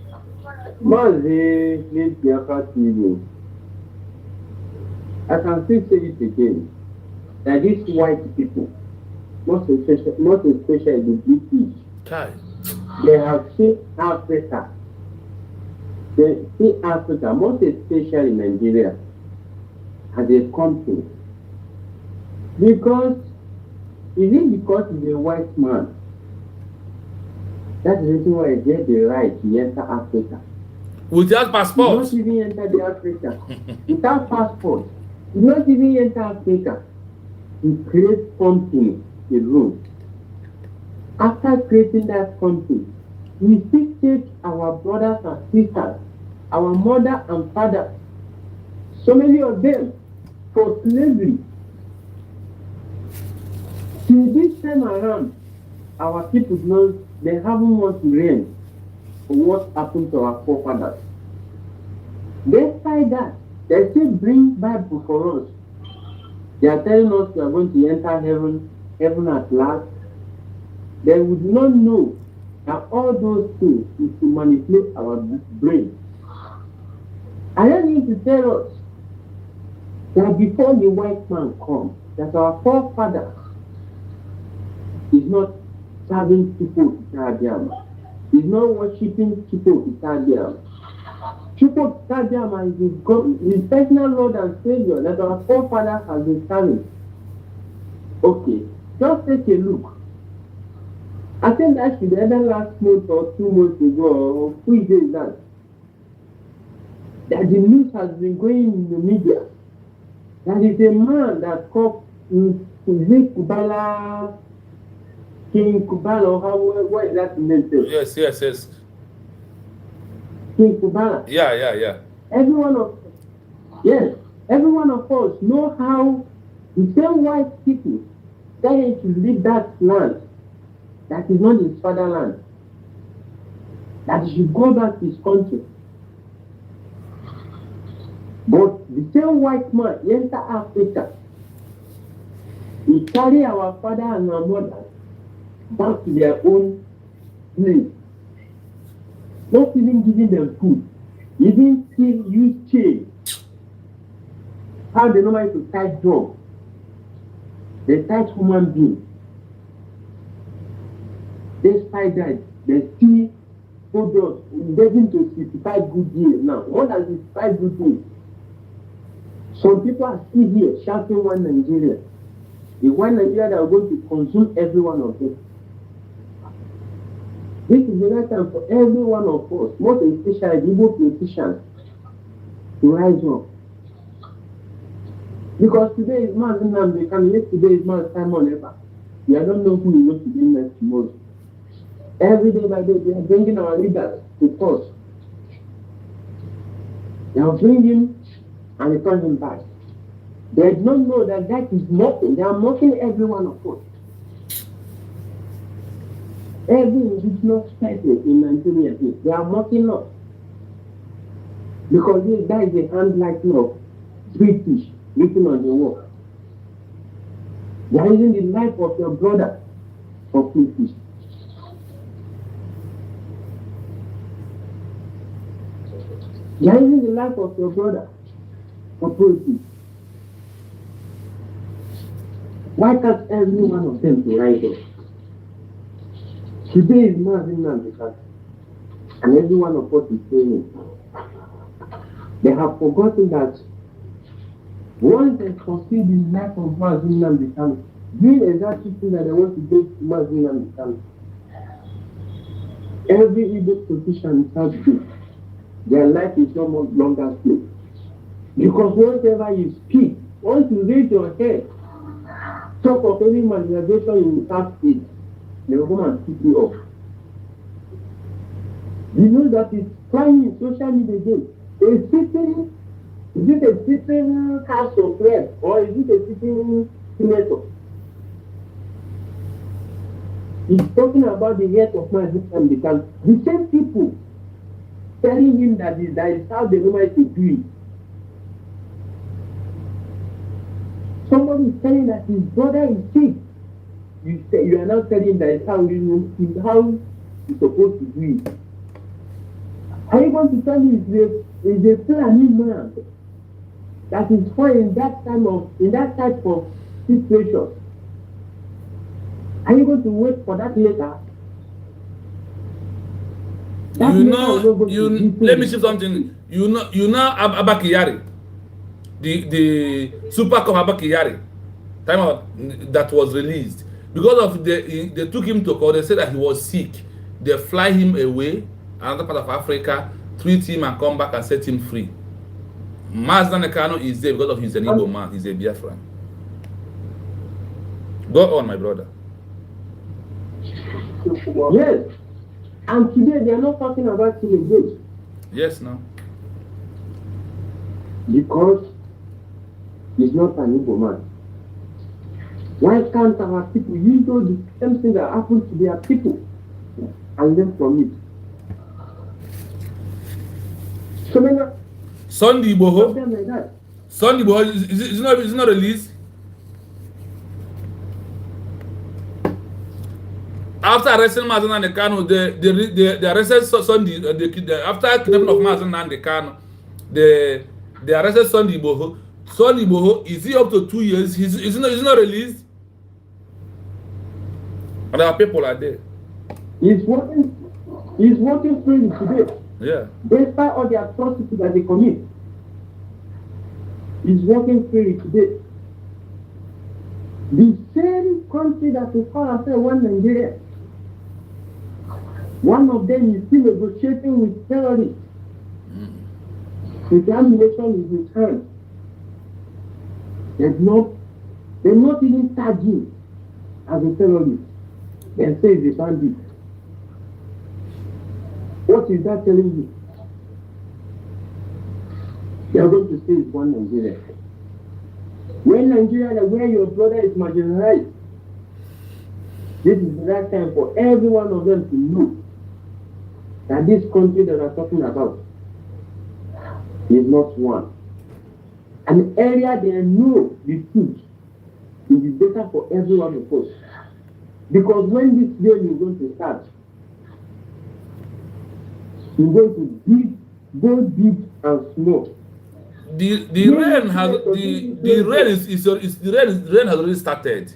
S11: Mazi Biafra TV, I can still say it again, that these white people, most especially the British, they have seen Africa. They see Africa, most especially Nigeria, as a country. Because, is it because he's a white man? That's the reason why he gets the right to enter Africa.
S1: Without passport?
S11: He not even enter the Africa. Without passport. He not even enter Africa. He creates something, a room. After creating that country, we still take our brothers and sisters, our mother and father, so many of them, for slavery. Till this time around, our people know they haven't want to reign for what happened to our forefathers. Despite that, they still bring Bible for us. They are telling us we are going to enter heaven at last. They would not know that all those things is to manipulate our brain. I don't need to tell us that before the white man comes, that our forefathers is not serving people Itadiama. Is not worshipping people Itadiama. People Itadiama is his personal Lord and Savior that our forefathers have been serving. Okay, just take a look. I think that should either last month or 2 months ago, or 3 days that the news has been going in the media. That is a man that called Kubala, King Kubala, or what is that name?
S1: Yes.
S11: King Kubala.
S1: Yeah.
S11: Every one of us know how the same white people started to leave that land that is not his fatherland, that he should go back to his country. But the same white man enter Africa. He carry our father and our mother back to their own place. Not even giving them food. Even still use chain. How they normally to tie dog. They tie human beings. Despite that, they still hold us, getting to 65 good years now. More than 65 good years. Some people are still here shouting one Nigeria. The one Nigeria that are going to consume every one of them. This is the right time for every one of us, most especially the Igbo politicians, to rise up. Because today is Mazi Nnamdi Kanu, yesterday is Mazi Simon Efa. We don't know who is going to be next tomorrow. Every day by day, they are bringing our leaders to us. They are bringing and return him back. They do not know that that is mocking. They are mocking every one of us. Every indigenous person in Nigeria, they are mocking us. Because that is the handwriting of British written on the wall. They are using the life of your brother for British. They are using the life of your brother for politics. Why can't every one of them to rise up? Today is Mazin Namdekan, and every one of us is saying it. They have forgotten that once they succeed in life of Mazin Namdekan, doing exactly thing that they want to do to Mazin Namdekan, every Igbo politician is happy. Their life is no longer safe. Because whatever you speak, once you raise your head, talk of any marginalization in the South State, they will come and pick you up. You know that it's flying in social media again. Is it a sitting House of Reps or is it a sitting senator? He's talking about the health of man because the same people telling him that is how the normally do it. Somebody is telling that his brother is sick. You are now telling him that is how he's supposed to do it. Are you going to tell me is a planning man that is fine in that type of situation? Are you going to wait for that later?
S1: Let me say something. You know Abakiyari, the Super Cup Abakiyari, that was released because of they took him to court. They said that he was sick. They fly him away another part of Africa, treat him and come back and set him free. Mazda Nekano is there because of he's an Igbo man. He's a Biafran. Go on, my brother.
S11: Yes. And today they are not talking about him again.
S1: Yes, no.
S11: Because he's not an Igbo man. Why can't our people use the same thing that happened to their people and learn from it? So many
S1: Sunday Boho.
S11: like that.
S1: Sunday Boho is not released. After arresting Mazen and Kano, they arrested Sunday. After kidnapping of Mazen and Kano, they arrested Sunday Boho. Sunday Boho, is he up to 2 years? He's not released. And our people are there.
S11: He's working freely today.
S1: Yeah.
S11: Despite all the atrocities that they commit, he's working freely today. The same country that we call ourselves one Nigeria, one of them is still negotiating with terrorists. The ammunition is in hand. They're not even tagging as a terrorist. They say it's a bandit. What is that telling you? They are going to say it's one Nigeria. When Nigeria, where your brother is marginalized, this is the right time for every one of them to know that this country that we're talking about is not one. An area they know the truth will be better for every one of us. Because when this game is going to start, you're going to dig, go deep and small.
S1: The rain has already started.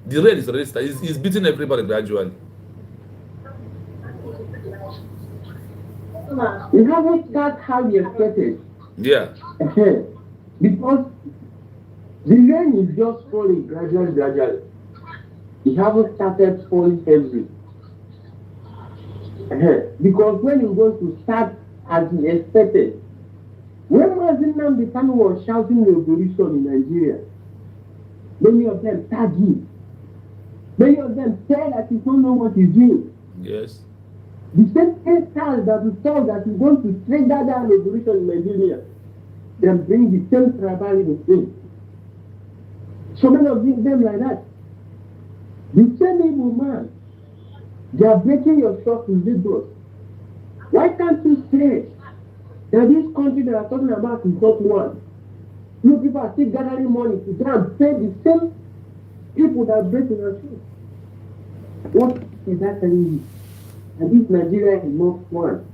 S1: The rain is already started. It's beating everybody gradually.
S11: You haven't started how you expected.
S1: Yeah.
S11: Because the rain is just falling gradually. You haven't started falling heavily. Because when you're going to start as you expected, when Mazen Namdekan was shouting revolution in Nigeria, many of them tagged him. Many of them said that he don't know what he's doing.
S1: Yes.
S11: The same stars that we saw that we're going to trigger that revolution in Nigeria, then bring the same tribalism in. So many of them like that. The same evil man, they are breaking your trust in Lagos. Why can't you say that this country that I'm talking about is not one? You people are still gathering money to go and pay the same people that are breaking your trust. What is that telling you? And this Nigeria is not one.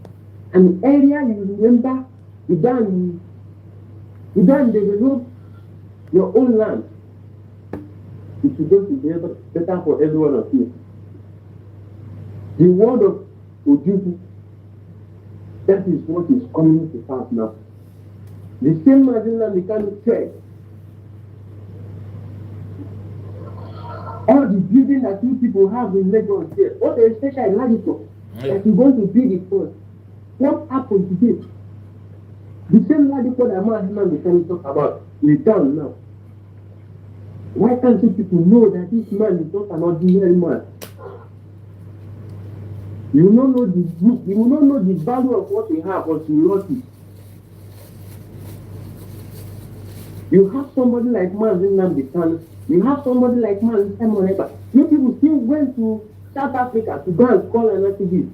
S11: An area you remember, you don't develop your own land. It is going to be better for every one of you. The word of Ojuku, that is what is coming to pass now. The same Madina Mikano said, all the building that you people have in Lagos here, what a special Ladipo, that you're going to build it for. What happened today? The same Ladipo that Madina Mikano talk about is down now. Why can't you people know that this man is not an ordinary man? You will not know the value of what you have until you lost it. You have somebody like Mazin Namdekan, you have somebody like Mazin Simon Eba. You people still went to South Africa to go and call an activist.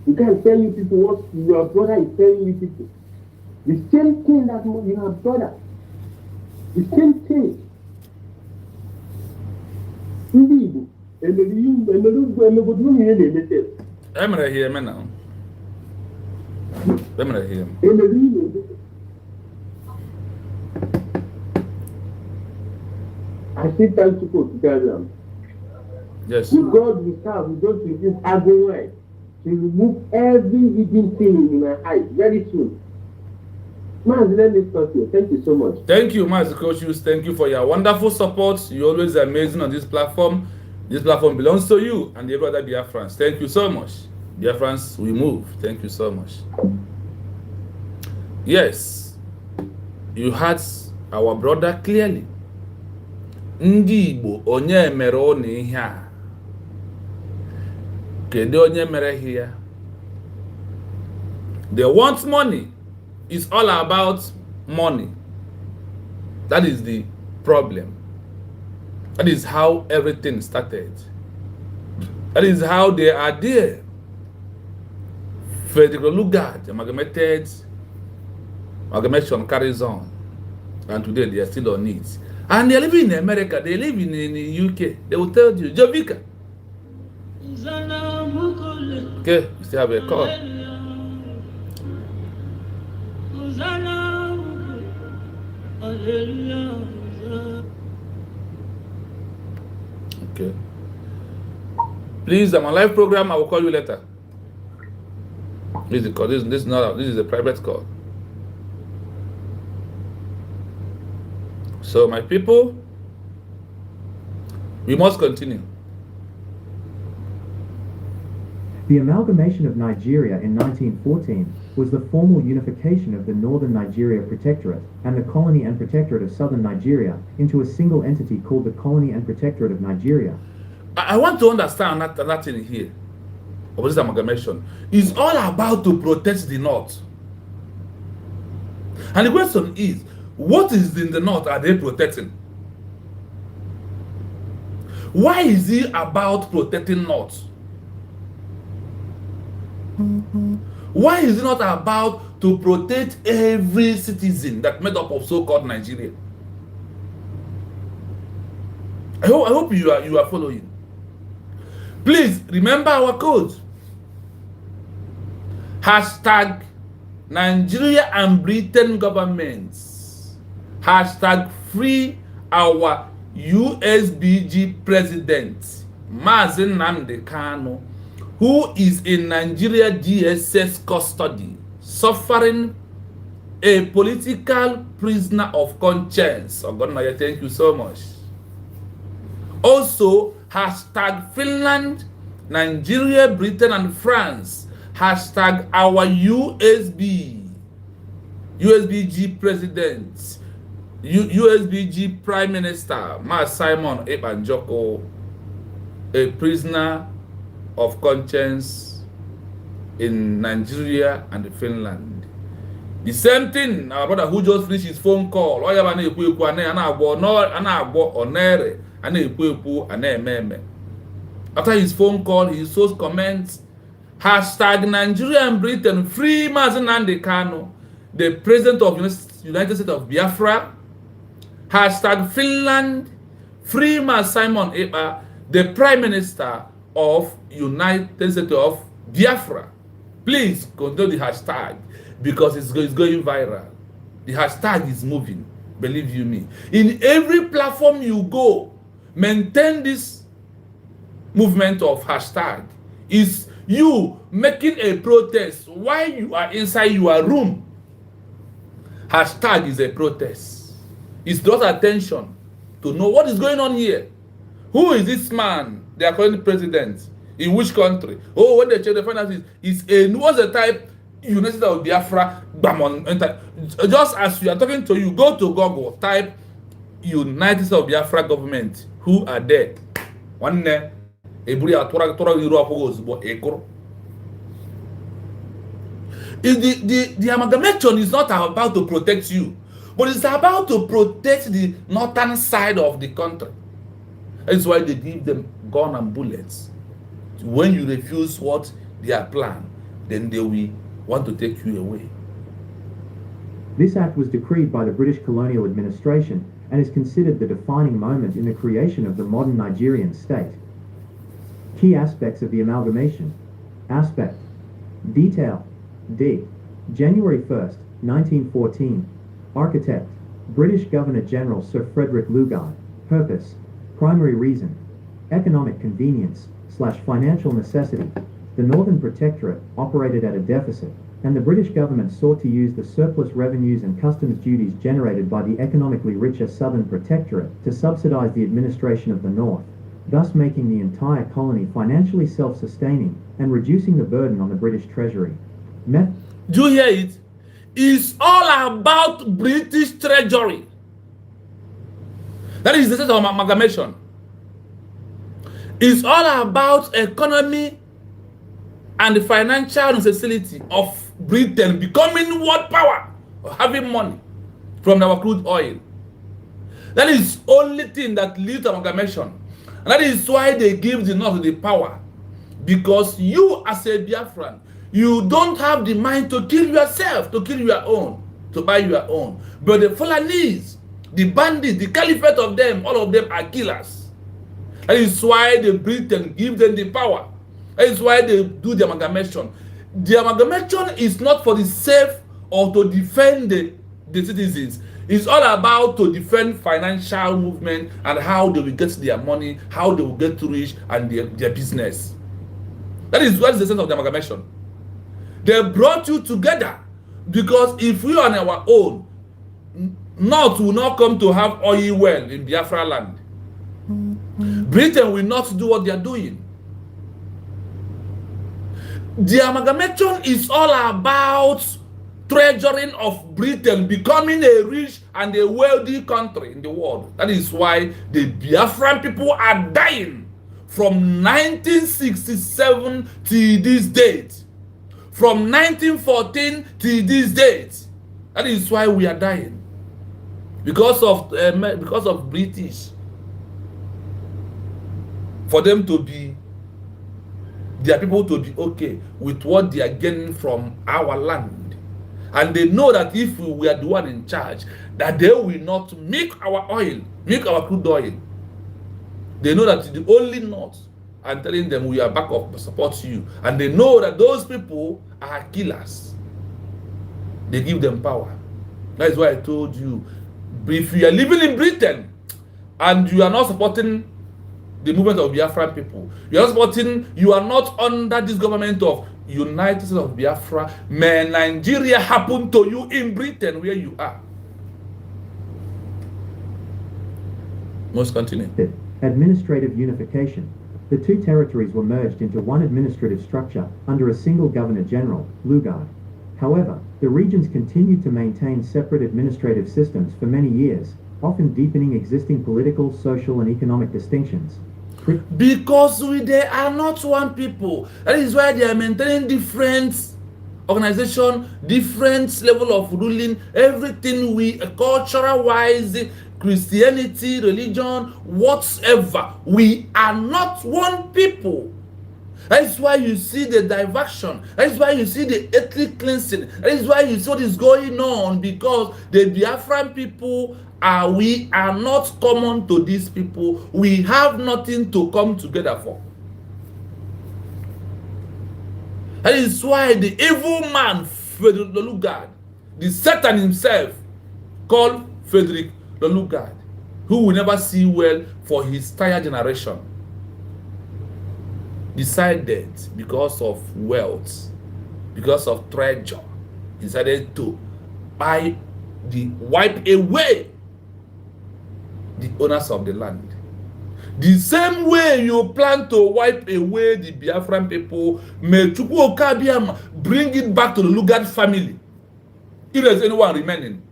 S11: You can tell you people what your brother is telling you people. The same thing that you have brother. The same thing. Indeed.
S1: I'm right here, man. Now. I'm right here.
S11: I still thank you to tell them.
S1: Yes.
S11: God will serve, we don't use Agowai to remove every hidden thing in my eyes very soon. Man, let me stop you. Thank you so much.
S1: Thank you, Master Coaches. Thank you for your wonderful support. You're always amazing on this platform. This platform belongs to you and the other Biafrans. Thank you so much. Biafrans, we move. Thank you so much. Yes, you heard our brother clearly. Ndị Igbo onye mere onu ihe a. Kedu onye mere here? They want money. It's all about money. That is the problem. That is how everything started. That is how they are there. Frederick Lugard, amalgamation carries on. And today they are still on it. And they live in America, they live in the UK. They will tell you, Jovika. Okay, you still have a call. Okay. Please, I'm on live program. I will call you later. This is the call. This is a private call. So, my people, we must continue.
S4: The amalgamation of Nigeria in 1914 was the formal unification of the Northern Nigeria Protectorate and the Colony and Protectorate of Southern Nigeria into a single entity called the Colony and Protectorate of Nigeria.
S1: I want to understand that thing here, of this amalgamation, is all about to protect the North. And the question is, what is in the North are they protecting? Why is it about protecting North? Why is it not about to protect every citizen that made up of so-called Nigeria? I hope you are following. Please remember our code. Hashtag Nigeria and Britain governments. Hashtag free our USBG president, Mazi Nnamdi Kanu, who is in Nigeria DSS custody, suffering a political prisoner of conscience. Ogonaya, thank you so much. Also, hashtag Finland, Nigeria, Britain, and France. Hashtag our USBG president, USBG Prime Minister, Ma Simon Ebanjoko, a prisoner of conscience in Nigeria and Finland. The same thing, our brother who just finished his phone call. After his phone call, he saw comments. Hashtag Nigeria and Britain, free Mazi Nnamdi Kanu, the president of United States of Biafra. Hashtag Finland, free Mazi Simon Ekpa, the prime minister of United States of Biafra. Please control the hashtag because it's going viral. The hashtag is moving, believe you me. In every platform you go, maintain this movement of hashtag. You making a protest while you are inside your room. Hashtag is a protest. It draws attention to know what is going on here. Who is this man? They are calling the president. In which country? Oh, when they check the finances, what's the type? United States of Biafra. Just as we are talking to you, go to Google, type United States of Biafra government. Who are there? One day, the amalgamation is not about to protect you, but it's about to protect the northern side of the country. That's why they give them gun and bullets. When you refuse what their plan, then they will want to take you away.
S2: This act was decreed by the British colonial administration and is considered the defining moment in the creation of the modern Nigerian state. Key aspects of the amalgamation. Aspect. Detail. D. January 1st, 1914. Architect. British Governor-General Sir Frederick Lugard. Purpose. Primary reason. Economic convenience / financial necessity. The Northern Protectorate operated at a deficit, and the British government sought to use the surplus revenues and customs duties generated by the economically richer Southern Protectorate to subsidize the administration of the North, thus making the entire colony financially self-sustaining and reducing the burden on the British Treasury.
S1: Do you hear it? It's all about British Treasury. That is the sense of amalgamation. It's all about economy and the financial necessity of Britain becoming world power, or having money from our crude oil. That is the only thing that leads to amalgamation. And that is why they give the North the power. Because you as a Biafran, you don't have the mind to kill yourself, to kill your own, to buy your own. But the Fulanese, the bandits, the caliphate of them, all of them are killers. That is why the Britain give them the power. That is why they do the amalgamation. The amalgamation is not for the safe or to defend the citizens. It's all about to defend financial movement and how they will get their money, how they will get rich and their business. That is what is the sense of the amalgamation. They brought you together because if we are on our own, North will not come to have oil well in Biafra land. Britain will not do what they are doing. The amalgamation is all about treasuring of Britain becoming a rich and a wealthy country in the world. That is why the Biafran people are dying from 1967 to this date. From 1914 to this date. That is why we are dying. Because of British. For them to be, their people to be okay with what they are getting from our land. And they know that if we are the one in charge, that they will not make our oil, make our crude oil. They know that the only North are telling them we are back up, support you. And they know that those people are killers. They give them power. That is why I told you, if you are living in Britain and you are not supporting the movement of Biafran people, you are not under this government of United States of Biafra, may Nigeria happen to you in Britain where you are. Most continue.
S2: Administrative unification. The two territories were merged into one administrative structure under a single Governor-General, Lugard. However, the regions continued to maintain separate administrative systems for many years, often deepening existing political, social, and economic distinctions.
S1: Because they are not one people. That is why they are maintaining different organization, different level of ruling, everything we cultural-wise, Christianity, religion, whatever. We are not one people. That is why you see the diversion. That is why you see the ethnic cleansing. That is why you see what is going on, because the Biafran people we are not common to these people. We have nothing to come together for. That is why the evil man, Frederick Lugard, the Satan himself, called Frederick Lugard, who will never see well for his entire generation. decided, because of wealth, because of treasure, decided to wipe away the owners of the land. The same way you plan to wipe away the Biafran people, may Chukwu Okabiama bring it back to the Lugard family, if there's anyone remaining.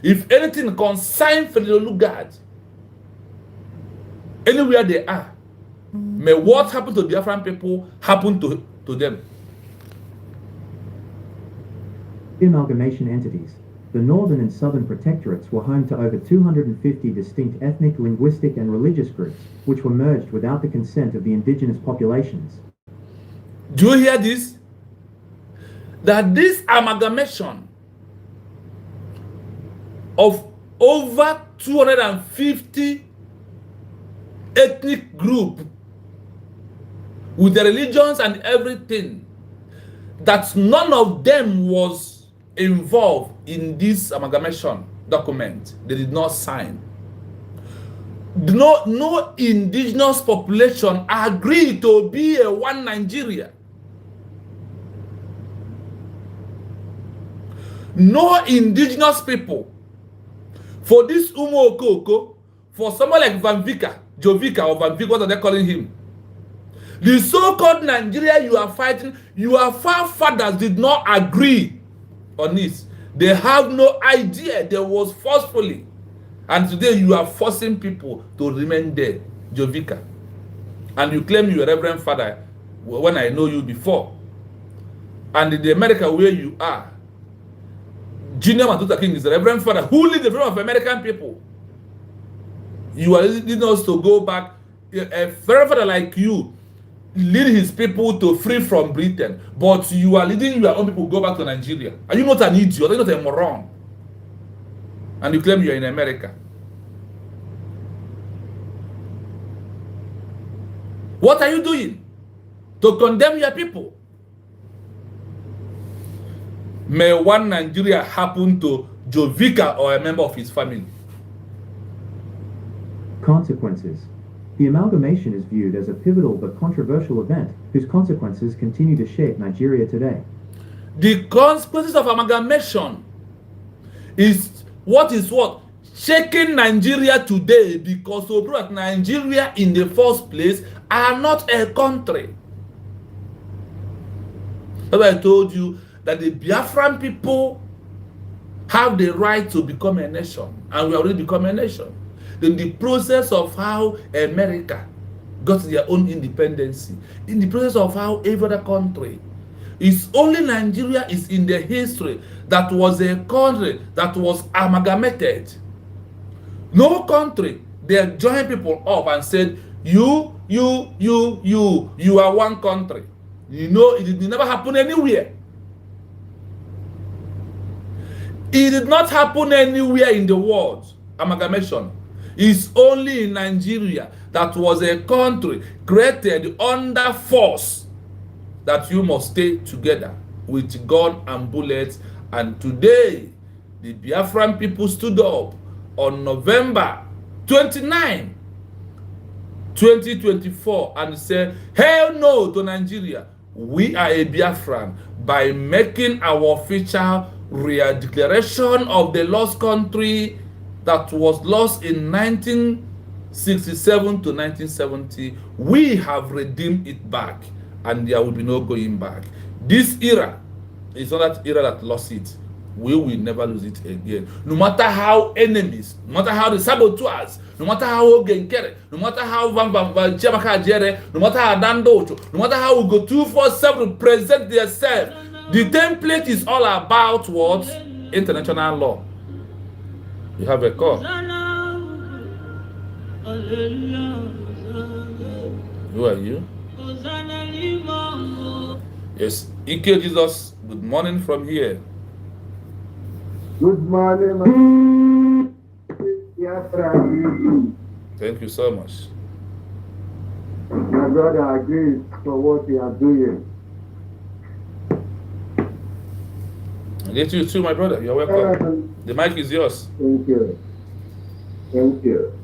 S1: If anything concerns for the Lugard, anywhere they are, may what happened to Biafran people happen to them.
S4: The amalgamation entities, the Northern and Southern Protectorates were home to over 250 distinct ethnic, linguistic, and religious groups, which were merged without the consent of the indigenous populations.
S1: Do you hear this? That this amalgamation of over 250 ethnic groups with their religions and everything, that none of them was involved in this amalgamation document. They did not sign. No indigenous population agreed to be a one Nigeria. No indigenous people. For this Umo Okoko, for someone like Jovica or Van Vika, what are they calling him? The so-called Nigeria you are fighting, your forefathers did not agree on this. They have no idea. They was forcefully. And today you are forcing people to remain there, Jovica. And you claim you're a Reverend Father when I know you before. And in the America where you are, Junior Matuta King is the Reverend Father who leads the freedom of American people. You are leading us to go back. A Reverend Father like you lead his people to free from Britain, but you are leading your own people go back to Nigeria. Are you not an idiot? Are you not a moron? And you claim you are in America. What are you doing to condemn your people? May one Nigeria happen to Jovica or a member of his family.
S4: Consequences. The amalgamation is viewed as a pivotal but controversial event whose consequences continue to shape Nigeria today.
S1: The consequences of amalgamation is what shaking Nigeria today, because Nigeria in the first place are not a country. As I told you that the Biafran people have the right to become a nation, and we already become a nation. In the process of how America got their own independence, in the process of how every other country, it's only Nigeria is in the history that was a country that was amalgamated. No country, they joined people up and said, you are one country. You know, it did never happen anywhere. It did not happen anywhere in the world, amalgamation. It's only in Nigeria that was a country created under force that you must stay together with gun and bullets. And today, the Biafran people stood up on November 29, 2024 and said, hell no to Nigeria. We are a Biafran, by making our official real declaration of the lost country that was lost in 1967 to 1970. We have redeemed it back, and there will be no going back. This era is not that era that lost it. We will never lose it again. No matter how enemies, no matter how the saboteurs, no matter how Genkere, no matter how Chiamaka Jere, no matter how Dandocho, no matter how we go 247 present themselves, the template is all about what? International law. You have a call. Who are you? Yes, Ike Jesus, good morning from here.
S9: Good morning,
S1: Thank you so much.
S9: my brother agrees for what we are doing.
S1: I get you too, my brother. You're welcome. The mic is yours.
S9: Thank you. Thank you.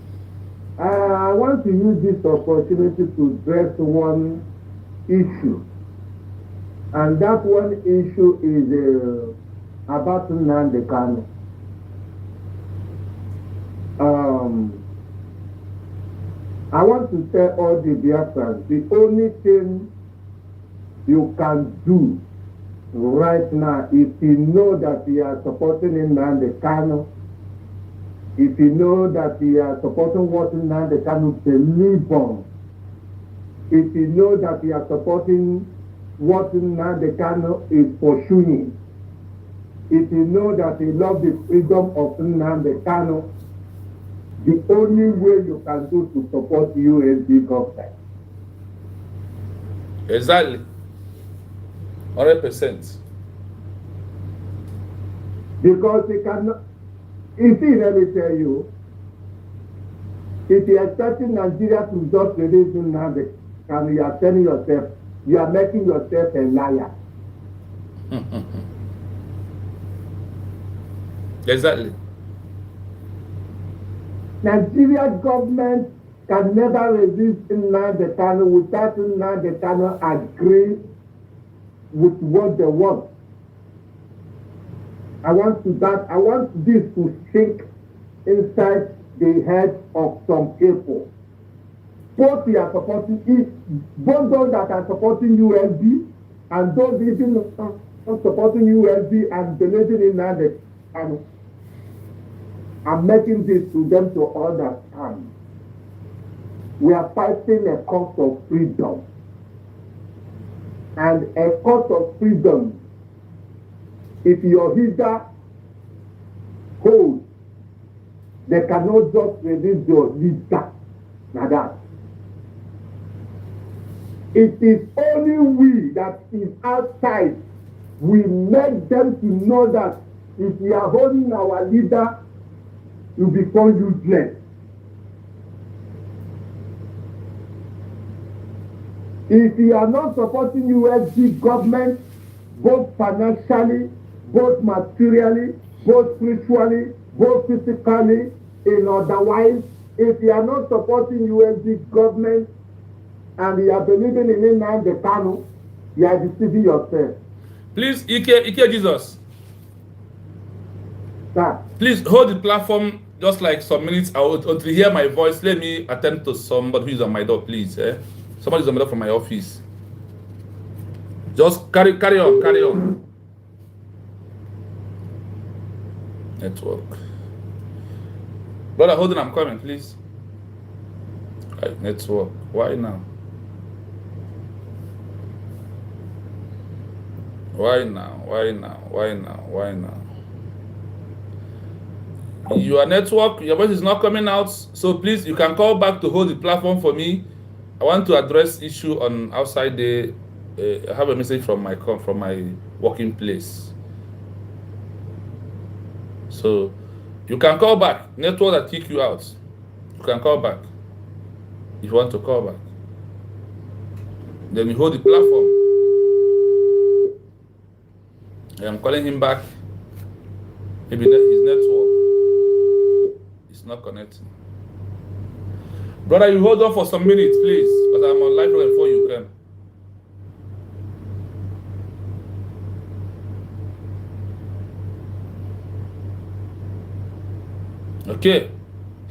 S9: I want to use this opportunity to address one
S11: issue. And that one issue is about Nnamdi Kanu. I want to tell all the Biafrans, the only thing you can do right now, if you know that you are supporting Nnamdi Kanu, if you know that you are supporting what Nnamdi Kanu believes on, if you know that you are supporting what Nnamdi Kanu is pursuing, if you know that you love the freedom of Nnamdi Kanu, the only way you can do to support USD government.
S1: Exactly. 100%.
S11: Because you cannot, if he let me tell you, if you are expecting Nigeria to just release Nnamdi Kanu, you are telling yourself, you are making yourself a liar.
S1: Exactly.
S11: Nigeria government can never resist Nnamdi Kanu without Nnamdi Kanu agreeing with what they want. I want this to sink inside the head of some people. Both we are supporting it, both those that are supporting USD and those even not supporting USD and believing in Nnamdi Kanu. I'm making this to them to understand. We are fighting a cause of freedom. And a cause of freedom, if your leader holds, they cannot just release your leader like that. It is only we that is outside, we make them to know that if we are holding our leader, you become useless. If you are not supporting USD government, both financially, both materially, both spiritually, both physically, and otherwise, if you are not supporting USD government and you are believing in Nnamdi Kanu, you are deceiving yourself.
S1: Please, Ike Jesus.
S11: Sir.
S1: Please hold the platform just like some minutes until you hear my voice. Let me attend to somebody who is on my door, please. Somebody is on my door from my office. Just carry on. Network. Brother, hold on, I'm coming, please. Right, network. Why now? Why now? Your network, your voice is not coming out, so please, you can call back to hold the platform for me. I want to address issue on outside the. I have a message from my working place. So, you can call back. Network that kick you out. You can call back if you want to call back. Then you hold the platform. I'm calling him back. Maybe his network is not connecting. Brother, you hold on for some minutes, please, because I'm on live before you can. Okay.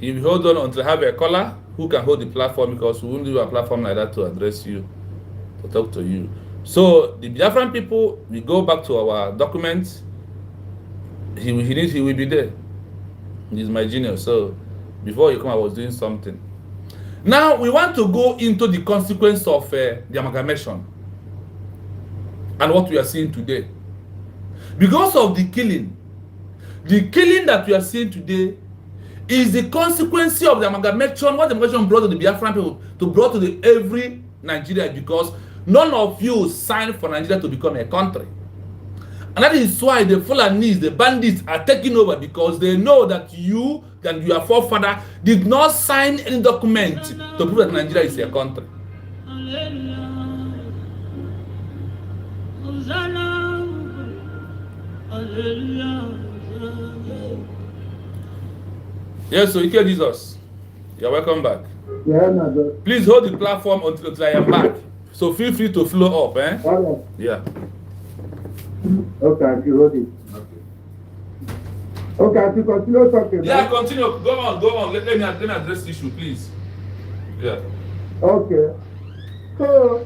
S1: If you hold on until I have a caller who can hold the platform, because we won't do a platform like that to address you, to talk to you. So the Biafran people, we go back to our documents. He will be there. He's my genius. So before you come, I was doing something. Now we want to go into the consequence of the amalgamation and what we are seeing today. Because of the killing that we are seeing today is the consequence of the amalgamation. What the amalgamation brought to the Biafran people, brought to the every Nigeria, because none of you signed for Nigeria to become a country. And that is why the Fulanis, the bandits, are taking over, because they know that you and your forefather did not sign any document to prove that Nigeria is a country. Yes, so Jesus, you're welcome back.
S11: Yeah, no,
S1: please hold the platform until I am back. So feel free to flow up, eh?
S9: All right.
S1: Yeah.
S9: Okay, you wrote it. Okay, I think continue talking.
S1: Yeah,
S9: right?
S1: continue. Go on. Let me address the issue, please. Yeah.
S9: Okay. So,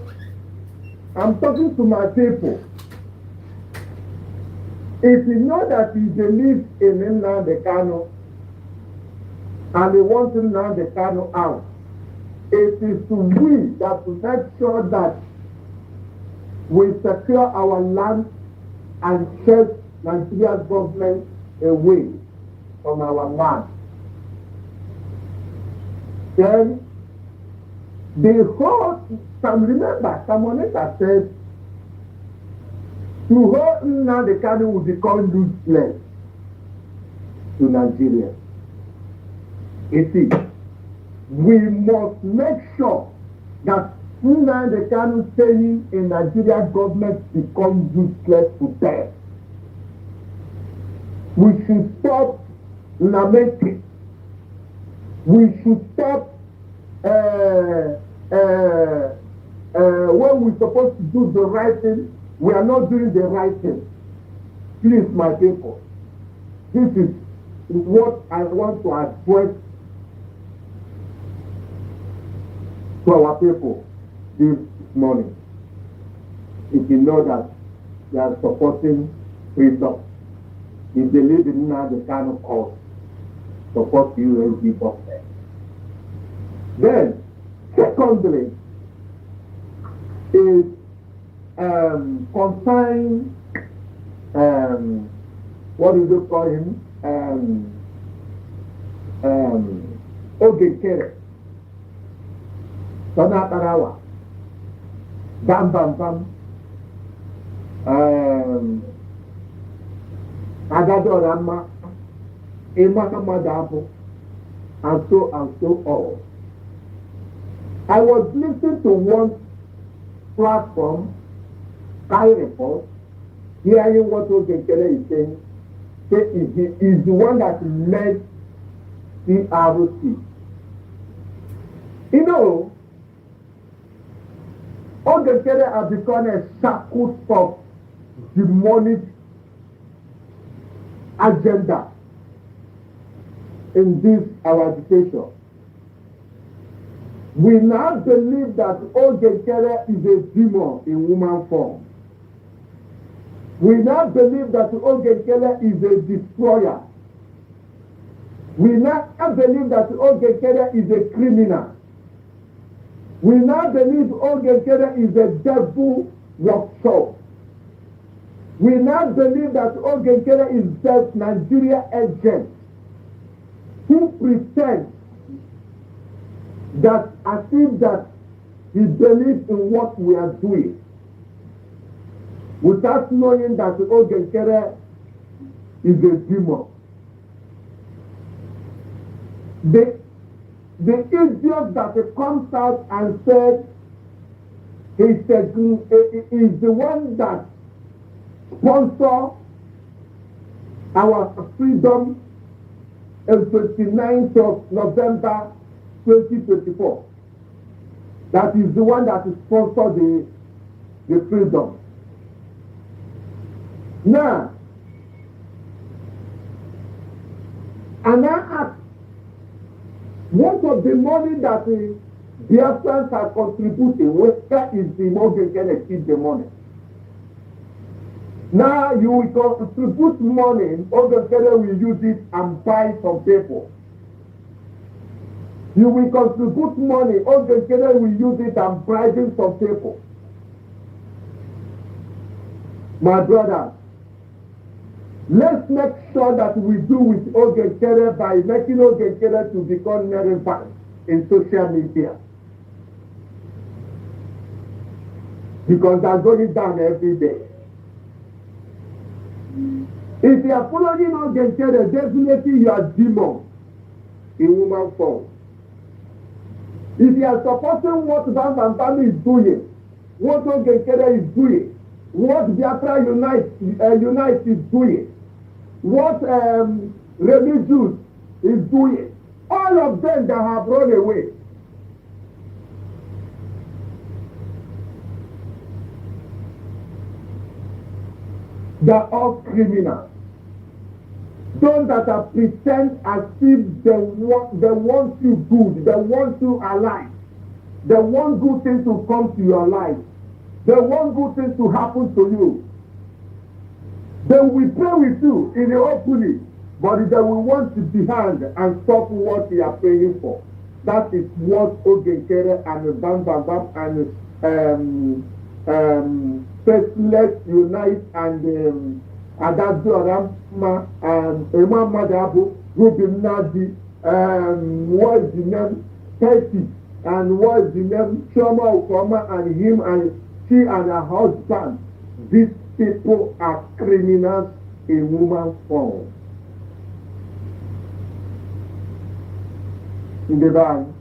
S9: I'm talking to my people. If you know that you believe in Nnamdi Kanu and they want Nnamdi Kanu out, it is to we that to make sure that we secure our land and chase Nigeria's government away from our land. Then the whole, remember, Samoneta said, to hold Nnamdi Kanu will become useless to Nigeria. It is. We must make sure that Nnamdi Kanu staying in Nigeria government becomes useless to them. We should stop lamenting. We should stop when we're supposed to do the right thing, we are not doing the right thing. Please, my people, this is what I want to address to our people this morning. If you know that they are supporting freedom, if they live in the kind of cause, support USD government. Then, secondly, is concerning what do you call him? Ogekere. Sonatarawa. Bam Bam Bam. Agado Rama. Madapo. And so on. I was listening to one platform, Sky Report, hearing what Ogekere is saying. He is the one that led CRC. You know, Ogekere has become a shackles of demonic agenda in this our education. We now believe that Ogekere is a demon in woman form. We now believe that Ogekere is a destroyer. We now believe that Ogekere is a criminal. We now believe Ogekere is a devil workshop. We now believe that Ogekere is just Nigeria agent who pretends that as if that he believes in what we are doing, without knowing that Ogekere is a demon. The idiot that comes out and said is the one that sponsor our freedom on 29th of November 2024. That is the one that sponsored the freedom. Now, and I ask, what of the money that the Biafrans are contributing, where is the mortgage going to keep the money? Now you will contribute money, Ogekere will use it and buy some people. You will contribute money, Ogekere will use it and bribing some people. My brother, let's make sure that we do with Ogekere by making Ogekere to become relevant in social media. Because they're going down every day. If you are following Ogekere, definitely you are demon in woman form. If you are supporting what Bam Bam Bam is doing, what Ogekere is doing, what Biafra Unite is doing, what Religious is doing, all of them that have run away. They are all criminals. Those that are pretend as if they want you good, they want you alive, they want good things to come to your life, they want good things to happen to you. They will pray with you in the opening, but they will want to behind and stop what you are praying for. That is what Ogenkere and Bam Bam Bam and Faithless Unite and Adadu Arama and Imam Madabu, Ruben Nadi, what is the name? Petty, and what is the name? Shoma Ukoma and him and she and her husband. These people are criminals in woman form. In the van,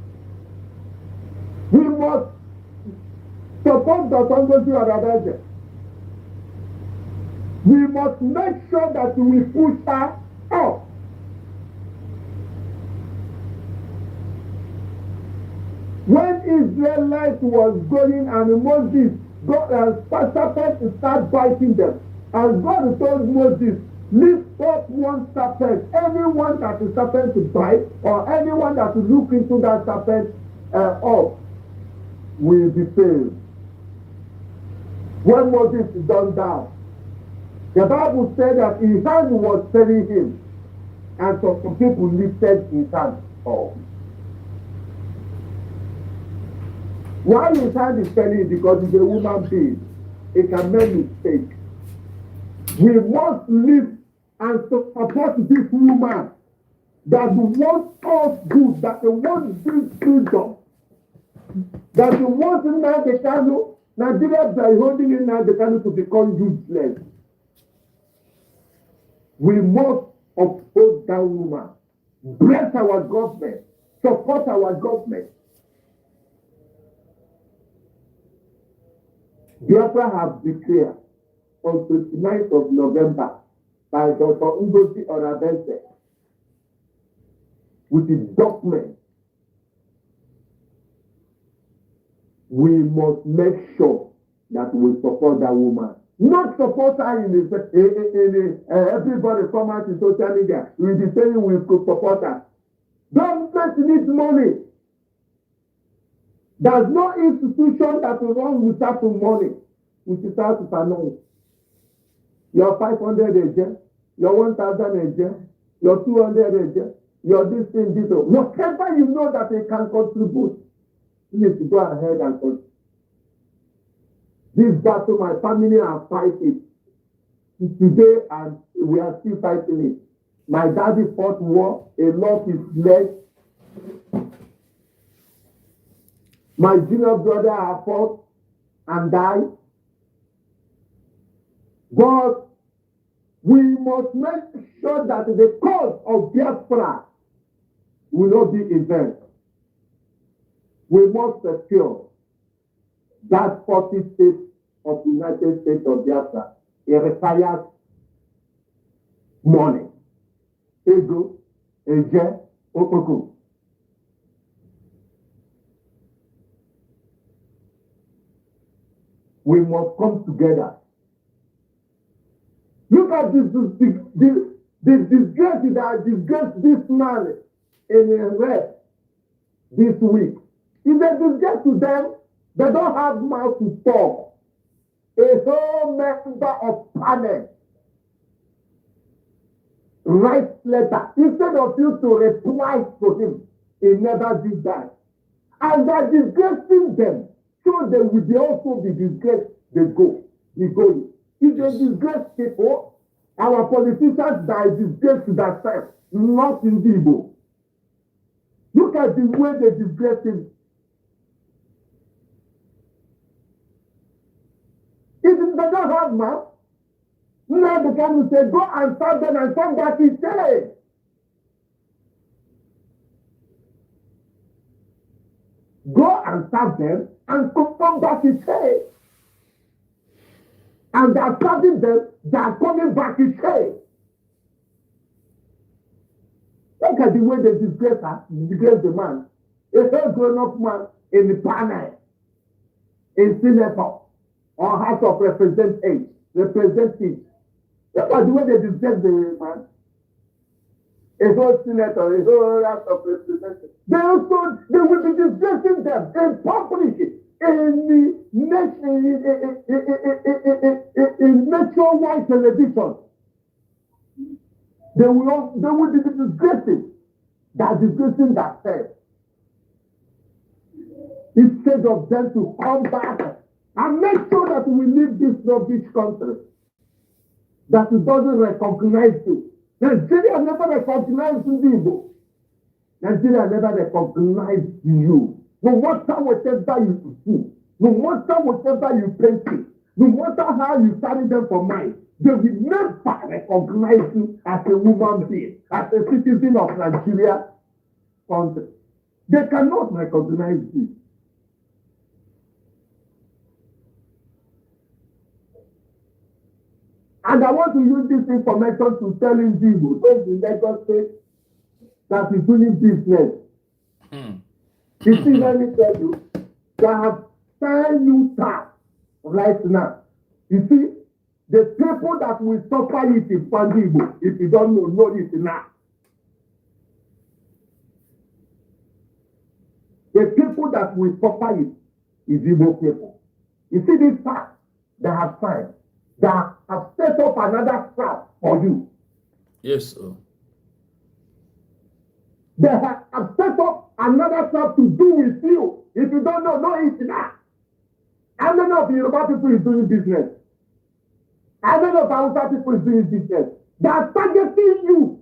S9: we must support the Tongoji Arabeje. We must make sure that we push her up. When Israelites was going and Moses serpent start biting them, and God told Moses, lift up one serpent, anyone that is serpent to bite, or anyone that will look into that serpent up will be saved. When Moses done that, the Bible said that his hand was telling him, and so some people lifted his hand up. Why his hand is telling him? Because he's a human being. He can make mistakes. We must live and support this woman that wants us good, that wants this freedom, that wants Nigeria by holding in Nigeria to become useless. We must uphold that woman, bless our government, support our government. Biafra have declared on 29th of November by Dr. Ngozi Orabense with his document. We must make sure that we support that woman. Not support her in everybody come out in social media. We be saying we could support her. Government needs money. There's no institution that will run without money, without finance. Your 500 a year, your 1,000 a year, your 200 a year, your this thing, this, whatever you know that they can contribute, please go ahead and contribute. This battle, my family are fighting today, and we are still fighting it. My daddy fought war, he lost his leg. My junior brother have fought and died. But we must make sure that the cause of Biafra will not be in vain. We must secure that 40 states of the United States of Biafra. It requires money. Ego, Eje, Opoku. We must come together. Look at this disgrace that disgraced this man in a rest this week. If they disgrace to them, they don't have mouth to talk. A whole member of panel writes letter. Instead of you to reply to him, he never did that. And they're disgracing them. So they will be also be disgraced. They go. If they disgrace people, our politicians are disgraced to themselves, not in the Igbo. Look at the way they disgrace him. If they don't have mouth, now they can say, go and serve them and come back and say. Go and serve them and come back and say. And they are serving them, they are coming back and say. Look at the way they disgrace her, disgrace the man. A whole grown-up man in the panel, in senator, or House of Representatives. Look at the way they disgrace the man. A whole senator, a whole house of representatives. They will be disgracing them in public, in the in nationwide television. They will be disgracing. That disgracing themselves. Instead of them to come back and make sure that we leave this rubbish country that it doesn't recognize you. Nigeria never recognized you. Nigeria never recognized you. No matter whatever you do, no matter whatever you paint it, no matter how you carry them for mind, they will never recognize you as a human being, as a citizen of Nigeria country. They cannot recognize you. And I want to use this information to tell Indigo, those in Lagos State that is doing business. You see, let me tell you, they have 10 new tax right now. You see, the people that will suffer it in Pandibo, if you don't know it now. The people that will suffer it is Igbo people. You see this tax they have signed, that have set up another trap for you.
S1: Yes, sir.
S9: They have set up another trap to do with you. If you don't know it now. How many of the Yoruba people is doing business? How many of the Hausa people is doing business? They are targeting you.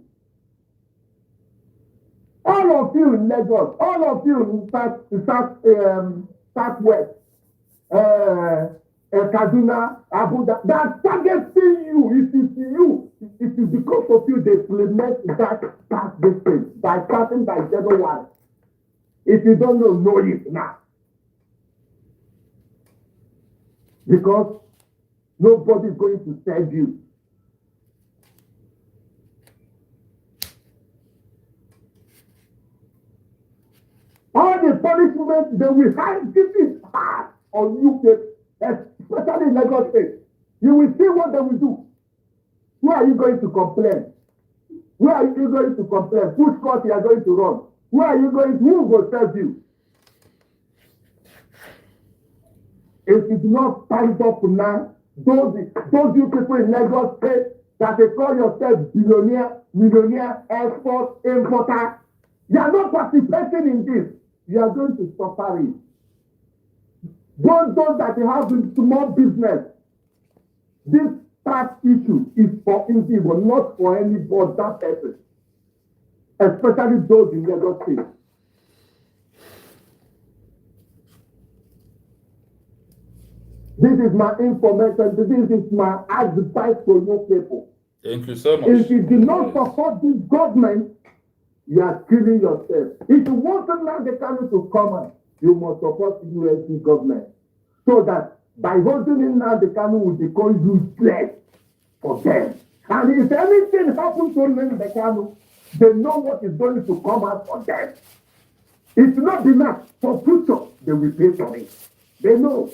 S9: All of you in Lagos, all of you in Southwest, Kaduna, Abuja, they are targeting you. It is you. It is because of you they implement that tax distance by starting by January. If you don't know it now. Because nobody is going to save you. All the punishment they will have, this is hard on you, especially in Lagos State. You will see what they will do. Where are you going to complain? Where are you going to complain? Which court you are going to run? Where are you going to? Who will serve you? If you do not stand up now, those you people in Lagos State that they call yourself billionaire, millionaire, export, importer, you are not participating in this. You are going to suffer it. Those that have small business, this tax issue is for individuals, not for any other person, especially those in Lagos State. This is my information. This is my advice to you people.
S1: Thank you so much.
S9: If you do not support this government, you are killing yourself. If you want Nnamdi Kanu to come out, you must support the USC government. So that by voting in Nnamdi Kanu will become useless for them. And if anything happens to Nnamdi Kanu, they know what is going to come out for them. If not enough, for future, they will pay for it. They know.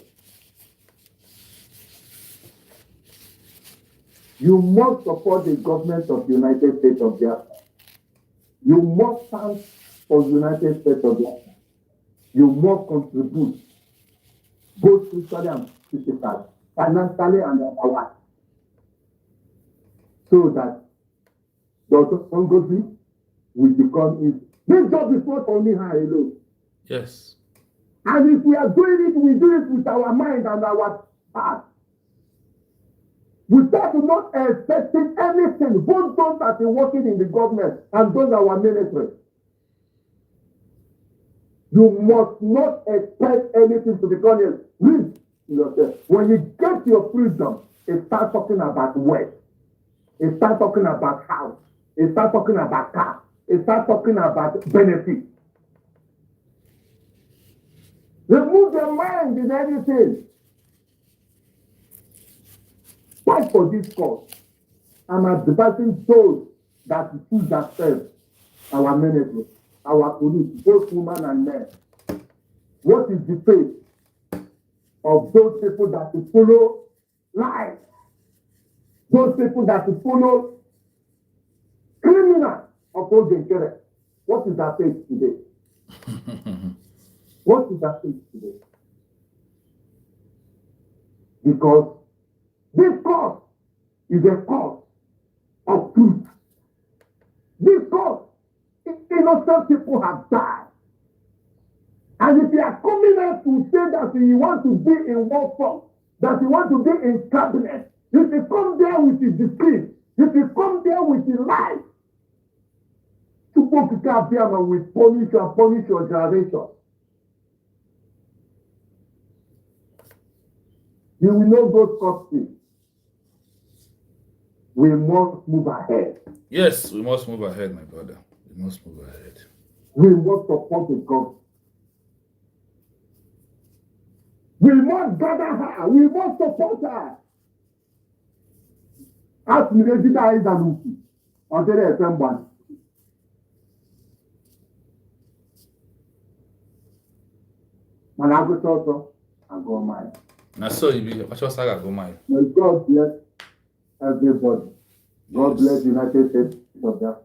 S9: You must support the government of the United States of Biafra. You must stand for the United States of Biafra. You must contribute, both spiritually and physically, financially and otherwise, so that Dr. Ngozi will become easy. This job is not only her alone.
S1: Yes.
S9: And if we are doing it, we do it with our mind and our heart. We start not expecting anything, both those that are working in the government and those that are military. You must not expect anything to become rich yourself. When you get your freedom, it starts talking about wealth. It starts talking about house. It starts talking about car. It starts talking about benefit. Remove your mind in everything. Fight for this cause. I'm advising those that choose themselves, our military, our police, both women and men. What is the fate of those people that follow lies?
S3: Those people that follow criminals opposed Nkere. What is their fate today? What is their fate today? Because this cause is a cause of truth. This cause, innocent people have died. And if you are coming out to say that you want to be in war force, that you want to be in cabinet, if you come there with the decree, if you come there with the lie, people can be will punish your generation. You will not go scot-free. We must move ahead.
S1: Yes, we must move ahead, my brother. We must move ahead.
S3: We must support the government. We must gather her. We must support her. As we ready to eyes and look until the assembly. Man, I go also and go mine.
S1: Now, so you be what was I go mine?
S3: May God bless everybody. God bless United States of that.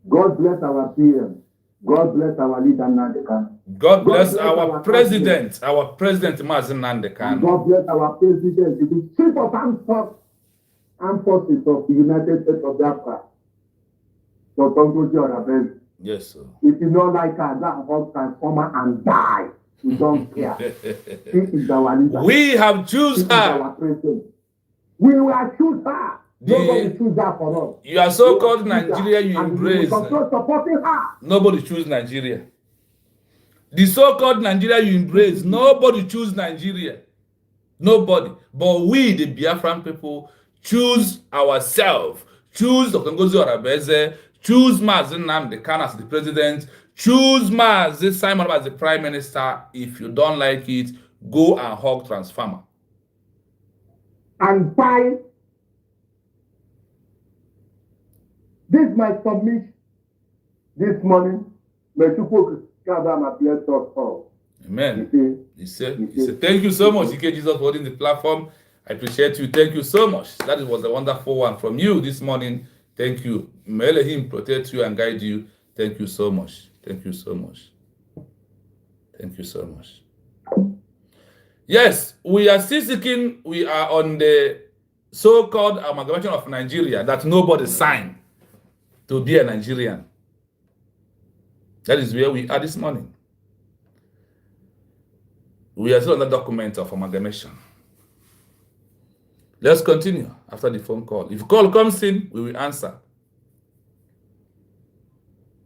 S3: God bless our PM. God bless our leader Nandekan.
S1: God bless our president, Mazen Nandekan.
S3: God bless our president, the chief of armed forces of the United States of Africa. So don't go to
S1: Yes, sir.
S3: If you don't like her, that whole transformer and die. We don't care. She is our leader.
S1: We have choose her.
S3: Our president. We will choose her. Nobody choose her for us.
S1: You are so-called Nigeria, you embrace.
S3: Supporting her.
S1: Nobody choose Nigeria. The so-called Nigeria you embrace, nobody choose Nigeria. Nobody. But we, the Biafran people, choose ourselves. Choose Dr. Ngozi Orabeze. Choose Mazen Nnamdi as the president. Choose Mazen Simon as the prime minister. If you don't like it, go and hug transformer.
S3: And by this my submission this morning, may people gather my blessed all.
S1: Amen. He said, thank you so much, EK Jesus, for holding the platform. I appreciate you. Thank you so much. That was a wonderful one from you this morning. Thank you. May him protect you and guide you. Thank you so much. Thank you so much. Thank you so much. Yes, we are still seeking. We are on the so-called amalgamation of Nigeria that nobody signed to be a Nigerian. That is where we are this morning. We are still on the document of amalgamation. Let's continue after the phone call. If call comes in, we will answer.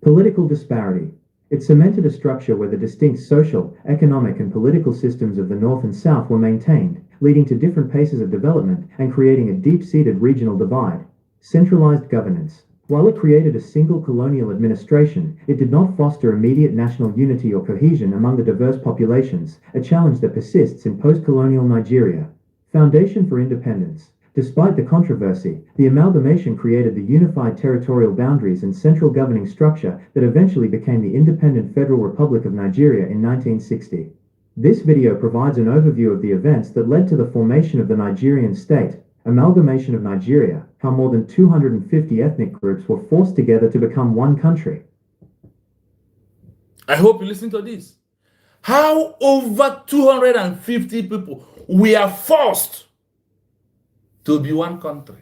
S4: Political disparity. It cemented a structure where the distinct social, economic, and political systems of the North and South were maintained, leading to different paces of development and creating a deep-seated regional divide. Centralized governance. While it created a single colonial administration, it did not foster immediate national unity or cohesion among the diverse populations, a challenge that persists in post-colonial Nigeria. Foundation for independence. Despite the controversy, the amalgamation created the unified territorial boundaries and central governing structure that eventually became the independent Federal Republic of Nigeria in 1960. This video provides an overview of the events that led to the formation of the Nigerian state. Amalgamation of Nigeria, how more than 250 ethnic groups were forced together to become one country.
S1: I hope you listen to this. How over 250 people were forced to be one country.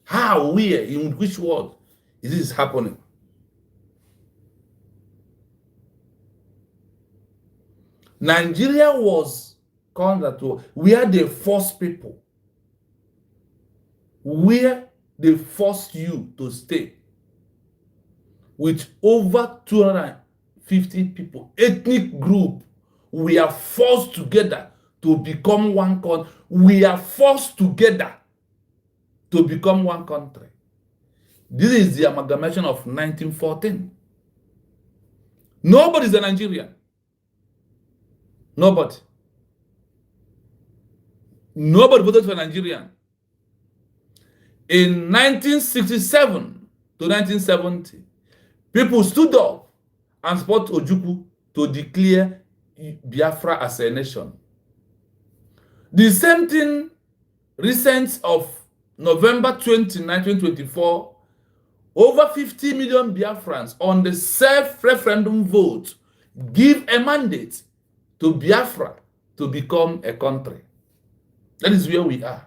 S1: How, where, in which world is this happening? Nigeria was called that where they forced people, where they forced you to stay with over 250 people, ethnic group, we are forced together to become one country. We are forced together to become one country. This is the amalgamation of 1914. Nobody is a Nigerian. Nobody. Nobody voted for Nigerian. In 1967 to 1970, people stood up and supported Ojukwu to declare Biafra as a nation. The same thing recent of November 29, 2024, over 50 million Biafrans on the self-referendum vote give a mandate to Biafra to become a country. That is where we are.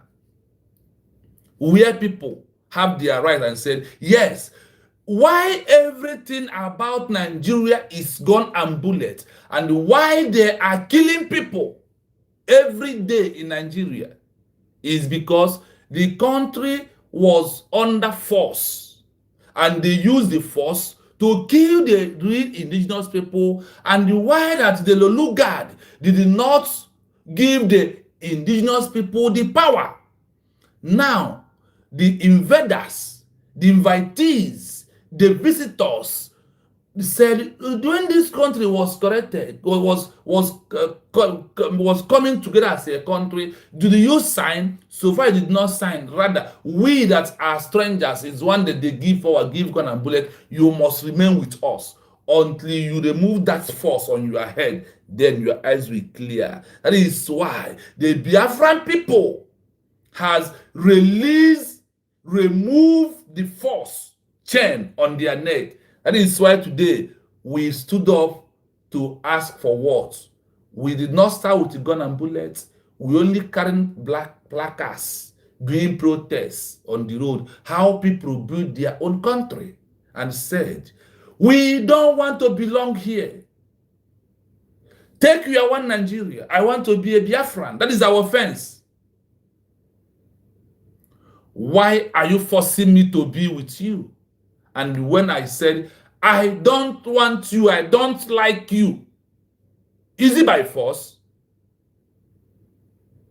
S1: Where people have their right and said, yes, why everything about Nigeria is gone and bullet, and why they are killing people every day in Nigeria is because the country was under force, and they used the force to kill the real indigenous people, and why that the Lulugard did not give the indigenous people the power. Now, the invaders, the invitees, the visitors said when this country was corrected, was coming together as a country, did you sign? So far, I did not sign. Rather, we that are strangers is one that they give gun and bullet. You must remain with us until you remove that force on your head. Then your eyes will clear. That is why the Biafran people has removed the force chain on their neck. That is why today we stood up to ask for what? We did not start with the gun and bullets. We only carried black placards doing protests on the road. How people build their own country and said, we don't want to belong here. Take your one Nigeria. I want to be a Biafran. That is our offense. Why are you forcing me to be with you? And when I said, I don't want you, I don't like you, is it by force?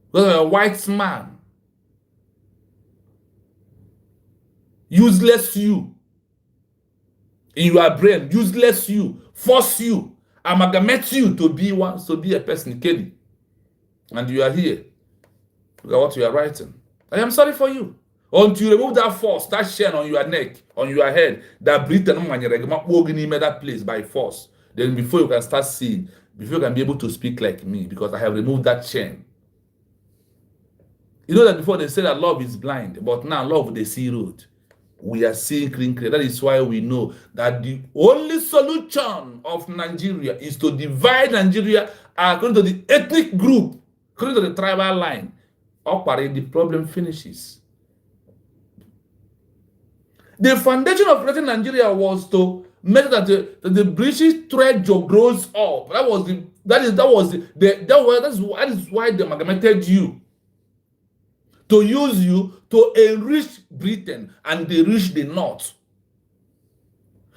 S1: Because a white man, useless you, in your brain, useless you, force you, amalgamate you to be one, to be a person, Kelly. And you are here. Look at what you are writing. I am sorry for you. Until you remove that force, that chain on your neck, on your head, that Britain that place by force, then before you can start seeing, before you can be able to speak like me, because I have removed that chain. You know that before they said that love is blind, but now love they see road. We are seeing clean clear. That is why we know that the only solution of Nigeria is to divide Nigeria according to the ethnic group, according to the tribal line. Operating, the problem finishes. The foundation of creating Nigeria was to make that the British treasure grows up. That is why they amalgamated you, to use you to enrich Britain and enrich the North.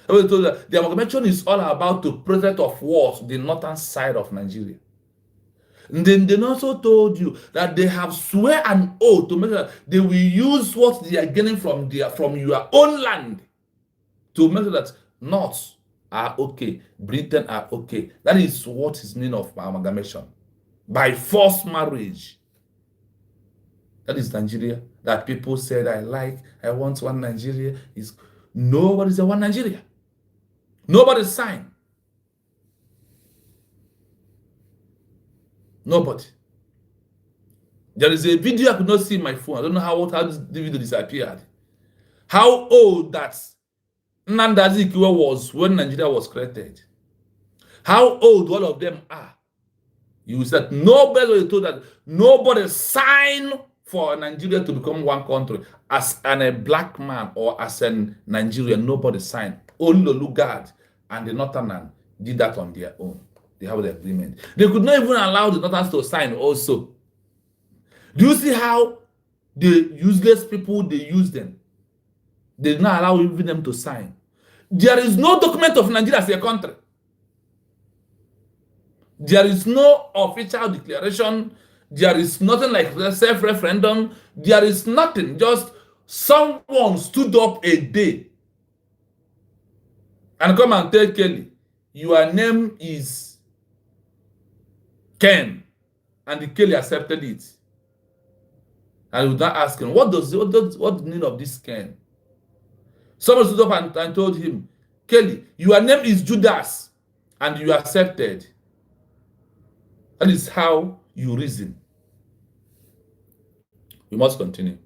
S1: The amalgamation is all about to protect of what? The northern side of Nigeria. And then they also told you that they have swear an oath to make sure that they will use what they are getting from your own land to make sure that North are okay, Britain are okay. That is what is meaning of amalgamation. By forced marriage. That is Nigeria that people said, I want one Nigeria. Nobody's a one Nigeria. Nobody signed. Nobody. There is a video I could not see in my phone. I don't know how the video disappeared. How old that Nnamdi Azikiwe was when Nigeria was created. How old all of them are. You said nobody told that nobody signed for Nigeria to become one country as a black man or as a Nigerian. Nobody signed. Only Lugard and the Northern did that on their own. They have the agreement. They could not even allow the Northerners to sign also. Do you see how the useless people, they use them? They did not allow even them to sign. There is no document of Nigeria as a country. There is no official declaration. There is nothing like self-referendum. There is nothing. Just someone stood up a day and come and tell Kelly, your name is Ken, and the Kelly accepted it. And we not asking, what the meaning of this Ken? Someone stood up and told him, Kelly, your name is Judas, and you accepted. That is how you reason. We must continue.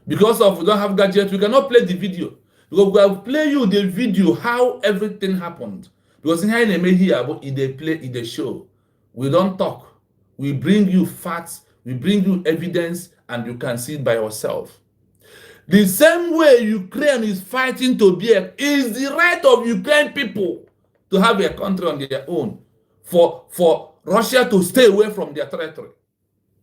S1: Because of we don't have gadgets, we cannot play the video. Because we will play you the video how everything happened. Because in here, they play in the show. We don't talk. We bring you facts, we bring you evidence, and you can see it by yourself. The same way Ukraine is fighting to be is the right of Ukraine people to have a country on their own, for Russia to stay away from their territory.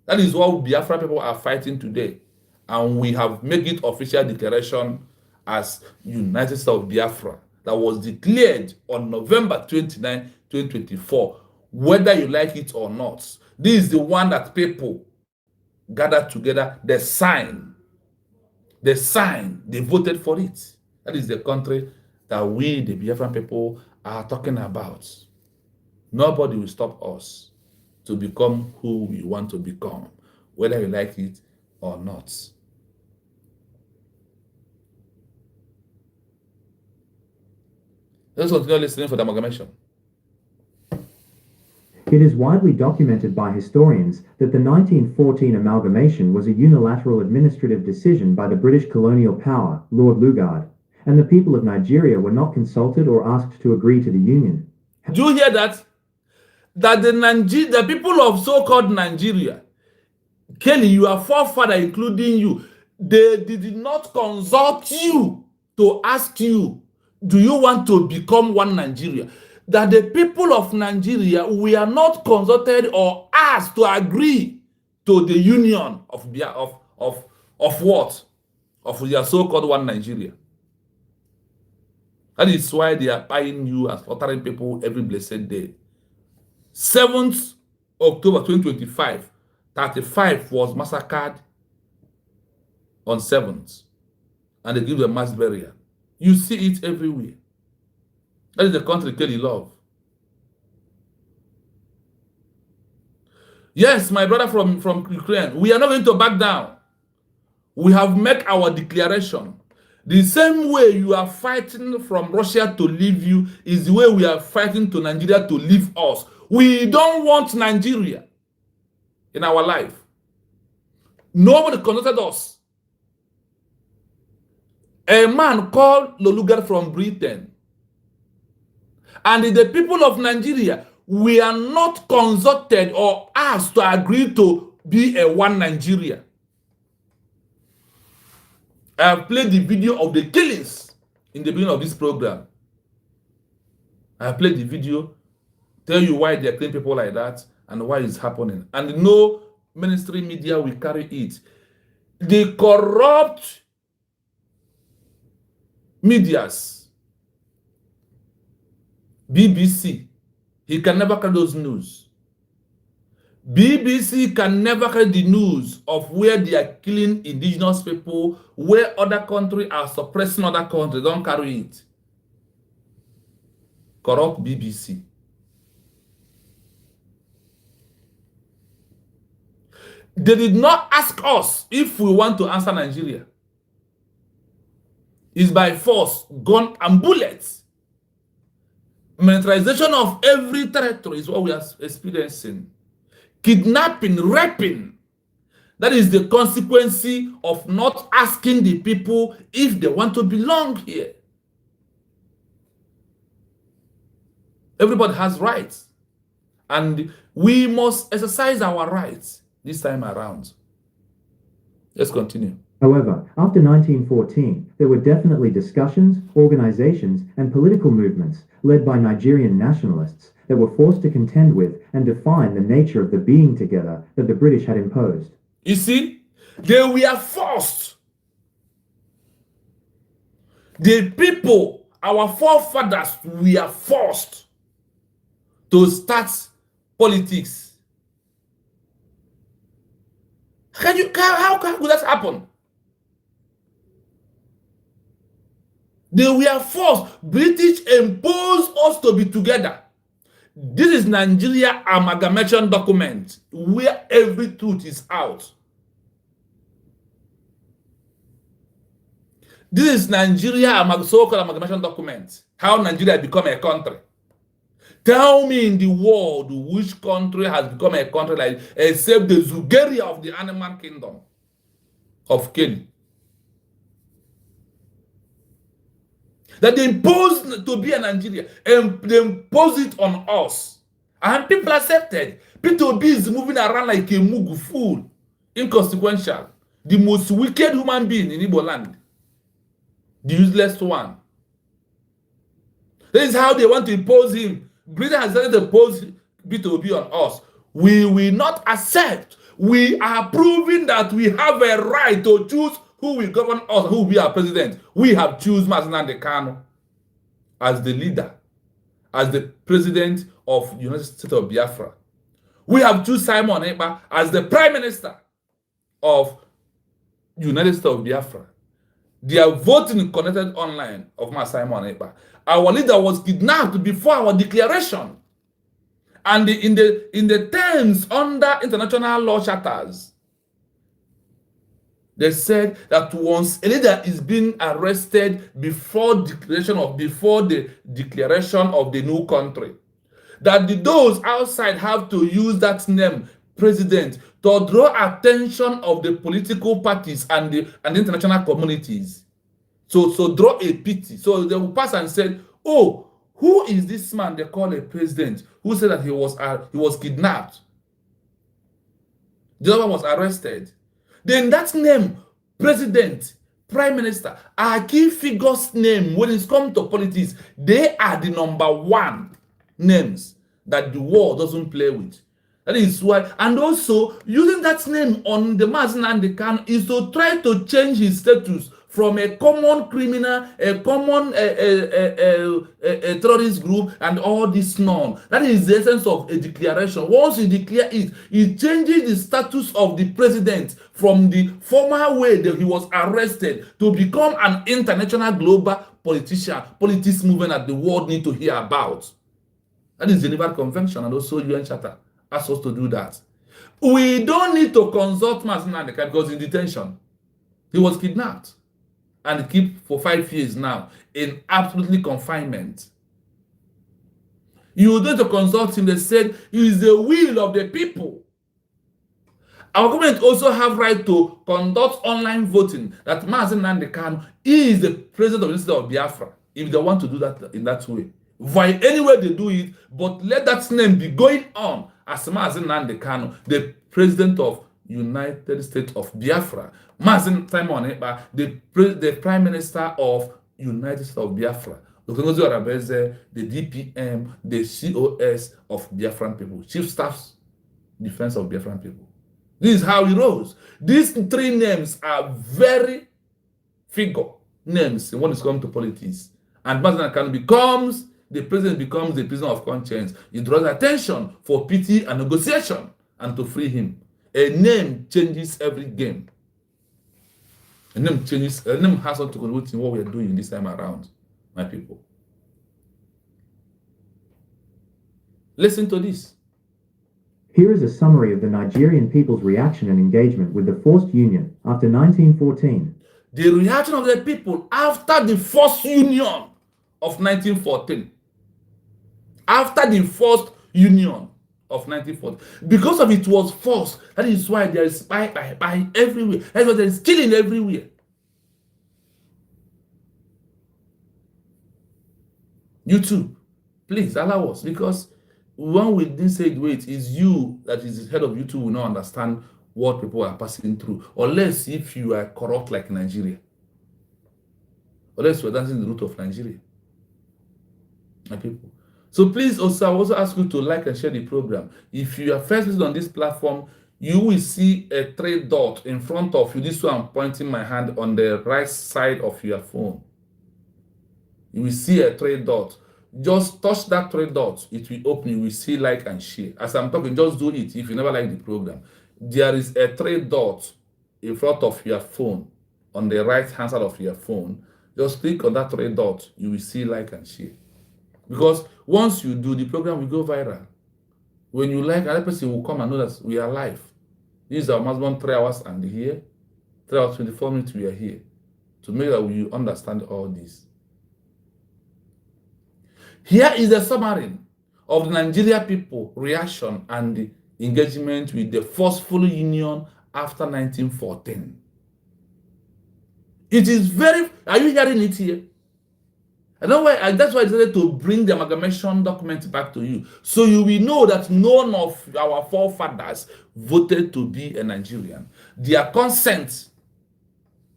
S1: That is what Biafra people are fighting today. And we have made it official declaration as United States of Biafra that was declared on November 29, 2024, whether you like it or not. This is the one that people gathered together, they signed, they voted for it. That is the country that we, the Biafran people, are talking about. Nobody will stop us to become who we want to become, whether you like it or not. Let's continue listening for the amalgamation.
S2: It is widely documented by historians that the 1914 amalgamation was a unilateral administrative decision by the British colonial power, Lord Lugard, and the people of Nigeria were not consulted or asked to agree to the union.
S1: Do you hear that? That the people of so-called Nigeria, Kelly, your forefather, including you, they did not consult you to ask you, do you want to become one Nigeria? That the people of Nigeria, we are not consulted or asked to agree to the union of what? Of their so-called one Nigeria. That is why they are buying you and slaughtering people every blessed day. 7th October 2025, 35 was massacred on 7th, and they give them mass burial. You see it everywhere. That is the country Kelly love. Yes, my brother from Ukraine, we are not going to back down. We have made our declaration. The same way you are fighting from Russia to leave you is the way we are fighting to Nigeria to leave us. We don't want Nigeria in our life. Nobody consulted us. A man called Lolugar from Britain. And the people of Nigeria, we are not consulted or asked to agree to be a one Nigeria. I have played the video of the killings in the beginning of this program. I have played the video, tell you why they are killing people like that and why it's happening. And no ministry media will carry it. The corrupt medias, BBC, he can never carry those news. BBC can never carry the news of where they are killing indigenous people, where other countries are suppressing other countries. Don't carry it. Corrupt BBC. They did not ask us if we want to answer Nigeria. It's by force, gun and bullets. Militarization of every territory is what we are experiencing. Kidnapping, raping. That is the consequence of not asking the people if they want to belong here. Everybody has rights. And we must exercise our rights this time around. Let's continue.
S2: However, after 1914, there were definitely discussions, organizations, and political movements led by Nigerian nationalists that were forced to contend with and define the nature of the being together that the British had imposed.
S1: You see, they were forced. The people, our forefathers, were forced to start politics. How could that happen? They were forced. British imposed us to be together. This is Nigeria Amalgamation document where every truth is out. This is Nigeria so-called amalgamation document. How Nigeria become a country. Tell me in the world which country has become a country like except the Zugeria of the animal kingdom of Kelly. that they imposed to be a Nigeria, and they imposed it on us. And people accepted. Peter Obi is moving around like a mugu fool, inconsequential, the most wicked human being in Igbo land, the useless one. This is how they want to impose him. Britain has started to impose Peter Obi on us. We will not accept. We are proving that we have a right to choose who will govern us, who will be our president. We have chosen Mazi Nnamdi Kanu as the leader, as the president of the United States of Biafra. We have chosen Simon Ekpa as the prime minister of United States of Biafra. They are voting connected online of my Simon Ekpa. Our leader was kidnapped before our declaration. And in the terms under international law charters, they said that once a leader is being arrested before the declaration of the new country, that those outside have to use that name, president, to draw attention of the political parties and the international communities. So draw a pity. So they will pass and said, oh, who is this man they call a president who said that he was kidnapped? The other one was arrested. Then that name, president, prime minister, are key figures' name when it's come to politics. They are the number one names that the world doesn't play with. That is why, and also using that name on the Mazi Nnamdi Kanu is to try to change his status from a common criminal, a common a terrorist group, and all this none. That is the essence of a declaration. Once you declare it, it changes the status of the president from the former way that he was arrested to become an international global politician, politics movement that the world need to hear about. That is the Geneva Convention and also UN Charter asks us to do that. We don't need to consult Mazi Nnamdi Kanu because in detention. He was kidnapped and kept for 5 years now in absolutely confinement. You don't need to consult him. They said it is the will of the people. Our government also have right to conduct online voting that Mazi Nnamdi Kanu is the president of the United States of Biafra if they want to do that in that way. By any way they do it, but let that name be going on as Mazi Nnamdi Kanu, the president of United States of Biafra. Mazi Simon Ekpa, the prime minister of United States of Biafra. The DPM, the COS of Biafran people, Chief Staff's Defense of Biafran people. This is how he rose. These three names are very figure names when it's come to politics. And Mazi Nnamdi Kanu becomes the prisoner of conscience. It draws attention for pity and negotiation and to free him. A name changes every game. A name has something to do with what we are doing this time around, my people. Listen to this.
S4: Here is a summary of the Nigerian people's reaction and engagement with the forced union after 1914.
S1: The reaction of the people after the forced union of 1914. After the forced union of 1940. Because of it was forced, that is why there is spy everywhere. That's why there is killing everywhere. You too, please allow us, because when we didn't say it is you that is the head of YouTube will not understand what people are passing through, unless if you are corrupt like Nigeria, unless you are dancing the route of Nigeria, my people. So please also, I also ask you to like and share the program. If you are first visiting on this platform, you will see a 3 dot in front of you. This one I'm pointing my hand on the right side of your phone. You will see a 3 dot. Just touch that 3 dots. It will open. You will see like and share. As I'm talking, just do it if you never like the program. There is a 3 dot in front of your phone on the right hand side of your phone. Just click on that 3 dots. You will see like and share. Because once you do, the program will go viral. When you like, another person will come and know that we are live. This is our maximum 3 hours and here. 3 hours, 24 minutes we are here. To make that you understand all this. Here is the summary of the Nigeria people reaction and the engagement with the forceful union after 1914. It is very, are you hearing it here? That's why I decided to bring the amalgamation document back to you. So you will know that none of our forefathers voted to be a Nigerian. Their consent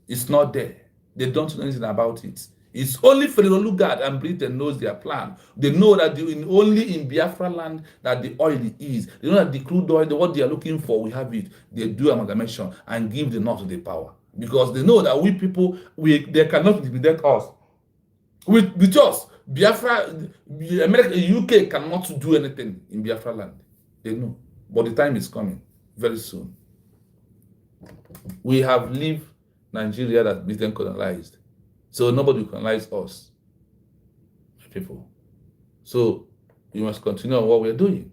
S1: is not there. They don't know anything about it. It's only Federal Lugard and Britain knows their plan. They know that only in Biafra land that the oil is. They know that the crude oil, what they are looking for, we have it. They do amalgamation and give the North the power. Because they know that we people, they cannot intimidate us. With us, Biafra, America, UK cannot do anything in Biafra land. They know. But the time is coming very soon. We have lived Nigeria that Britain colonized. So nobody will colonize us, people. So we must continue on what we're doing.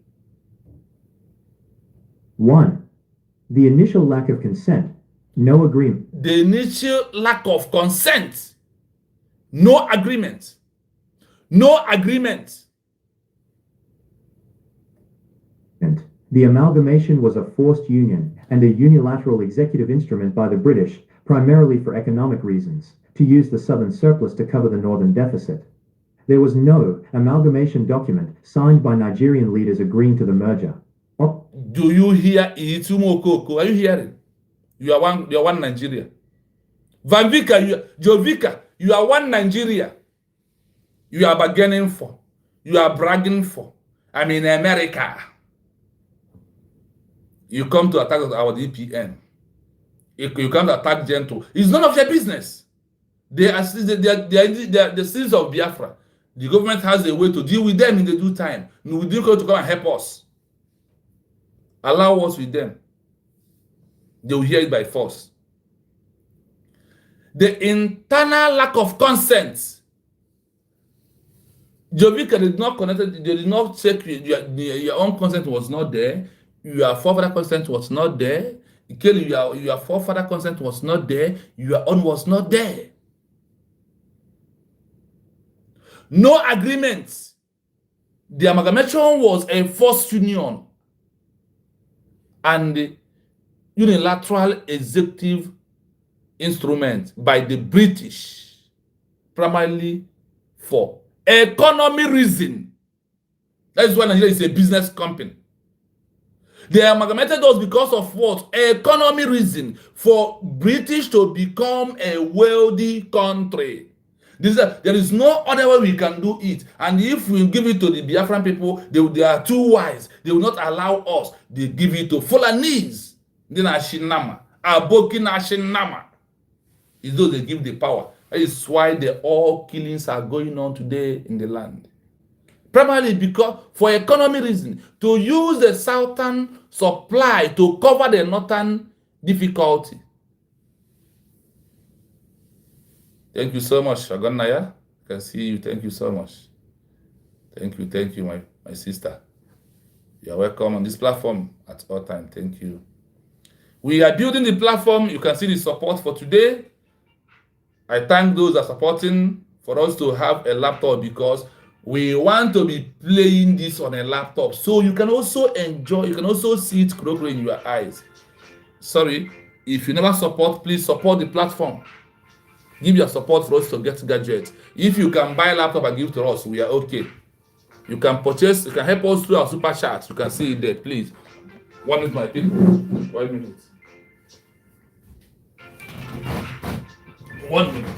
S2: 1. The initial lack of consent, no agreement.
S1: The initial lack of consent, no agreement. No agreement.
S2: The amalgamation was a forced union and a unilateral executive instrument by the British, primarily for economic reasons, to use the southern surplus to cover the northern deficit. There was no amalgamation document signed by Nigerian leaders agreeing to the merger.
S1: Do you hear Itumokoko? Are you hearing? You are one Nigeria. Van Vika, Jovika, you are one Nigeria. You are bargaining for. You are bragging for. I'm in America. You come to attack our DPN. You come to attack Gentile. It's none of your business. They are the citizens of Biafra. The government has a way to deal with them in the due time. We didn't go to come and help us. Allow us with them. They will hear it by force. The internal lack of consent. Jovika did not connect. They did not check your own consent was not there. Your forefather consent was not there. Kelly, your forefather consent was not there. Your own was not there. No agreement. The amalgamation was a forced union and the unilateral executive instrument by the British, primarily for economy reason. That is why Nigeria is a business company. They amalgamated us because of what? Economy reason, for British to become a wealthy country. There is no other way we can do it. And if we give it to the Biafran people, they are too wise. They will not allow us. They give it to Fulanese. Then Ashinama. Aboki Ashinama. It's those they give the power. That is why all killings are going on today in the land. Primarily because, for economy reason, to use the southern supply to cover the northern difficulty. Thank you so much, Shagonaya. I can see you. Thank you so much. Thank you, my sister. You are welcome on this platform at all time. Thank you. We are building the platform. You can see the support for today. I thank those that are supporting for us to have a laptop, because we want to be playing this on a laptop. So you can also enjoy, you can also see it closely in your eyes. Sorry, if you never support, please support the platform. Give your support for us to get gadgets. If you can buy a laptop and give to us, we are okay. You can purchase, you can help us through our super chat. You can see it there, please. 1 minute, my people. 1 minute. 1 minute.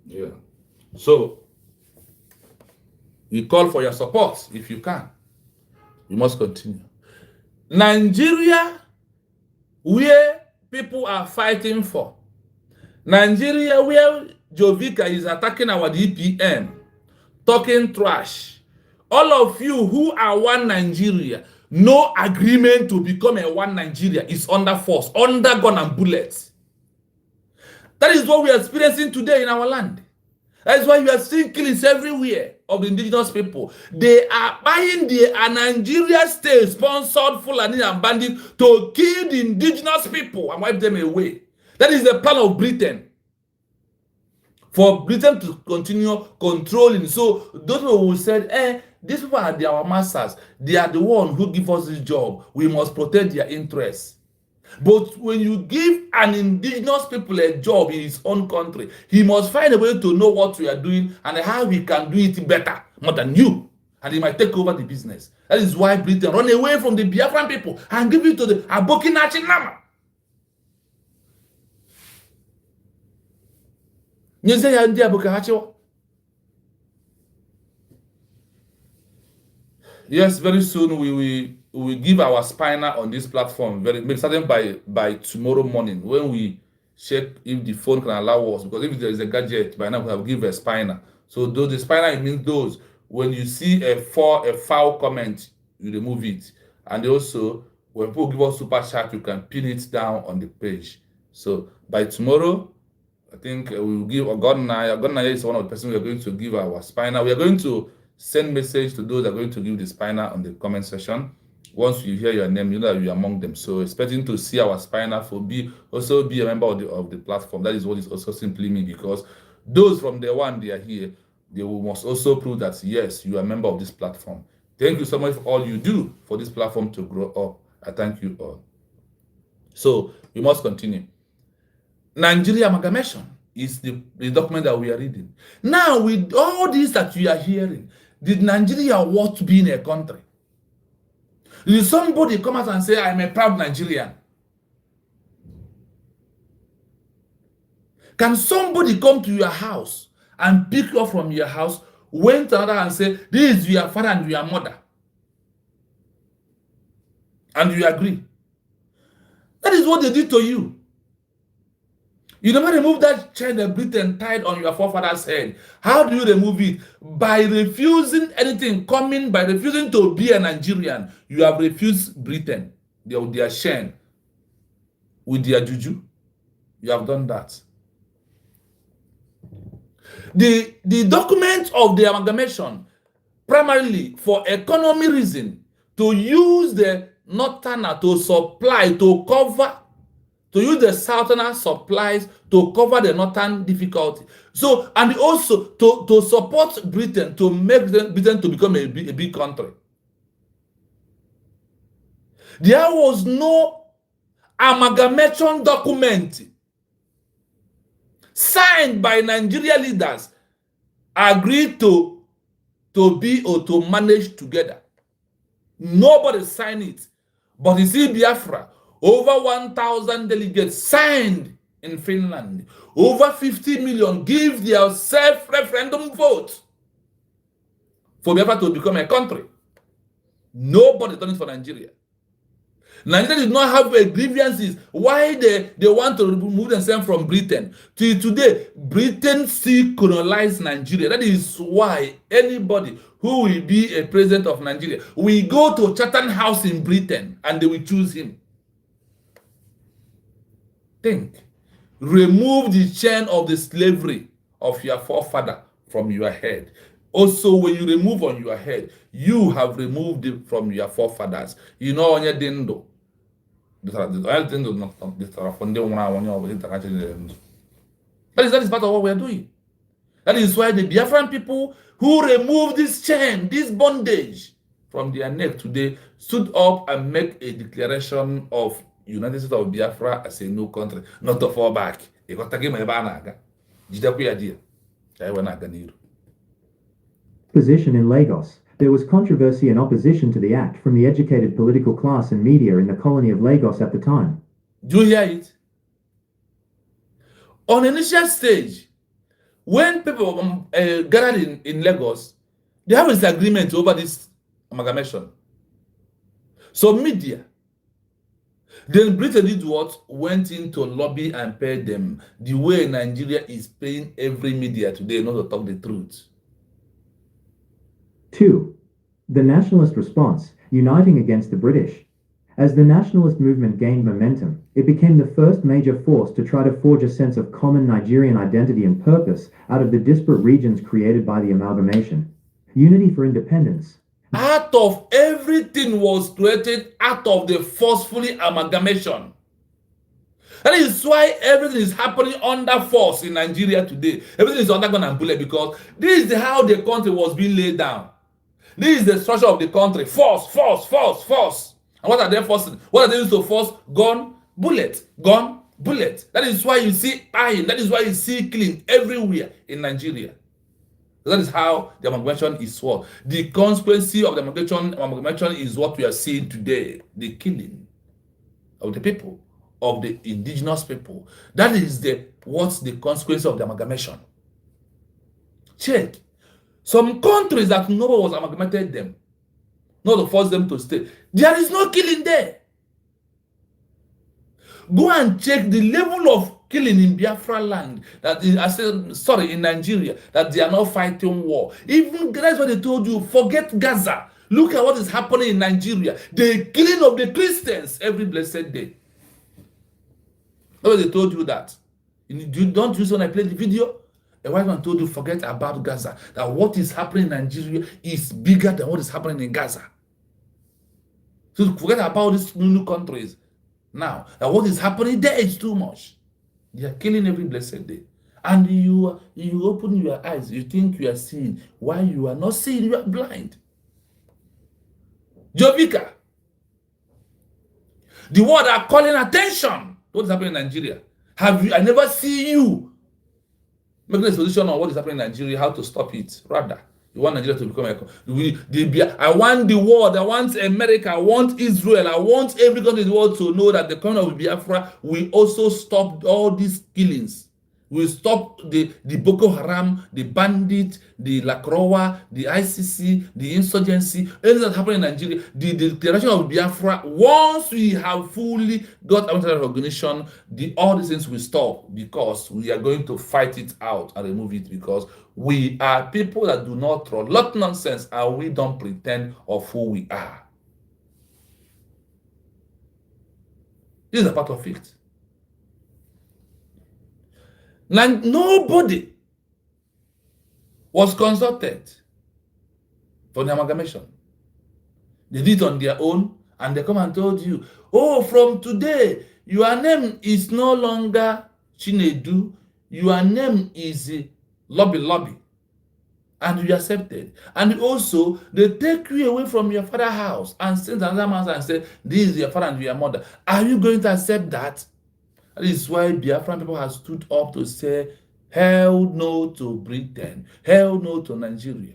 S1: Yeah. So, we call for your support if you can. We must continue. Nigeria, where people are fighting for. Nigeria, where Jovika is attacking our DPM, talking trash. All of you who are one Nigeria, no agreement to become a one Nigeria is under force, under gun and bullets. That is what we are experiencing today in our land. That is why we are seeing killings everywhere of the indigenous people. They are buying the Nigeria state-sponsored Fulani and bandits to kill the indigenous people and wipe them away. That is the plan of Britain. For Britain to continue controlling. So those people who said, these people are our masters. They are the ones who give us this job. We must protect their interests. But when you give an indigenous people a job in his own country, he must find a way to know what we are doing and how we can do it better, more than you. And he might take over the business. That is why Britain run away from the Biafran people and give it to the Aboki Nachinama. Yes, very soon we will give our spiner on this platform, maybe starting by tomorrow morning, when we check if the phone can allow us, because if there is a gadget by now we have give a spiner. So those, the spiner, it means those when you see a foul comment, you remove it. And also when people give us super chat, you can pin it down on the page. So by tomorrow, I think we will give Ogonaya is one of the person we are going to give our spiner. We are going to send message to those that are going to give the spiner on the comment section. Once you hear your name, you know that you are among them. So expecting to see our spiner also be a member of the platform. That is what it also simply mean, because those from the one they are here, they must also prove that yes, you are a member of this platform. Thank you so much for all you do for this platform to grow up. I thank you all. So we must continue. Nigeria Amalgamation is the document that we are reading. Now, with all this that you are hearing, did Nigeria worth being a country? Did somebody come out and say, I'm a proud Nigerian? Can somebody come to your house and pick you up from your house, went to another and say, this is your father and your mother? And you agree? That is what they did to you. You never remove that chain that Britain tied on your forefather's head. How do you remove it? By refusing anything coming, by refusing to be a Nigerian. You have refused Britain, their chain, with their juju. You have done that. The document of the amalgamation, primarily for economy reason, to use the northerner to supply, to cover, to use the southerner supplies to cover the northern difficulty. So, and also to support Britain, to make Britain to become a big country. There was no amalgamation document signed by Nigeria leaders agreed to be or to manage together. Nobody signed it. But you see, Biafra, over 1,000 delegates signed in Finland. Over 50 million give their self-referendum vote for Biafra to become a country. Nobody done it for Nigeria. Nigeria did not have a grievances why they want to remove themselves from Britain. Till today, Britain still colonized Nigeria. That is why anybody who will be a president of Nigeria will go to Chatham House in Britain and they will choose him. Think. Remove the chain of the slavery of your forefather from your head. Also, when you remove on your head, you have removed it from your forefathers. You know, on your dindo. That is part of what we are doing. That is why the Biafran people who removed this chain, this bondage from their neck today, stood up and make a declaration of United States of Biafra as a new country, not to fall back.
S2: Position in Lagos. There was controversy and opposition to the act from the educated political class and media in the colony of Lagos at the time.
S1: Do you hear it? On initial stage, when people gathered in Lagos, they have a disagreement over this amalgamation. So media, then Britain did what? Went in to lobby and pay them the way Nigeria is paying every media today not to talk the truth.
S2: 2. The nationalist response, uniting against the British. As the nationalist movement gained momentum, it became the first major force to try to forge a sense of common Nigerian identity and purpose out of the disparate regions created by the amalgamation. Unity for independence.
S1: Out of everything was created out of the forcefully amalgamation. That is why everything is happening under force in Nigeria today. Everything is under gun and bullet, because this is how the country was being laid down. This is the structure of the country. Force, force, force, force. And what are they forcing? What are they using to force? Gun, bullet, gun, bullet. That is why you see iron. That is why you see killing everywhere in Nigeria. That is how the amalgamation is what. The consequence of the amalgamation is what we are seeing today. The killing of the people, of the indigenous people. That is what's the consequence of the amalgamation. Check. Some countries that nobody was amalgamated them, not to force them to stay. There is no killing there. Go and check the level of killing in Biafra land, that is, in Nigeria, that they are not fighting war. Even that's what they told you, forget Gaza. Look at what is happening in Nigeria. The killing of the Christians every blessed day. That's what they told you that. You don't use when I play the video. A white man told you, forget about Gaza. That what is happening in Nigeria is bigger than what is happening in Gaza. So forget about these new countries. Now, what is happening there is too much. They are killing every blessed day. And you open your eyes, you think you are seeing. Why you are not seeing? You are blind. Jovika. The world are calling attention to what is happening in Nigeria. I never see you making a solution on what is happening in Nigeria, how to stop it. Rather, you want Nigeria to become I want the world, I want America, I want Israel, I want every country in the world to know that the coming of Biafra will also stop all these killings. Will stop the Boko Haram, the bandit, the Lacroix, the ICC, the insurgency, anything that's happening in Nigeria, the declaration of Biafra. Once we have fully got international recognition, all these things will stop, because we are going to fight it out and remove it, because we are people that do not throw a lot of nonsense, and we don't pretend of who we are. This is a part of it. Nobody was consulted for the amalgamation. They did it on their own, and they come and told you, oh, from today, your name is no longer Chinedu, your name is Lobby. And you accepted. And also, they take you away from your father's house and send another man and say, this is your father and your mother. Are you going to accept that? That is why Biafran people have stood up to say, hell no to Britain, hell no to Nigeria.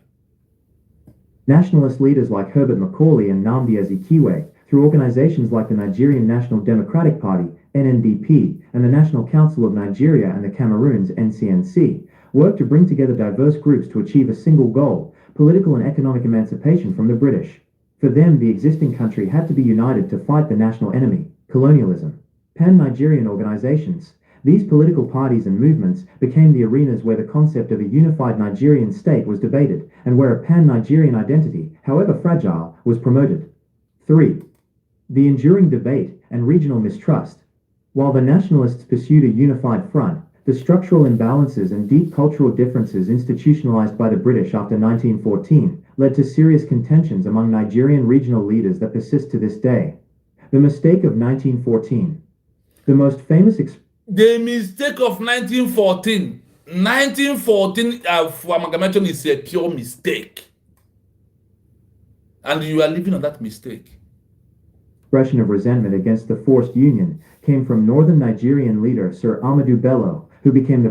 S4: Nationalist leaders like Herbert Macaulay and Nnamdi Azikiwe, through organizations like the Nigerian National Democratic Party, NNDP, and the National Council of Nigeria and the Cameroons, NCNC, worked to bring together diverse groups to achieve a single goal, political and economic emancipation from the British. For them, the existing country had to be united to fight the national enemy, colonialism. Pan-Nigerian organizations, these political parties and movements became the arenas where the concept of a unified Nigerian state was debated, and where a pan-Nigerian identity, however fragile, was promoted. 3. The enduring debate and regional mistrust. While the nationalists pursued a unified front, the structural imbalances and deep cultural differences institutionalized by the British after 1914 led to serious contentions among Nigerian regional leaders that persist to this day. The mistake of 1914. The most famous
S1: the mistake of 1914. 1914 for amalgamation is a pure mistake. And you are living on that mistake.
S4: Expression of resentment against the forced union came from northern Nigerian leader Sir Ahmadu Bello, who became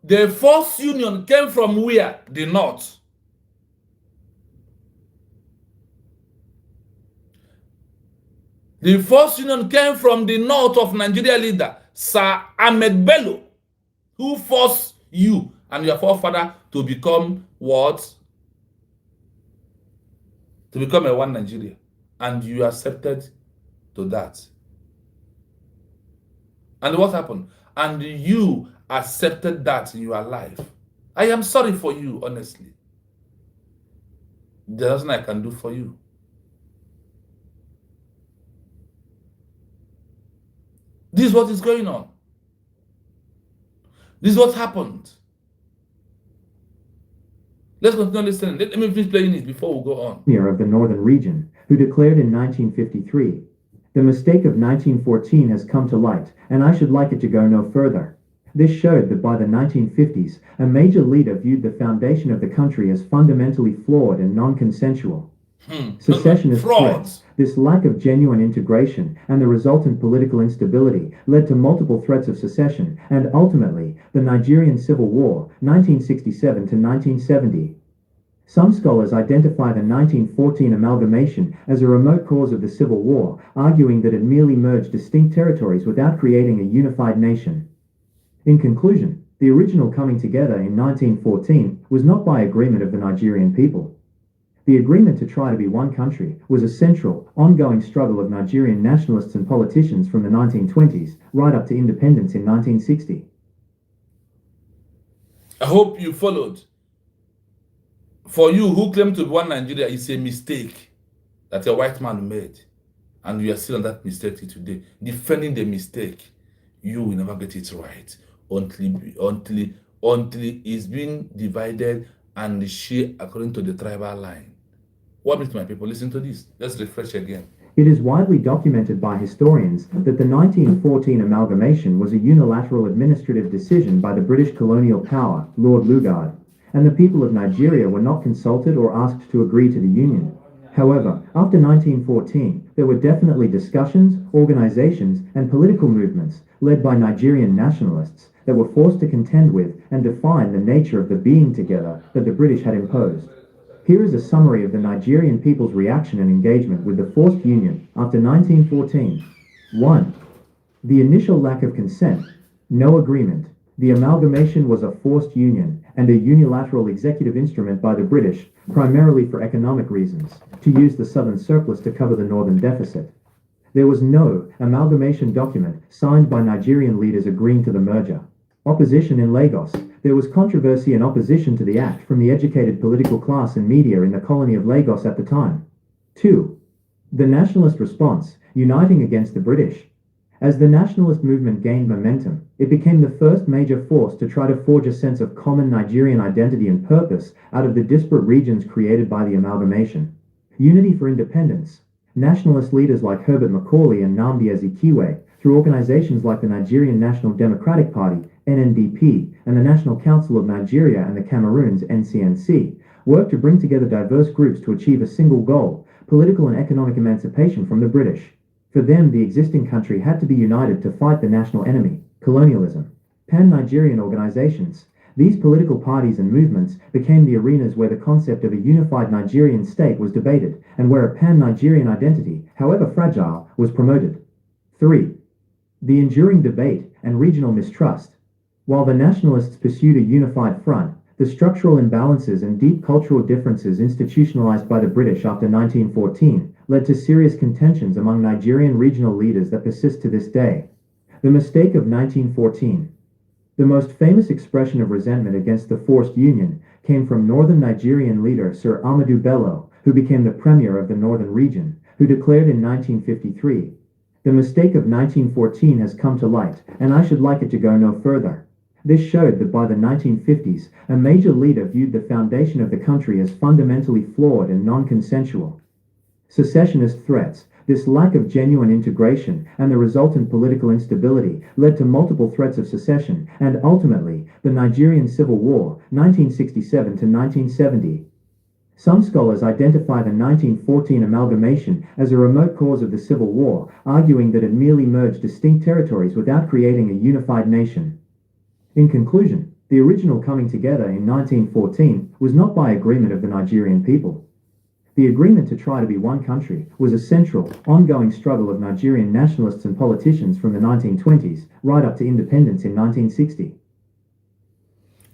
S1: the forced union came from where? The north. The forced union came from the north of Nigeria leader, Sir Ahmed Bello, who forced you and your forefather to become what? To become a one Nigeria. And you accepted to that. And what happened? And you accepted that in your life. I am sorry for you, honestly. There's nothing I can do for you. This is what is going on. This is what happened. Let's continue listening. Let me finish playing it before we go on.
S4: Of the northern region, who declared in 1953, the mistake of 1914 has come to light, and I should like it to go no further. This showed that by the 1950s, a major leader viewed the foundation of the country as fundamentally flawed and non-consensual.
S2: Secessionist
S1: Fraud.
S2: threats, this lack of genuine integration, and the resultant political instability led to multiple threats of secession and ultimately the Nigerian Civil War, 1967 to 1970. Some scholars identify the 1914 amalgamation as a remote cause of the Civil War, arguing that it merely merged distinct territories without creating a unified nation. In conclusion, the original coming together in 1914 was not by agreement of the Nigerian people. The agreement to try to be one country was a central, ongoing struggle of Nigerian nationalists and politicians from the 1920s right up to independence in 1960.
S1: I hope you followed. For you who claim to be one Nigeria, it's a mistake that a white man made. And you are still on that mistake till today. Defending the mistake, you will never get it right until it's being divided and shared according to the tribal line. What means, my people? Listen to this. Let's refresh again.
S2: It is widely documented by historians that the 1914 amalgamation was a unilateral administrative decision by the British colonial power, Lord Lugard, and the people of Nigeria were not consulted or asked to agree to the union. However, after 1914, there were definitely discussions, organizations, and political movements led by Nigerian nationalists that were forced to contend with and define the nature of the being together that the British had imposed. Here is a summary of the Nigerian people's reaction and engagement with the forced union after 1914. 1. The initial lack of consent, no agreement. The amalgamation was a forced union and a unilateral executive instrument by the British, primarily for economic reasons, to use the southern surplus to cover the northern deficit. There was no amalgamation document signed by Nigerian leaders agreeing to the merger. Opposition in Lagos. There was controversy and opposition to the act from the educated political class and media in the colony of Lagos at the time. 2. The nationalist response, uniting against the British. As the nationalist movement gained momentum, it became the first major force to try to forge a sense of common Nigerian identity and purpose out of the disparate regions created by the amalgamation. Unity for independence. Nationalist leaders like Herbert Macaulay and Nnamdi Azikiwe, through organizations like the Nigerian National Democratic Party, NNDP, and the National Council of Nigeria and the Cameroons, NCNC, worked to bring together diverse groups to achieve a single goal, political and economic emancipation from the British. For them, the existing country had to be united to fight the national enemy, colonialism. Pan-Nigerian organizations. These political parties and movements became the arenas where the concept of a unified Nigerian state was debated and where a pan-Nigerian identity, however fragile, was promoted. 3. The enduring debate and regional mistrust. While the nationalists pursued a unified front, the structural imbalances and deep cultural differences institutionalized by the British after 1914 led to serious contentions among Nigerian regional leaders that persist to this day. The mistake of 1914. The most famous expression of resentment against the forced union came from northern Nigerian leader Sir Ahmadu Bello, who became the premier of the northern region, who declared in 1953, "The mistake of 1914 has come to light, and I should like it to go no further." This showed that by the 1950s, a major leader viewed the foundation of the country as fundamentally flawed and non-consensual. Secessionist threats, this lack of genuine integration, and the resultant political instability led to multiple threats of secession and ultimately the Nigerian Civil War, 1967 to 1970. Some scholars identify the 1914 amalgamation as a remote cause of the Civil War, arguing that it merely merged distinct territories without creating a unified nation. In conclusion, the original coming together in 1914 was not by agreement of the Nigerian people. The agreement to try to be one country was a central, ongoing struggle of Nigerian nationalists and politicians from the 1920s right up to independence in 1960.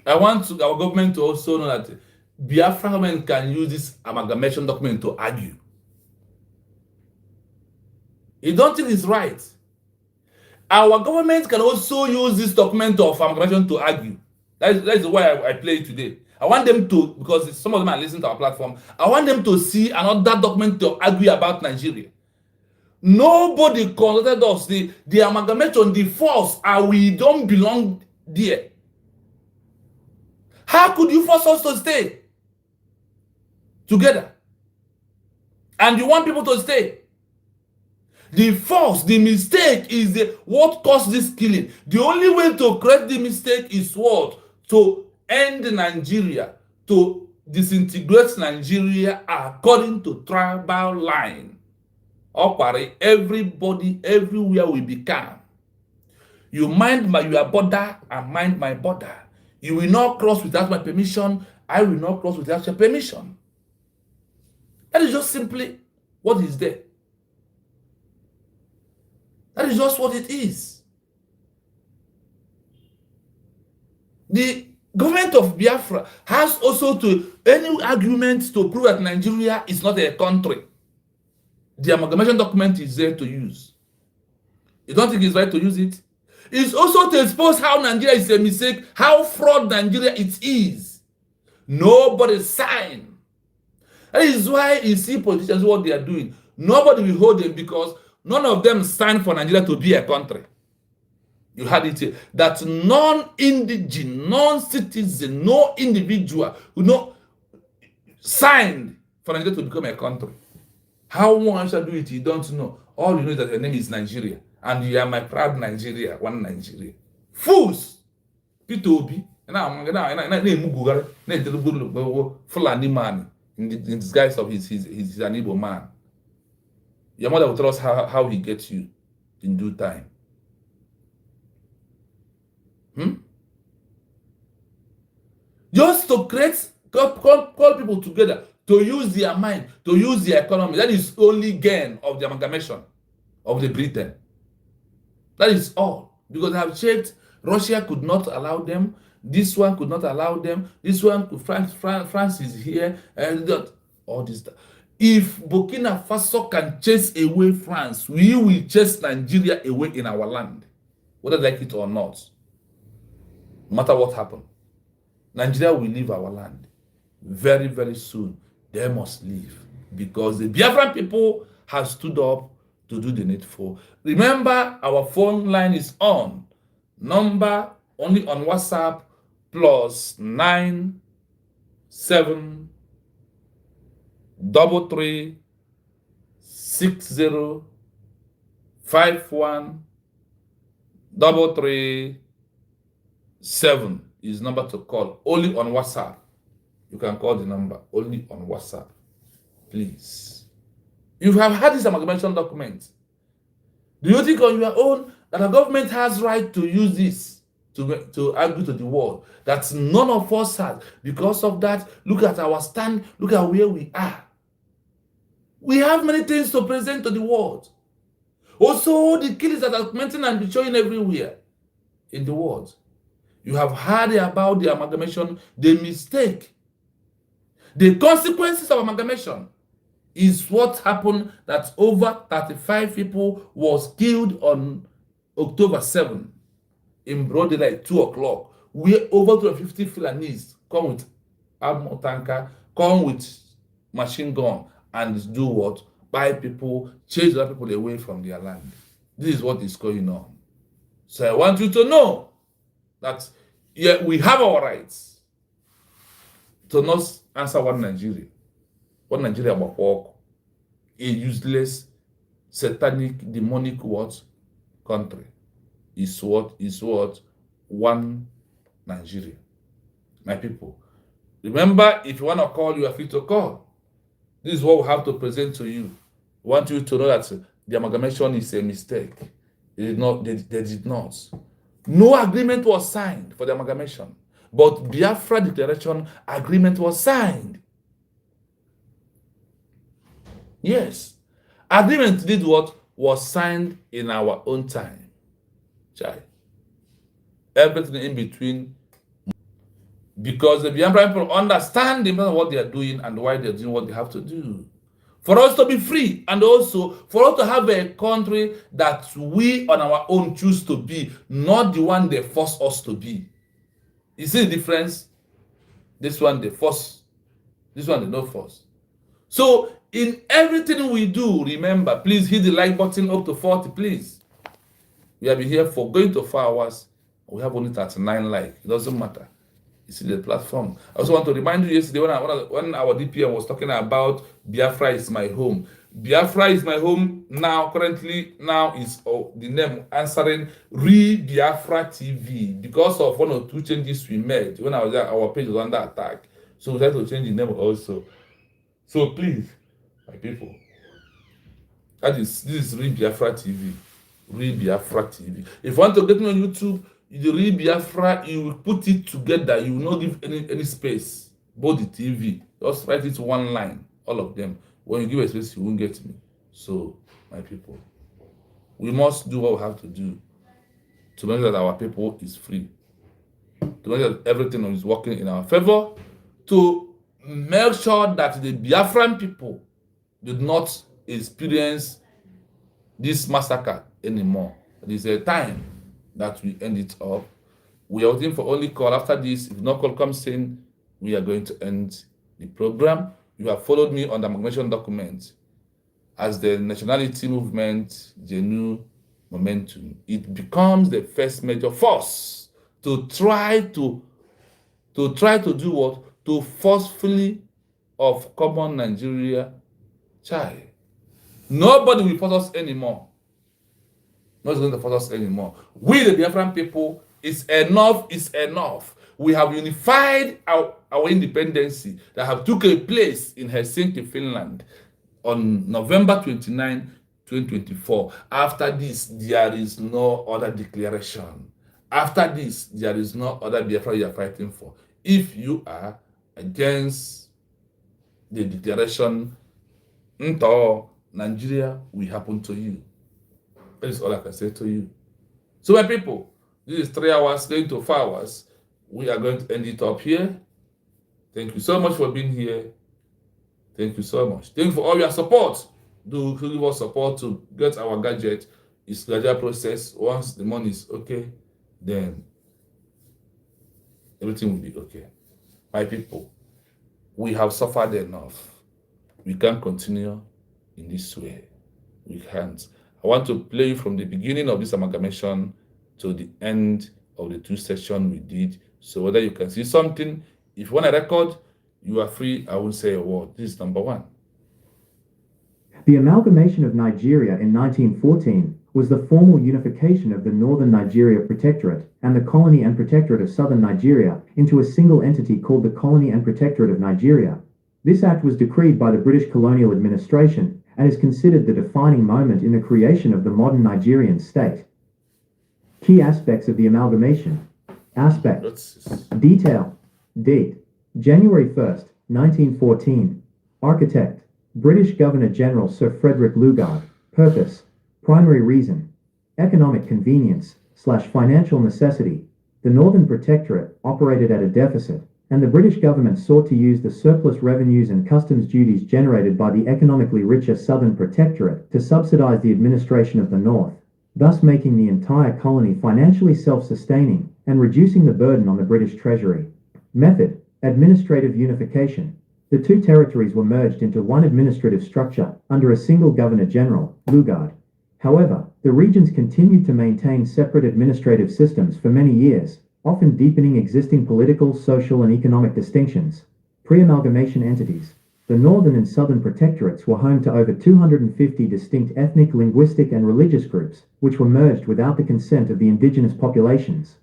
S1: I want our government to also know that Biafra government can use this amalgamation document to argue. You don't think it's right? Our government can also use this document of amalgamation to argue. That's why I play it today. I want them to, because some of them are listening to our platform, I want them to see another document to argue about Nigeria. Nobody consulted us. The amalgamation, the force, and we don't belong there. How could you force us to stay together? And you want people to stay? The force, the mistake is what caused this killing. The only way to correct the mistake is what? To end Nigeria, to disintegrate Nigeria according to tribal line. Everybody, everywhere will be calm. You mind your border and mind my border. You will not cross without my permission. I will not cross without your permission. That is just simply what is there. That is just what it is. The government of Biafra has also to any argument to prove that Nigeria is not a country. The amalgamation document is there to use. You don't think it's right to use it? It's also to expose how Nigeria is a mistake, how fraud Nigeria it is. Nobody signed. That is why you see politicians what they are doing. Nobody will hold them because none of them signed for Nigeria to be a country. You had it here. That non-indigene, non-citizen, no individual who no signed for Nigeria to become a country. How one shall do it, you don't know. All you know is that your name is Nigeria. And you are my proud Nigeria, one Nigeria. Fools! Peter Obi. Fulani man in disguise of he's an Igbo man. Your mother will tell us how he gets you in due time. Just to call people together, to use their mind, to use their economy. That is only gain of the amalgamation of the Britain. That is all. Because I have checked, Russia could not allow them. This one could not allow them. This one, France is here. And all this stuff. If Burkina Faso can chase away France, we will chase Nigeria away in our land. Whether they like it or not. No matter what happens. Nigeria will leave our land. Very, very soon. They must leave. Because the Biafran people have stood up to do the needful. Remember, our phone line is on. Number only on WhatsApp +9 7 33 60 51 33 7 is number to call. Only on WhatsApp. You can call the number only on WhatsApp. Please. You have had this amalgamation document. Do you think on your own that the government has right to use this to argue to the world that none of us has? Because of that, look at our stand, look at where we are. We have many things to present to the world. Also, the killings that are documenting and be showing everywhere in the world. You have heard about the amalgamation, the mistake. The consequences of amalgamation is what happened that over 35 people was killed on October 7 in broad daylight, 2 o'clock. Where over 250 Fulanese come with armor tanker, come with machine gun, and do what? Buy people, chase other people away from their land. This is what is going on. So I want you to know that yeah, we have our rights to not answer one Nigeria. One Nigeria about walk. A useless, satanic, demonic what? Country. Is what? One Nigeria. My people. Remember, if you want to call, you are free to call. This is what we have to present to you. We want you to know that the amalgamation is a mistake. They did not. No agreement was signed for the amalgamation. But Biafra Declaration agreement was signed. Yes. Agreement did what? Was signed in our own time. Chai. Everything in between. Because the Biafra people understand what they are doing and why they are doing what they have to do. For us to be free and also for us to have a country that we on our own choose to be, not the one they force us to be. You see the difference? This one they force, this one they not force. So in everything we do, remember, please hit the like button up to 40, please. We have been here for going to 4 hours. We have only 39 likes. It doesn't matter. You see the platform. I also want to remind you yesterday when our DPM was talking about Biafra is my home. Biafra is my home now, currently, now is the name answering Biafra TV because of 1 or 2 changes we made when our page was under attack. So we try to change the name also. So please, my people, this is Real Biafra TV. Real Biafra TV. If you want to get me on YouTube, the Real Biafra, you will put it together. You will not give any space. Both the TV. Just write it one line. All of them. When you give a space, you won't get me. So, my people, we must do what we have to do to make sure that our people is free. To make sure that everything is working in our favor. To make sure that the Biafran people did not experience this massacre anymore. It is a time that we end it up. We are waiting for only call. After this, if no call comes in, we are going to end the program. You have followed me on the amalgamation document as the nationality movement, the new momentum. It becomes the first major force to try to do what? To forcefully of common Nigeria child. Nobody will force us anymore. Nobody's going to force us anymore. We, the Biafran people, is enough. We have unified our independency that have took a place in Helsinki, Finland on November 29, 2024. After this, there is no other declaration. After this, there is no other Biafra you are fighting for. If you are against the declaration, Nigeria will happen to you. That is all I can say to you. So my people, this is 3 hours going to 4 hours. We are going to end it up here. Thank you so much for being here. Thank you so much. Thank you for all your support. Do give us support to get our gadget. It's a gradual process. Once the money is okay, then everything will be okay. My people, we have suffered enough. We can't continue in this way. We can't. I want to play from the beginning of this amalgamation to the end of the 2 sessions we did. So whether you can see something, if you want a record, you are free. I won't say a word. This is number 1.
S2: The amalgamation of Nigeria in 1914 was the formal unification of the Northern Nigeria Protectorate and the Colony and Protectorate of Southern Nigeria into a single entity called the Colony and Protectorate of Nigeria. This act was decreed by the British colonial administration and is considered the defining moment in the creation of the modern Nigerian state. Key aspects of the amalgamation. Aspect. Detail. Date. January 1st, 1914. Architect. British Governor-General Sir Frederick Lugard. Purpose. Primary reason. Economic convenience/financial necessity. The Northern Protectorate operated at a deficit, and the British government sought to use the surplus revenues and customs duties generated by the economically richer Southern Protectorate to subsidize the administration of the North, thus making the entire colony financially self-sustaining and reducing the burden on the British Treasury. Method: administrative unification. The 2 territories were merged into one administrative structure under a single Governor-General, Lugard. However, the regions continued to maintain separate administrative systems for many years, often deepening existing political, social, and economic distinctions. Pre-amalgamation entities. The Northern and Southern Protectorates were home to over 250 distinct ethnic, linguistic, and religious groups, which were merged without the consent of the indigenous populations.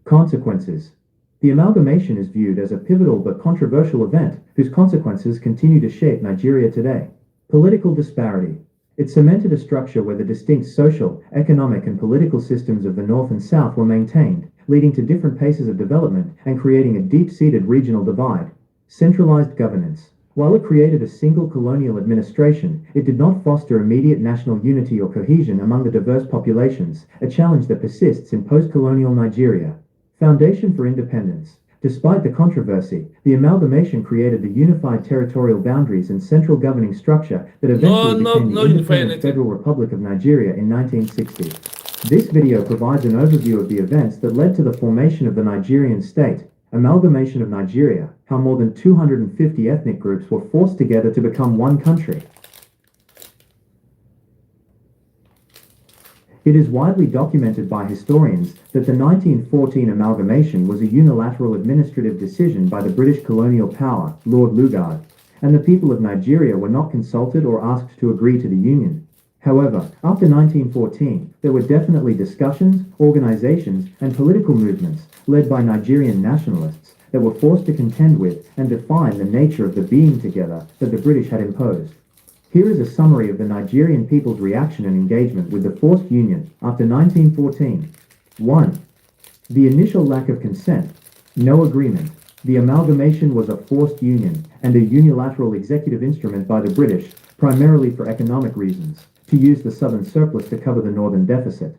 S2: Consequences. The amalgamation is viewed as a pivotal but controversial event whose consequences continue to shape Nigeria today. Political disparity. It cemented a structure where the distinct social, economic, and political systems of the North and South were maintained, leading to different paces of development and creating a deep-seated regional divide. Centralized governance. While it created a single colonial administration, it did not foster immediate national unity or cohesion among the diverse populations, a challenge that persists in post-colonial Nigeria. Foundation for independence. Despite the controversy, the amalgamation created the unified territorial boundaries and central governing structure that eventually became the independent Federal Republic of Nigeria in 1960. This video provides an overview of the events that led to the formation of the Nigerian state. Amalgamation of Nigeria, how more than 250 ethnic groups were forced together to become one country. It is widely documented by historians that the 1914 amalgamation was a unilateral administrative decision by the British colonial power, Lord Lugard, and the people of Nigeria were not consulted or asked to agree to the union. However, after 1914, there were definitely discussions, organizations, and political movements, led by Nigerian nationalists,
S4: that were forced to contend with and define the nature of the being together that the British had imposed. Here is a summary of the Nigerian people's reaction and engagement with the forced union after 1914. 1. The initial lack of consent. No agreement. The amalgamation was a forced union and a unilateral executive instrument by the British, primarily for economic reasons, to use the southern surplus to cover the northern deficit.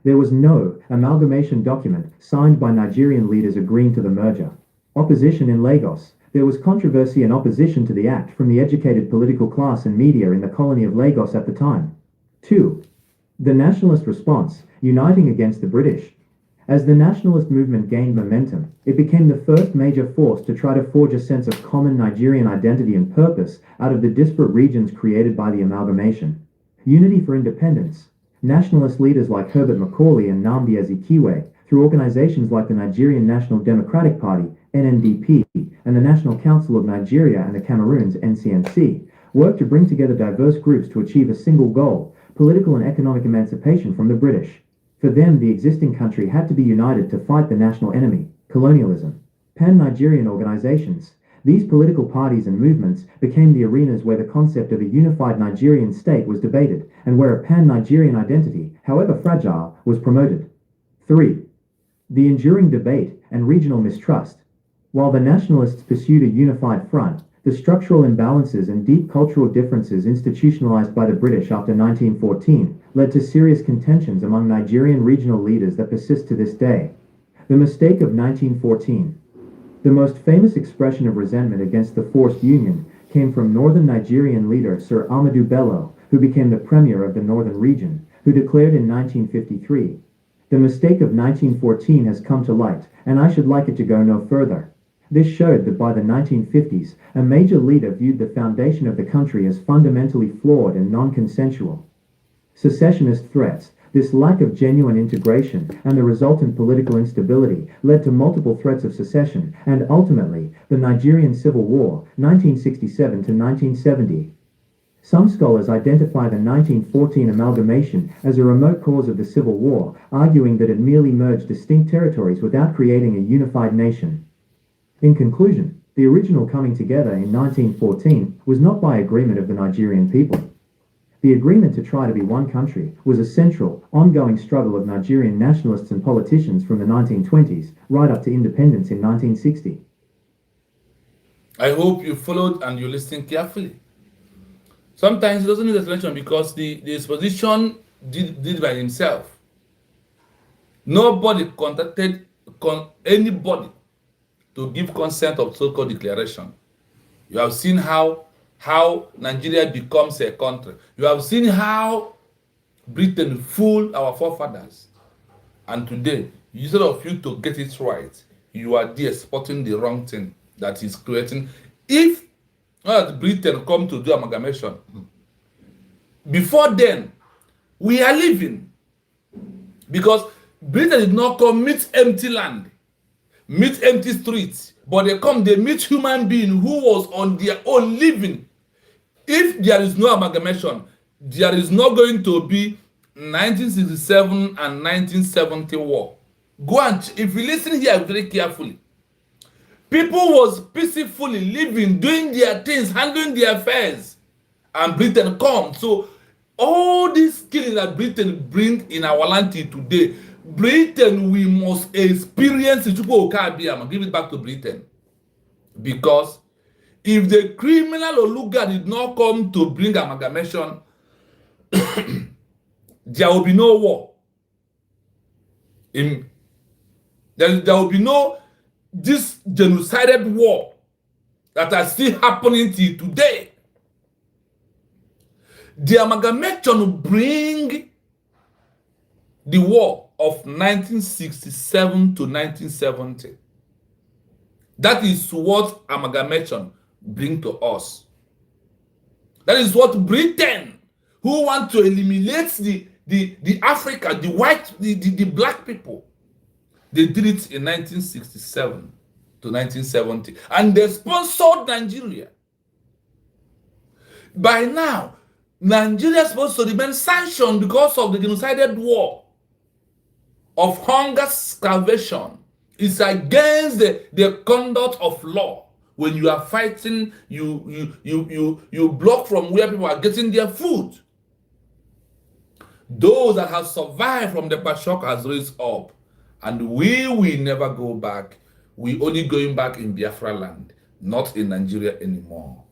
S4: There was no amalgamation document signed by Nigerian leaders agreeing to the merger. Opposition in Lagos. There was controversy and opposition to the act from the educated political class and media in the colony of Lagos at the time. 2. The nationalist response, uniting against the British. As the nationalist movement gained momentum, it became the first major force to try to forge a sense of common Nigerian identity and purpose out of the disparate regions created by the amalgamation. Unity for independence. Nationalist leaders like Herbert Macaulay and Nnamdi Azikiwe, through organizations like the Nigerian National Democratic Party, NNDP, and the National Council of Nigeria and the Cameroons, NCNC, worked to bring together diverse groups to achieve a single goal, political and economic emancipation from the British. For them, the existing country had to be united to fight the national enemy, colonialism. Pan-Nigerian organizations. These political parties and movements became the arenas where the concept of a unified Nigerian state was debated and where a pan-Nigerian identity, however fragile, was promoted. 3. The enduring debate and regional mistrust. While the nationalists pursued a unified front, the structural imbalances and deep cultural differences institutionalized by the British after 1914 led to serious contentions among Nigerian regional leaders that persist to this day. The mistake of 1914. The most famous expression of resentment against the forced union came from northern Nigerian leader Sir Ahmadu Bello, who became the premier of the northern region, who declared in 1953, "The mistake of 1914 has come to light, and I should like it to go no further." This showed that by the 1950s, a major leader viewed the foundation of the country as fundamentally flawed and non-consensual. Secessionist threats. This lack of genuine integration and the resultant political instability led to multiple threats of secession and ultimately the Nigerian Civil War, 1967 to 1970. Some scholars identify the 1914 amalgamation as a remote cause of the Civil War, arguing that it merely merged distinct territories without creating a unified nation. In conclusion, the original coming together in 1914 was not by agreement of the Nigerian people. The agreement to try to be one country was a central, ongoing struggle of Nigerian nationalists and politicians from the 1920s right up to independence in 1960.
S1: I hope you followed and you listened carefully. Sometimes it doesn't need explanation because the exposition did by himself. Nobody contacted anybody to give consent of so-called declaration. You have seen how Nigeria becomes a country. You have seen how Britain fooled our forefathers. And today, instead of you to get it right, you are there spotting the wrong thing that is creating. If Britain come to do amalgamation, before then, we are living. Because Britain did not come meet empty land, meet empty streets, but they meet human being who was on their own living. If there is no amalgamation, there is not going to be 1967 and 1970 war. Go and, if you listen here very carefully, people was peacefully living, doing their things, handling their affairs, and Britain come. So all this killing that Britain bring in our land today, Britain, we must experience it. Give it back to Britain. Because if the criminal Oluga did not come to bring amalgamation, there will be no war. There will be no this genocidal war that are still happening till today. The amalgamation bring the war of 1967 to 1970. That is what amalgamation bring to us. That is what Britain, who want to eliminate the Africa, the white, the black people, they did it in 1967 to 1970. And they sponsored Nigeria. By now, Nigeria is supposed to remain sanctioned because of the genocidal war of hunger, starvation, It's against the conduct of law. When you are fighting, you block from where people are getting their food. Those that have survived from the shock has raised up, and we will never go back. We only going back in Biafra land, not in Nigeria anymore.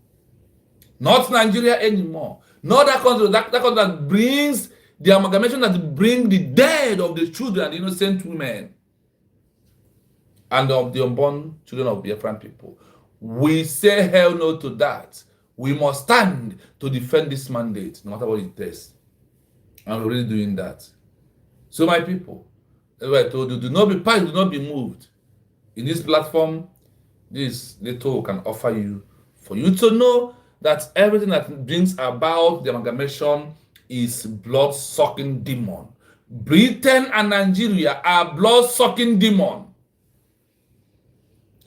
S1: Not Nigeria anymore. Not that country, that country that brings the amalgamation, that bring the dead of the children, the innocent women, and of the unborn children of Biafran people. We say hell no to that. We must stand to defend this mandate, no matter what it takes. And we're already doing that. So my people, as I told you, do not be panicked, do not be moved. In this platform, this little can offer you, for you to know that everything that brings about the amalgamation is blood-sucking demon. Britain and Nigeria are blood-sucking demon.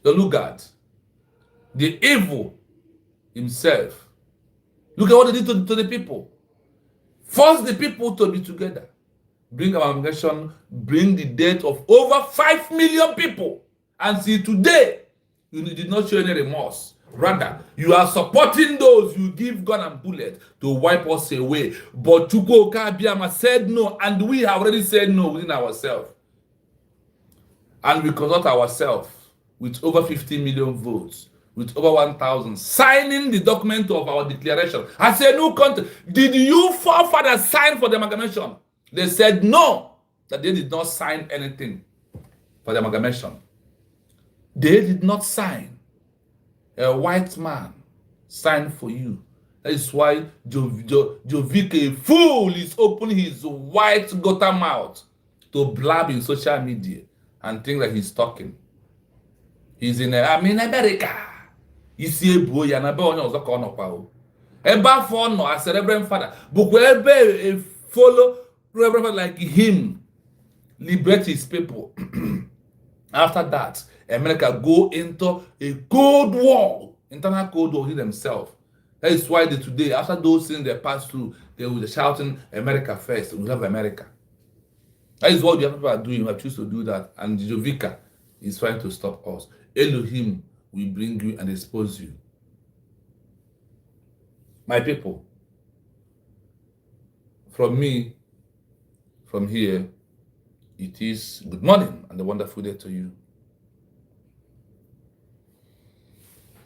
S1: The Lugard, the evil himself. Look at what they did to the people. Force the people to be together. Bring amalgamation, bring the death of over 5 million people. And see, today, you did not show any remorse. Rather, you are supporting those you give gun and bullet to wipe us away. But Chukwu Abiyama said no, and we have already said no within ourselves. And we consult ourselves with over 50 million votes, with over 1,000, signing the document of our declaration. I said, no country. Did you forefathers sign for the amalgamation? They said no, that they did not sign anything for the amalgamation. They did not sign. A white man signed for you. That is why Jovik, a fool, is opening his white gutter mouth to blab in social media and think that he's talking. He's in America. Isi ebu ya na be onye ọzọ ka ọ nọkwa o. Ebe afọ nọ as a reverend father. Bukwa ebe a follow reverend father like him liberate his people. After that, America go into a cold war, internal cold war themselves. That is why today, after those things they pass through, they will be shouting America first. We love America. That is what the people are doing. We have choose to do that. And Jovika is trying to stop us. Elohim will bring you and expose you. My people, from me, from here, it is good morning and a wonderful day to you.